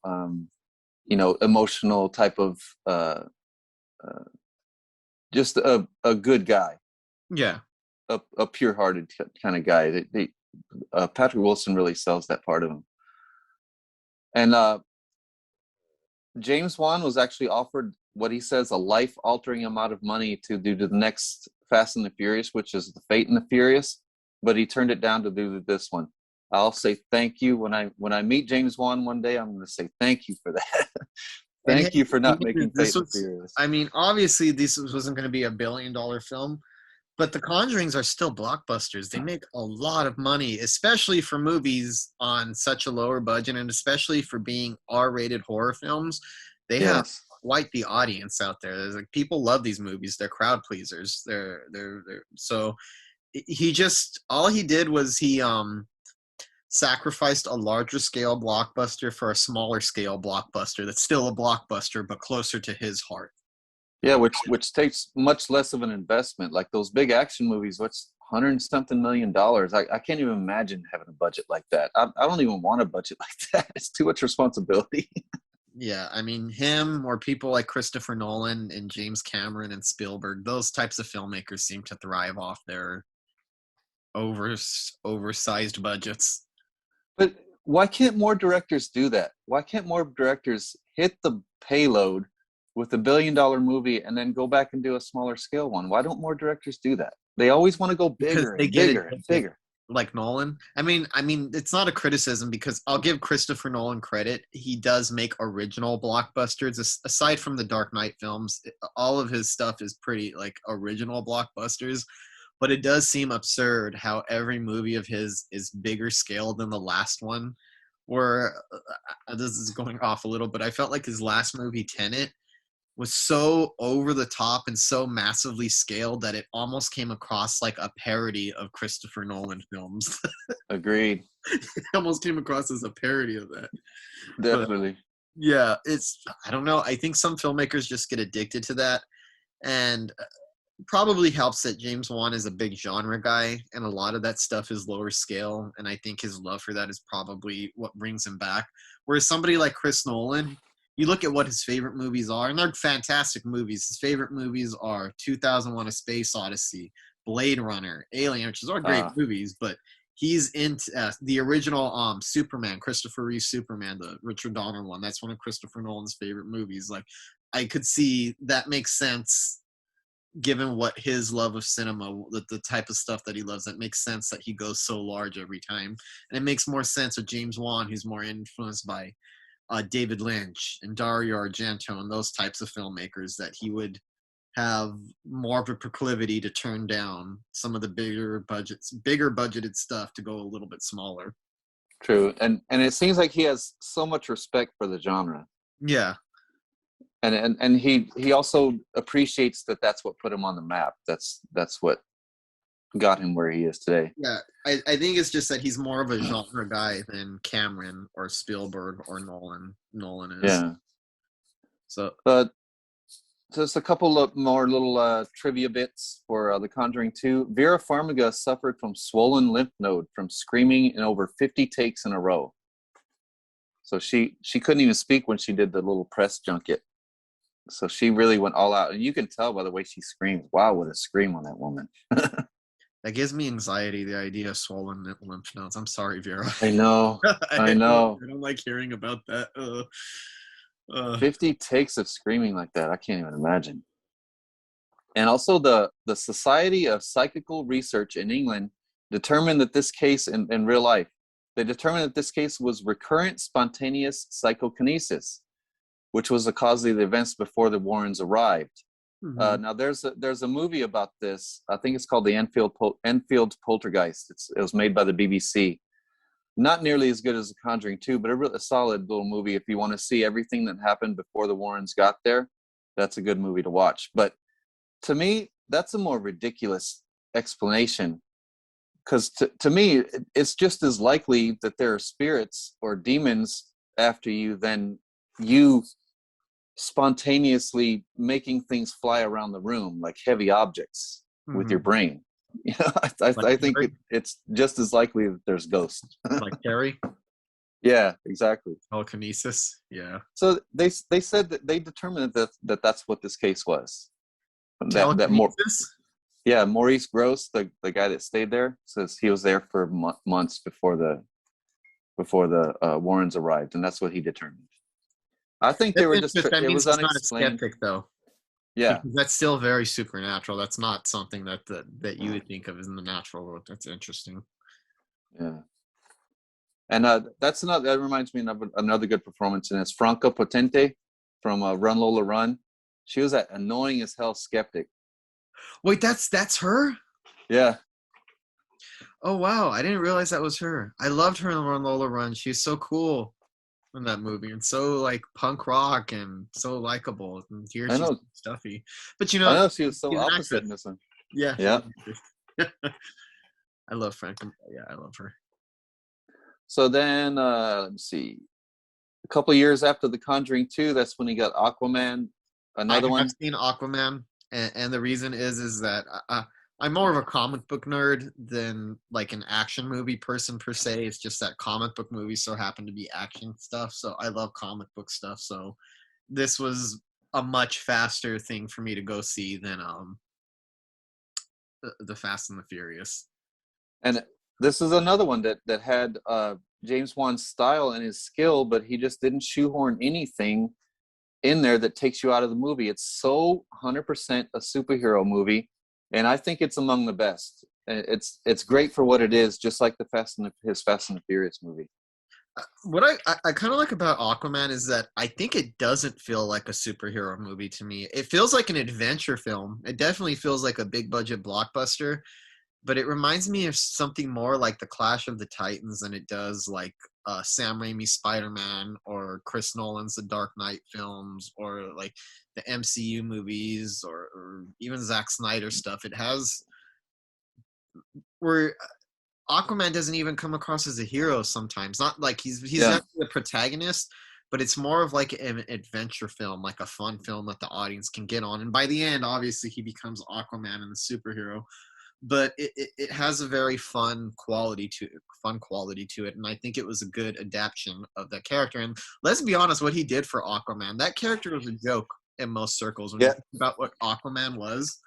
emotional type of just a good guy, Yeah. a pure-hearted kind of guy. Patrick Wilson really sells that part of him. And James Wan was actually offered what he says a life-altering amount of money to do the next Fast and the Furious, which is The Fate and the Furious, but he turned it down to do this one. I'll say thank you when I meet James Wan one day. I'm going to say thank you for that. Thank you for not making Fate and the Furious. I mean, obviously, this wasn't going to be $1 billion film, but the Conjurings are still blockbusters. They make a lot of money, especially for movies on such a lower budget, and especially for being R-rated horror films. They have quite the audience out there. There's like people love these movies. They're crowd pleasers. They're so all he did was he sacrificed a larger scale blockbuster for a smaller scale blockbuster that's still a blockbuster but closer to his heart. Yeah, which takes much less of an investment. Like those big action movies, what's $100-something million? I can't even imagine having a budget like that. I don't even want a budget like that. It's too much responsibility. Yeah, I mean, him or people like Christopher Nolan and James Cameron and Spielberg, those types of filmmakers seem to thrive off their oversized budgets. But why can't more directors do that? Why can't more directors hit the payload with $1 billion movie and then go back and do a smaller scale one? Why don't more directors do that? They always want to go bigger and bigger and bigger. Like Nolan. I mean, it's not a criticism because I'll give Christopher Nolan credit. He does make original blockbusters. Aside from the Dark Knight films, all of his stuff is pretty like original blockbusters. But it does seem absurd how every movie of his is bigger scale than the last one. Where this is going off a little, but I felt like his last movie, Tenet, was so over the top and so massively scaled that it almost came across like a parody of Christopher Nolan films. Agreed. It almost came across as a parody of that. Definitely. But, yeah, I don't know. I think some filmmakers just get addicted to that. And probably helps that James Wan is a big genre guy, and a lot of that stuff is lower scale, and I think his love for that is probably what brings him back. Whereas somebody like Chris Nolan, you look at what his favorite movies are, and they're fantastic movies. His favorite movies are 2001: A Space Odyssey, Blade Runner, Alien, which is all great movies, but he's into the original Superman, Christopher Reeve Superman, the Richard Donner one. That's one of Christopher Nolan's favorite movies. Like, I could see that makes sense given what his love of cinema, the type of stuff that he loves. That makes sense that he goes so large every time. And it makes more sense with James Wan, who's more influenced by David Lynch and Dario Argento and those types of filmmakers, that he would have more of a proclivity to turn down some of the bigger budgeted stuff to go a little bit smaller. True. And it seems like he has so much respect for the genre. Yeah. And he also appreciates that that's what put him on the map. That's what got him where he is today. Yeah, I think it's just that he's more of a genre guy than Cameron or Spielberg or Nolan is. Yeah. So, but just a couple of more little trivia bits for The Conjuring 2. Vera Farmiga suffered from swollen lymph node from screaming in over 50 takes in a row. So she couldn't even speak when she did the little press junket. So she really went all out. And you can tell by the way she screams. Wow, what a scream on that woman. that gives me anxiety, the idea of swollen lymph nodes. I'm sorry, Vera. I know. I know. I don't like hearing about that. 50 takes of screaming like that. I can't even imagine. And also the Society of Psychical Research in England determined that this case in real life, they determined that this case was recurrent spontaneous psychokinesis, which was the cause of the events before the Warrens arrived. Mm-hmm. Now there's a movie about this. I think it's called the Enfield Poltergeist. It was made by the BBC. Not nearly as good as The Conjuring 2, but a solid little movie. If you want to see everything that happened before the Warrens got there, that's a good movie to watch. But to me, that's a more ridiculous explanation. Because to me, it's just as likely that there are spirits or demons after you than you spontaneously making things fly around the room like heavy objects with your brain. You know, I think it's just as likely that there's ghosts. Like Carrie? Yeah, exactly. Telekinesis. Yeah. So they said that they determined that that's what this case was. Telekinesis? Yeah, Maurice Gross, the guy that stayed there, says he was there for months before the Warrens arrived, and that's what he determined. I think they were just that it means was he's not a unexplained. skeptic, though. Yeah, because that's still very supernatural. That's not something that you would think of as in the natural world. That's interesting. Yeah, and that reminds me of another good performance, and it's Franca Potente from Run Lola Run. She was that annoying as hell skeptic. Wait, that's her? Yeah. Oh wow, I didn't realize that was her. I loved her in Run Lola Run. She's so cool in that movie, and so like punk rock and so likable. And here she's stuffy, but you know, I know she was so opposite in this one. Yeah, yeah. I love Frank. Yeah, I love her. So then, let's see, a couple of years after The Conjuring 2, that's when he got Aquaman. Another one. I've seen Aquaman, and the reason is that I'm more of a comic book nerd than like an action movie person per se. It's just that comic book movies so happen to be action stuff. So I love comic book stuff. So this was a much faster thing for me to go see than the Fast and the Furious. And this is another one that had James Wan's style and his skill, but he just didn't shoehorn anything in there that takes you out of the movie. It's so 100% a superhero movie. And I think it's among the best. It's great for what it is, just like his Fast and the Furious movie. What I kind of like about Aquaman is that I think it doesn't feel like a superhero movie to me. It feels like an adventure film. It definitely feels like a big budget blockbuster, but it reminds me of something more like the Clash of the Titans than it does like Sam Raimi's Spider-Man or Chris Nolan's The Dark Knight films or like the MCU movies or even Zack Snyder stuff. It has where Aquaman doesn't even come across as a hero sometimes. Not like he's not the protagonist, but it's more of like an adventure film, like a fun film that the audience can get on. And by the end, obviously, he becomes Aquaman and the superhero. But it has a very fun quality to it, and I think it was a good adaptation of that character. And let's be honest, what he did for Aquaman, that character was a joke in most circles. When you think about what Aquaman was,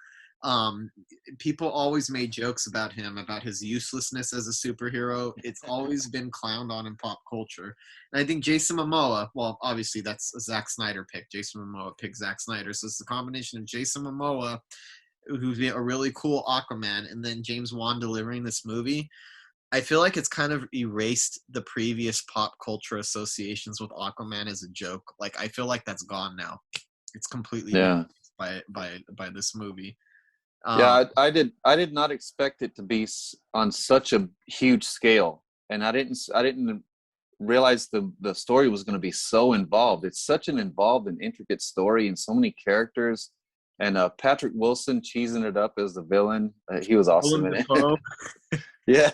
people always made jokes about him, about his uselessness as a superhero. It's always been clowned on in pop culture. And I think Jason Momoa, well, obviously that's a Zack Snyder pick. Jason Momoa picked Zack Snyder. So it's the combination of Jason Momoa, who's a really cool Aquaman, and then James Wan delivering this movie. I feel like it's kind of erased the previous pop culture associations with Aquaman as a joke. Like, I feel like that's gone now. It's completely by this movie. I did not expect it to be on such a huge scale, and I didn't realize the story was going to be so involved. It's such an involved and intricate story, and so many characters. And Patrick Wilson cheesing it up as the villain. He was awesome in it. Yeah.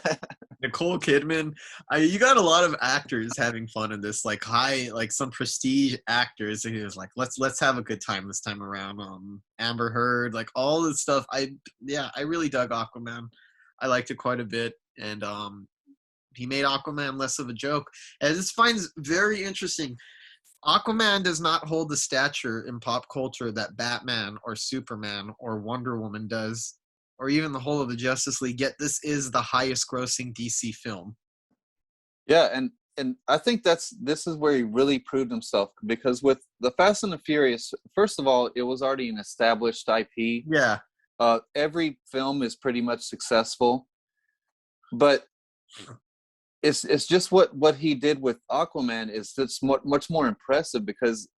Nicole Kidman. You got a lot of actors having fun in this, like some prestige actors. And he was like, let's have a good time this time around. Amber Heard, like all this stuff. I really dug Aquaman. I liked it quite a bit. And he made Aquaman less of a joke. And this finds very interesting. Aquaman does not hold the stature in pop culture that Batman or Superman or Wonder Woman does, or even the whole of the Justice League. Yet this is the highest grossing DC film. Yeah, and I think this is where he really proved himself, because with the Fast and the Furious, first of all, it was already an established IP. Yeah. Every film is pretty much successful, but it's just what he did with Aquaman is that's much more impressive, because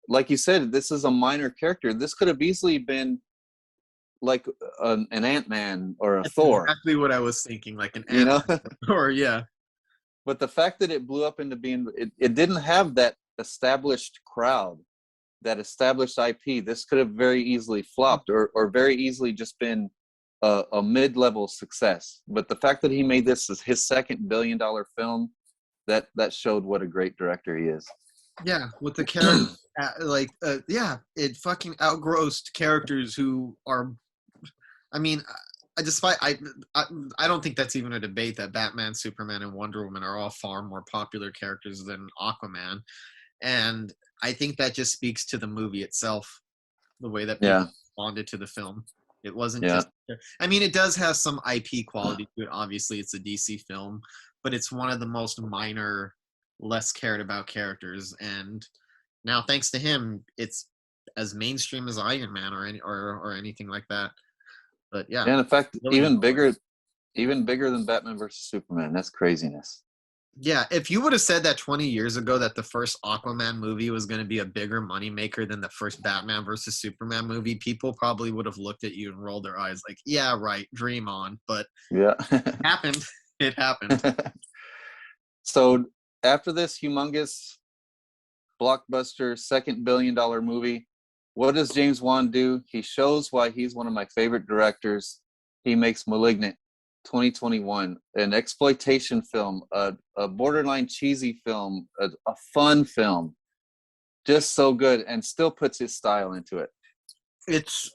like you said, this is a minor character. This could have easily been like an Ant-Man or a Thor. Exactly what I was thinking, like an Ant-Man, or yeah. But the fact that it blew up into being, it didn't have that established crowd, that established IP. This could have very easily flopped, or very easily just been a mid-level success. But the fact that he made this as his second billion-dollar film, that showed what a great director he is. Yeah, with the character, it fucking outgrossed characters who are. I mean, I don't think that's even a debate that Batman, Superman, and Wonder Woman are all far more popular characters than Aquaman, and I think that just speaks to the movie itself, the way that people responded to the film. It wasn't just. I mean, it does have some IP quality to it. Obviously, it's a DC film, but it's one of the most minor, less cared about characters, and now thanks to him, it's as mainstream as Iron Man or anything like that. But yeah, and in fact, even bigger than Batman versus Superman. That's craziness. Yeah, if you would have said that 20 years ago that the first Aquaman movie was going to be a bigger moneymaker than the first Batman versus Superman movie, people probably would have looked at you and rolled their eyes like, yeah, right, dream on. But it happened. It happened. So after this humongous blockbuster second billion-dollar movie, what does James Wan do? He shows why he's one of my favorite directors. He makes *Malignant*, 2021, an exploitation film, a borderline cheesy film, a fun film, just so good, and still puts his style into it. It's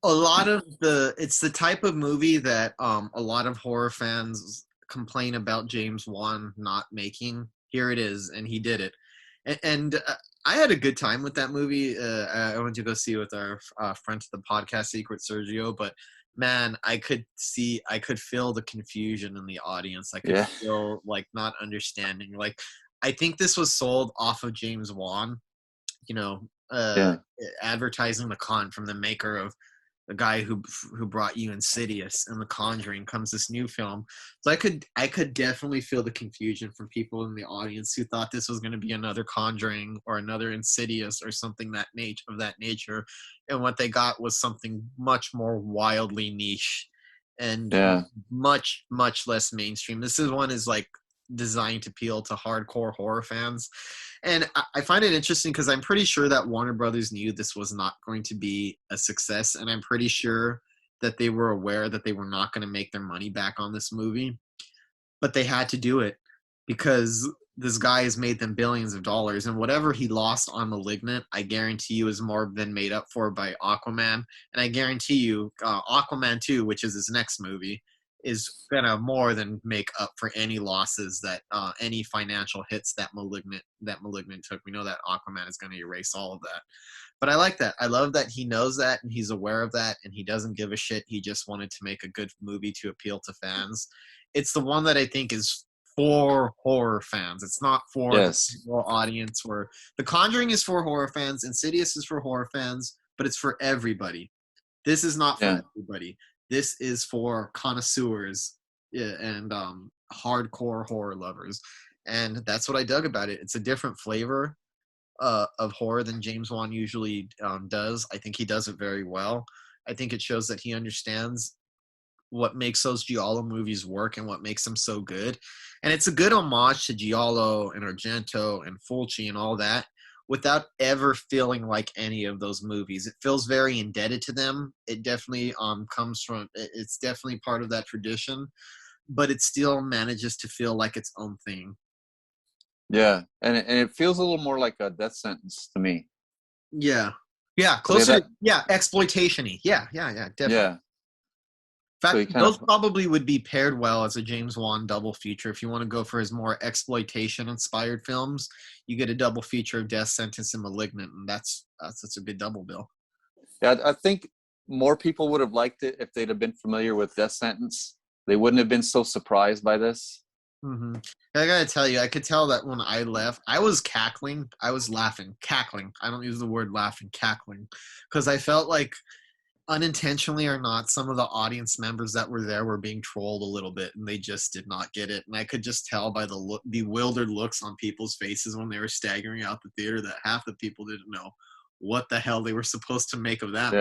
the type of movie that a lot of horror fans complain about James Wan not making. Here it is, and he did it. And I had a good time with that movie. I went to go see it with our friend to the podcast, Secret Sergio, but man, I could feel the confusion in the audience. I could feel like not understanding. Like, I think this was sold off of James Wan, advertising the con from the maker of the guy who brought you Insidious and The Conjuring comes this new film. So I could definitely feel the confusion from people in the audience who thought this was going to be another Conjuring or another Insidious or something of that nature. And what they got was something much more wildly niche and much, much less mainstream. This one is like designed to appeal to hardcore horror fans. And I find it interesting because I'm pretty sure that Warner Brothers knew this was not going to be a success. And I'm pretty sure that they were aware that they were not going to make their money back on this movie. But they had to do it because this guy has made them billions of dollars, and whatever he lost on Malignant, I guarantee you is more than made up for by Aquaman. And I guarantee you, Aquaman 2, which is his next movie, is gonna more than make up for any losses that any financial hits that Malignant took. We know that Aquaman is gonna erase all of that. But I like that. I love that he knows that and he's aware of that and he doesn't give a shit. He just wanted to make a good movie to appeal to fans. It's the one that I think is for horror fans. It's not for the Yes. general audience. Where The Conjuring is for horror fans, Insidious is for horror fans, but it's for everybody. This is not for Yeah. everybody. This is for connoisseurs, yeah, and hardcore horror lovers. And that's what I dug about it. It's a different flavor of horror than James Wan usually does. I think he does it very well. I think it shows that he understands what makes those Giallo movies work and what makes them so good. And it's a good homage to Giallo and Argento and Fulci and all that without ever feeling like any of those movies. It feels very indebted to them. It definitely comes from, it's definitely part of that tradition, but it still manages to feel like its own thing. Yeah, and it feels a little more like a death sentence to me. Yeah. Yeah, closer to, exploitation-y. Yeah, definitely. Yeah. In So fact, those probably would be paired well as a James Wan double feature. If you want to go for his more exploitation-inspired films, you get a double feature of Death Sentence and Malignant, and that's a good double bill. Yeah, I think more people would have liked it if they'd have been familiar with Death Sentence. They wouldn't have been so surprised by this. Mm-hmm. I gotta tell you, I could tell that when I left, I was cackling. I was laughing, cackling. I don't use the word laughing, cackling, because I felt like, unintentionally or not, some of the audience members that were there were being trolled a little bit, and they just did not get it. And I could just tell by the bewildered looks on people's faces when they were staggering out the theater that half the people didn't know what the hell they were supposed to make of that.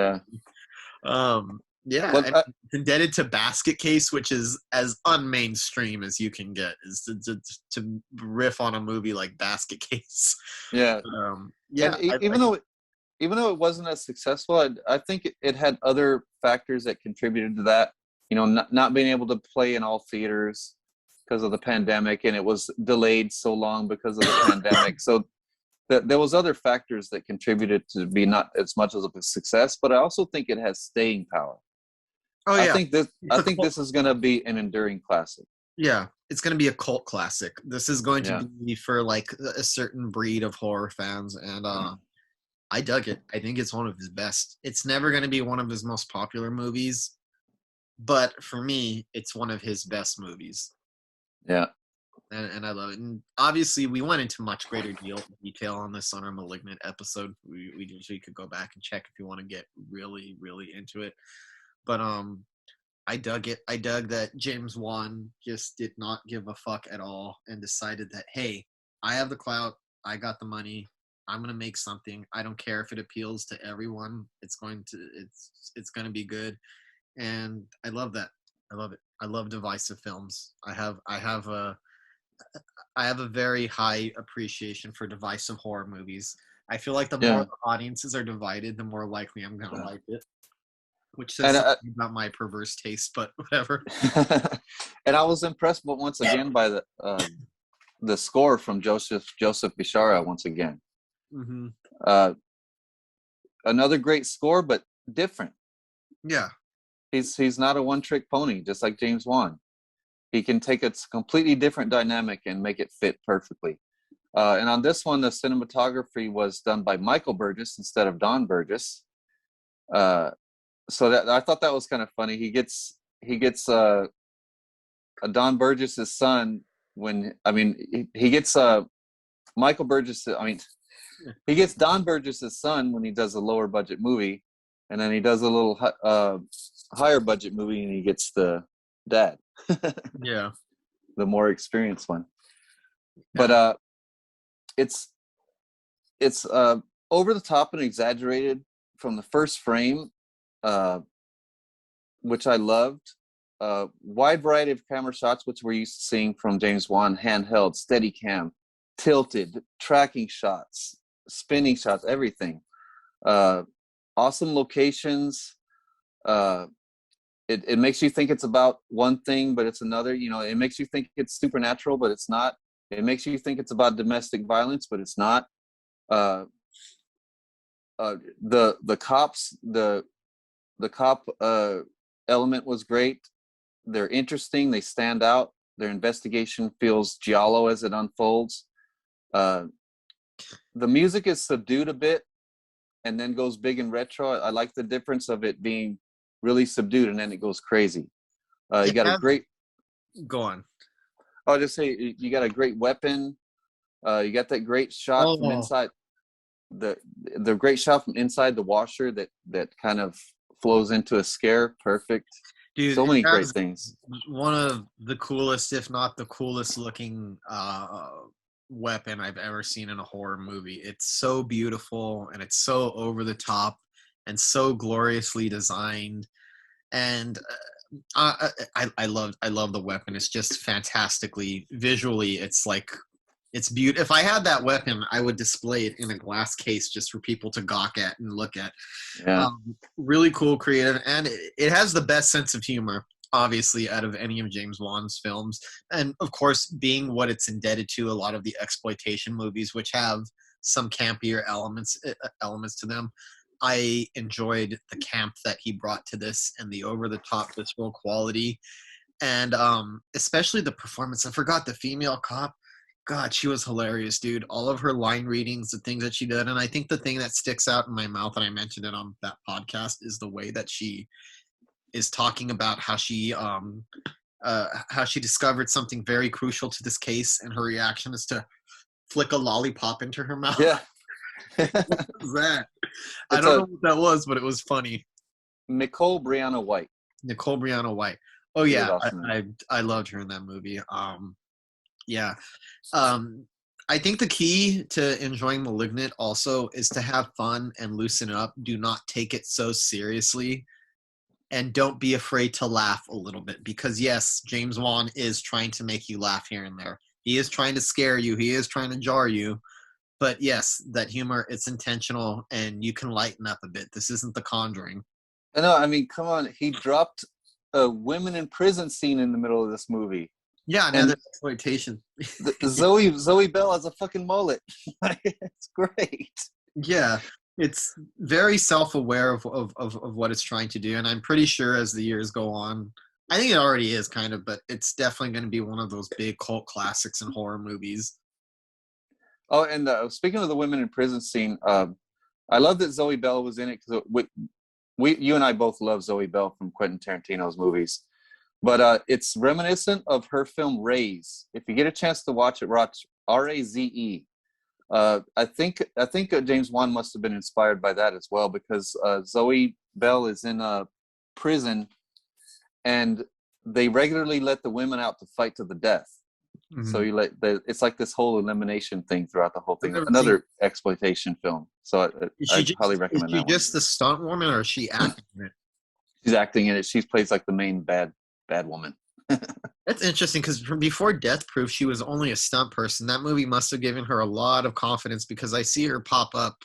Yeah. It's indebted to Basket Case, which is as unmainstream as you can get, is to riff on a movie like Basket Case. Yeah. Even though it wasn't as successful, I think it had other factors that contributed to that. You know, not being able to play in all theaters because of the pandemic, and it was delayed so long because of the pandemic. So there was other factors that contributed to be not as much of a success. But I also think it has staying power. Oh yeah, I think this is going to be an enduring classic. Yeah, it's going to be a cult classic. This is going to be for like a certain breed of horror fans, and I dug it. I think it's one of his best. It's never going to be one of his most popular movies, but for me, it's one of his best movies. Yeah. And I love it. And obviously, we went into much greater detail on this on our Malignant episode. We usually could go back and check if you want to get really, really into it. But I dug it. I dug that James Wan just did not give a fuck at all and decided that, hey, I have the clout. I got the money. I'm gonna make something. I don't care if it appeals to everyone. It's going to be good, and I love that. I love it. I love divisive films. I have a very high appreciation for divisive horror movies. I feel like the more the audiences are divided, the more likely I'm gonna like it. Which says something about my perverse taste, but whatever. And I was impressed, but once again, by the score from Joseph Bishara once again. Mm-hmm. Another great score, but different. Yeah. He's not a one-trick pony, just like James Wan. He can take a completely different dynamic and make it fit perfectly. And on this one, the cinematography was done by Michael Burgess instead of Don Burgess. So that I thought that was kind of funny. He gets a Don Burgess's son he gets Michael Burgess. He gets Don Burgess's son when he does a lower budget movie, and then he does a little higher budget movie, and he gets the dad. Yeah, the more experienced one. Yeah. But it's over the top and exaggerated from the first frame. Which I loved. Wide variety of camera shots, which we're used to seeing from James Wan, handheld, steady cam, tilted, tracking shots, spinning shots, everything. Awesome locations. It makes you think it's about one thing, but it's another. You know, it makes you think it's supernatural, but it's not. It makes you think it's about domestic violence, but it's not. The cop element was great. They're interesting. They stand out. Their investigation feels giallo as it unfolds. The music is subdued a bit and then goes big and retro. I like the difference of it being really subdued and then it goes crazy. You got a great. Go on. I'll just say you got a great weapon. You got that great shot from inside. The great shot from inside the washer that kind of flows into a scare. Perfect. Dude, so many great things. One of the coolest, if not the coolest looking weapon I've ever seen in a horror movie. It's so beautiful and it's so over the top and so gloriously designed. And I love the weapon. It's just fantastically visually. It's like, it's beautiful. If I had that weapon, I would display it in a glass case just for people to gawk at and look at. Yeah. Really cool, creative, and it has the best sense of humor, obviously, out of any of James Wan's films. And of course, being what it's indebted to, a lot of the exploitation movies, which have some campier elements to them. I enjoyed the camp that he brought to this and the over-the-top visceral quality, and especially the performance. I forgot the female cop. God, she was hilarious, dude. All of her line readings, the things that she did. And I think the thing that sticks out in my mouth, and I mentioned it on that podcast, is the way that she is talking about how she discovered something very crucial to this case, and her reaction is to flick a lollipop into her mouth. Yeah. What was that? I don't know what that was, but it was funny. Nicole Brianna White. Oh yeah, awesome. I loved her in that movie. Yeah. I think the key to enjoying *Malignant* also is to have fun and loosen up. Do not take it so seriously, and don't be afraid to laugh a little bit, because yes, James Wan is trying to make you laugh here and there. He is trying to scare you. He is trying to jar you. But yes, that humor, it's intentional, and you can lighten up a bit. This isn't The Conjuring. No, I mean, come on. He dropped a women in prison scene in the middle of this movie. Yeah, and there's exploitation. Zoe Bell has a fucking mullet. It's great. Yeah, it's very self-aware of what it's trying to do, and I'm pretty sure as the years go on, I think it already is kind of, but it's definitely going to be one of those big cult classics in horror movies. Oh, and speaking of the women in prison scene, I love that Zoe Bell was in it, because you and I both love Zoe Bell from Quentin Tarantino's movies. But it's reminiscent of her film Raze. If you get a chance to watch it, watch R-A-Z-E. I think James Wan must have been inspired by that as well, because Zoe Bell is in a prison, and they regularly let the women out to fight to the death. Mm-hmm. So it's like this whole elimination thing throughout the whole thing. Another exploitation film. So I highly recommend that. Is she just the stunt woman, or is she acting in it? She's acting in it. She plays like the main bad woman. That's interesting, because before Death Proof, she was only a stunt person. That movie must have given her a lot of confidence, because I see her pop up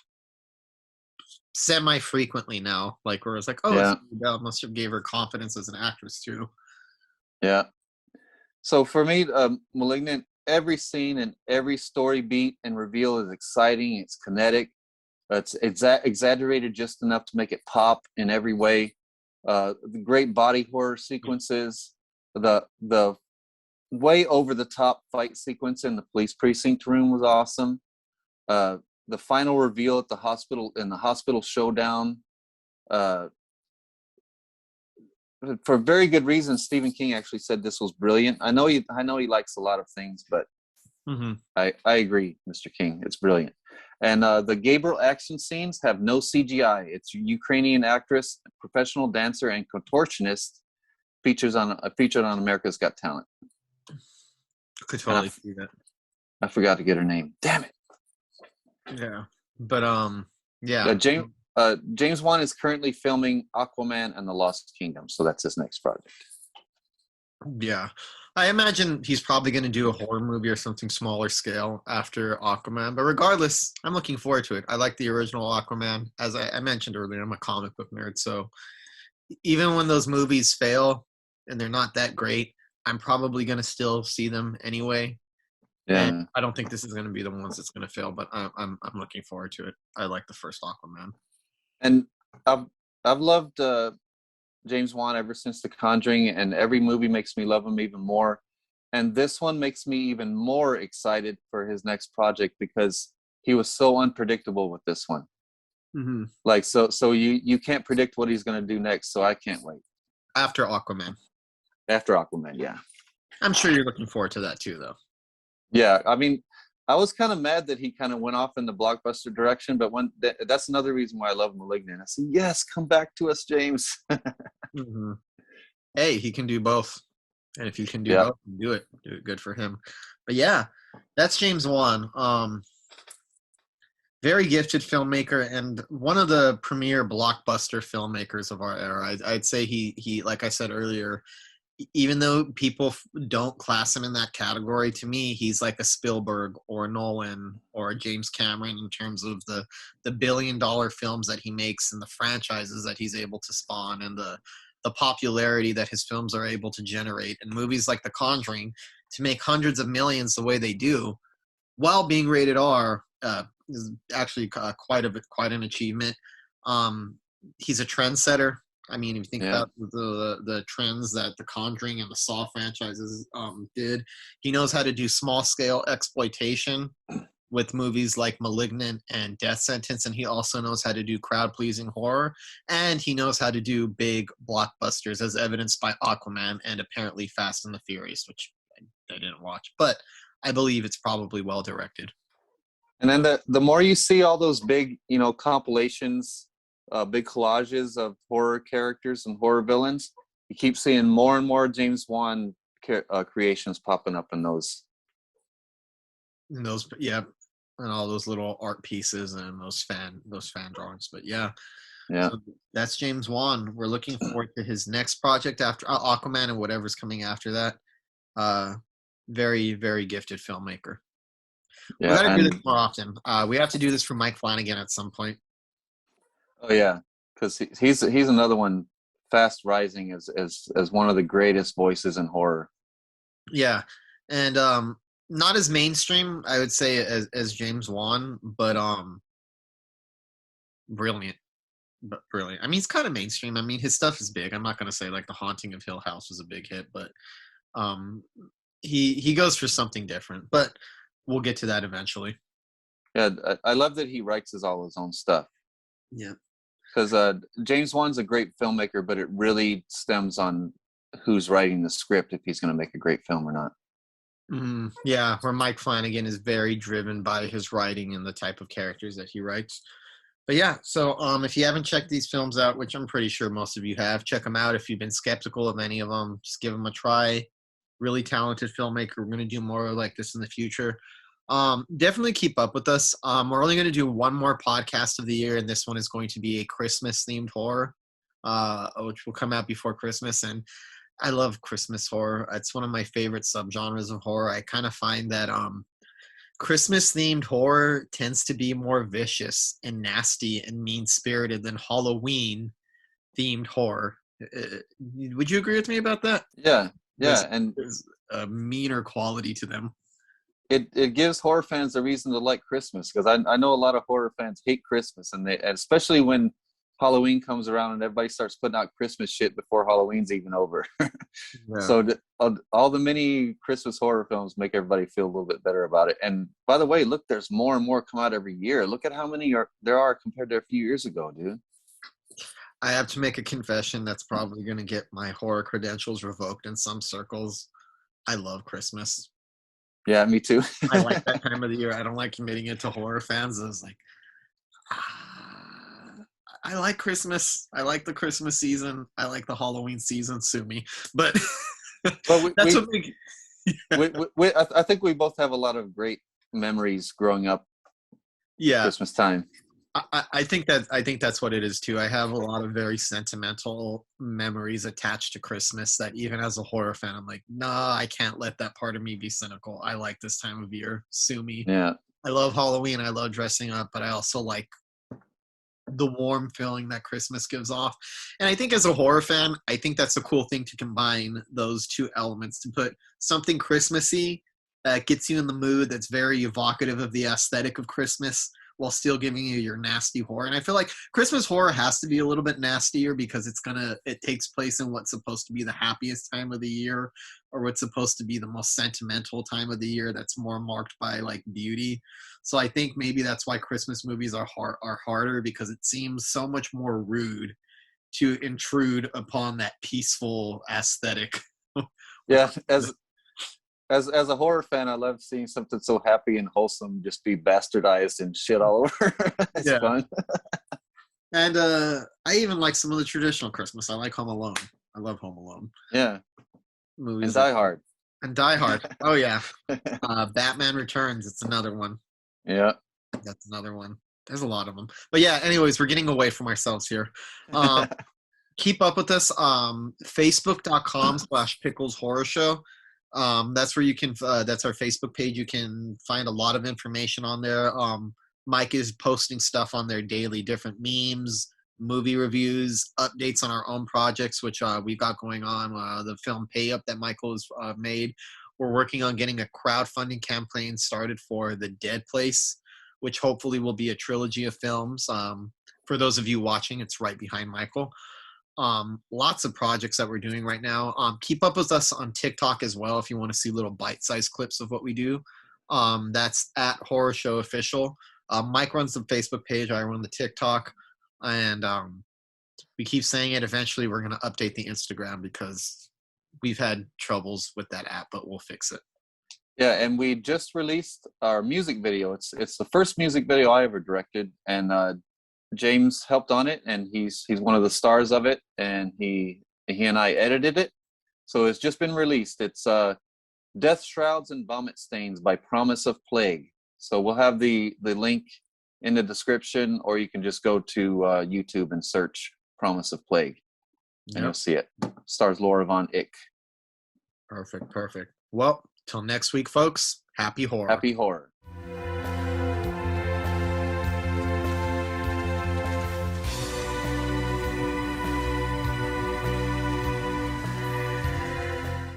semi-frequently now. Like, where it's like, oh, yeah. Bell must have gave her confidence as an actress too. Yeah. So for me, *Malignant*, every scene and every story beat and reveal is exciting. It's kinetic. It's exaggerated just enough to make it pop in every way. The great body horror sequences, the way over the top fight sequence in the police precinct room was awesome. The final reveal at the hospital showdown, for very good reasons. Stephen King actually said this was brilliant. I know he likes a lot of things, but mm-hmm. I agree, Mr. King. It's brilliant. And the Gabriel action scenes have no CGI. It's Ukrainian actress, professional dancer, and contortionist featured on America's Got Talent. Could totally see that. I forgot to get her name. Damn it. Yeah, but yeah. James Wan is currently filming Aquaman and the Lost Kingdom, so that's his next project. Yeah. I imagine he's probably going to do a horror movie or something smaller scale after Aquaman. But regardless, I'm looking forward to it. I like the original Aquaman. As I mentioned earlier, I'm a comic book nerd. So even when those movies fail and they're not that great, I'm probably going to still see them anyway. And Yeah. I don't think this is going to be the ones that's going to fail, but I'm looking forward to it. I like the first Aquaman. And I've loved James Wan ever since The Conjuring, and every movie makes me love him even more. And this one makes me even more excited for his next project because he was so unpredictable with this one. Mm-hmm. Like so you can't predict what he's going to do next, so I can't wait. After Aquaman. After Aquaman, yeah. I'm sure you're looking forward to that too, though. Yeah, I mean, I was kind of mad that he kind of went off in the blockbuster direction, but that's another reason why I love *Malignant*. I said, yes, come back to us, James. Mm-hmm. Hey, he can do both. And if you can do Yeah. both, do it. Do it. Good for him. But yeah, that's James Wan. Very gifted filmmaker and one of the premier blockbuster filmmakers of our era. I'd say he, like I said earlier, even though people don't class him in that category, to me, he's like a Spielberg or a Nolan or a James Cameron in terms of the billion-dollar films that he makes and the franchises that he's able to spawn and the popularity that his films are able to generate. And movies like The Conjuring, to make hundreds of millions the way they do, while being rated R, is actually quite an achievement. He's a trendsetter. I mean, if you think about the trends that The Conjuring and the Saw franchises did, he knows how to do small scale exploitation with movies like *Malignant* and *Death Sentence*, and he also knows how to do crowd pleasing horror, and he knows how to do big blockbusters, as evidenced by *Aquaman* and apparently *Fast and the Furious*, which I didn't watch, but I believe it's probably well directed. And then the more you see all those big, compilations, big collages of horror characters and horror villains, you keep seeing more and more James Wan creations popping up in those. And those, yeah, and all those little art pieces and those fan drawings. But yeah, so that's James Wan. We're looking forward to his next project after Aquaman and whatever's coming after that. Very, very gifted filmmaker. Yeah, We got to do this more often. We have to do this for Mike Flanagan at some point. Oh yeah, because he's another one fast rising as one of the greatest voices in horror. Yeah, and not as mainstream, I would say, as James Wan, but brilliant. But brilliant. I mean, he's kind of mainstream. I mean, his stuff is big. I'm not going to say like The Haunting of Hill House was a big hit, but he goes for something different. But we'll get to that eventually. Yeah, I love that he writes all his own stuff. Yeah. Because James Wan's a great filmmaker, but it really stems on who's writing the script if he's going to make a great film or not. Yeah, where Mike Flanagan is very driven by his writing and the type of characters that he writes. But yeah, so if you haven't checked these films out, which I'm pretty sure most of you have, check them out. If you've been skeptical of any of them, just give them a try. Really talented filmmaker. We're going to do more like this in the future. Definitely keep up with us. We're only going to do one more podcast of the year, and this one is going to be a Christmas-themed horror, which will come out before Christmas. And I love Christmas horror. It's one of my favorite subgenres of horror. I kind of find that Christmas-themed horror tends to be more vicious and nasty and mean-spirited than Halloween-themed horror. Would you agree with me about that? Yeah, and there's a meaner quality to them. It gives horror fans a reason to like Christmas, because I know a lot of horror fans hate Christmas, and especially when Halloween comes around and everybody starts putting out Christmas shit before Halloween's even over. Yeah. So all the mini Christmas horror films make everybody feel a little bit better about it. And by the way, look, there's more and more come out every year. Look at how many there are compared to a few years ago, dude. I have to make a confession that's probably going to get my horror credentials revoked in some circles. I love Christmas. Yeah, me too. I like that time of the year. I don't like committing it to horror fans. I was like, I like Christmas. I like the Christmas season. I like the Halloween season. Sue me. But that's what I think we both have a lot of great memories growing up. Yeah. Christmas time. I think that's what it is too. I have a lot of very sentimental memories attached to Christmas that even as a horror fan, I'm like, nah, I can't let that part of me be cynical. I like this time of year. Sue me. Yeah. I love Halloween. I love dressing up, but I also like the warm feeling that Christmas gives off. And I think as a horror fan, I think that's a cool thing to combine those two elements, to put something Christmassy that gets you in the mood, that's very evocative of the aesthetic of Christmas, while still giving you your nasty horror. And I feel like Christmas horror has to be a little bit nastier because it takes place in what's supposed to be the happiest time of the year, or what's supposed to be the most sentimental time of the year that's more marked by like beauty. So I think maybe that's why Christmas movies are harder, because it seems so much more rude to intrude upon that peaceful aesthetic. Yeah, as a horror fan, I love seeing something so happy and wholesome just be bastardized and shit all over. It's Yeah. fun. And I even like some of the traditional Christmas. I like Home Alone. I love Home Alone Yeah, movies. and Die Hard. And Die Hard. Oh yeah. Batman Returns. It's another one. Yeah. That's another one. There's a lot of them. But yeah, anyways, we're getting away from ourselves here. Keep up with us. Facebook.com/Pickles Horror Show. That's where you can, that's our Facebook page. You can find a lot of information on there. Mike is posting stuff on there daily, different memes, movie reviews, updates on our own projects, which we've got going on. The film Pay Up that Michael has made. We're working on getting a crowdfunding campaign started for The Dead Place, which hopefully will be a trilogy of films. For those of you watching, it's right behind Michael. Lots of projects that we're doing right now. Keep up with us on TikTok as well if you want to see little bite-sized clips of what we do. That's at Horror Show Official. Mike runs the Facebook page. I run the TikTok. And we keep saying it. Eventually, we're going to update the Instagram because we've had troubles with that app, but we'll fix it. Yeah, and we just released our music video. It's the first music video I ever directed, and James helped on it, and he's one of the stars of it, and he and I edited it. So it's just been released. It's Death Shrouds and Vomit Stains by Promise of Plague. So we'll have the link in the description, or you can just go to YouTube and search Promise of Plague, and you'll see it. Stars Laura Von Ick. Perfect. Well, till next week, folks. Happy horror. Happy horror.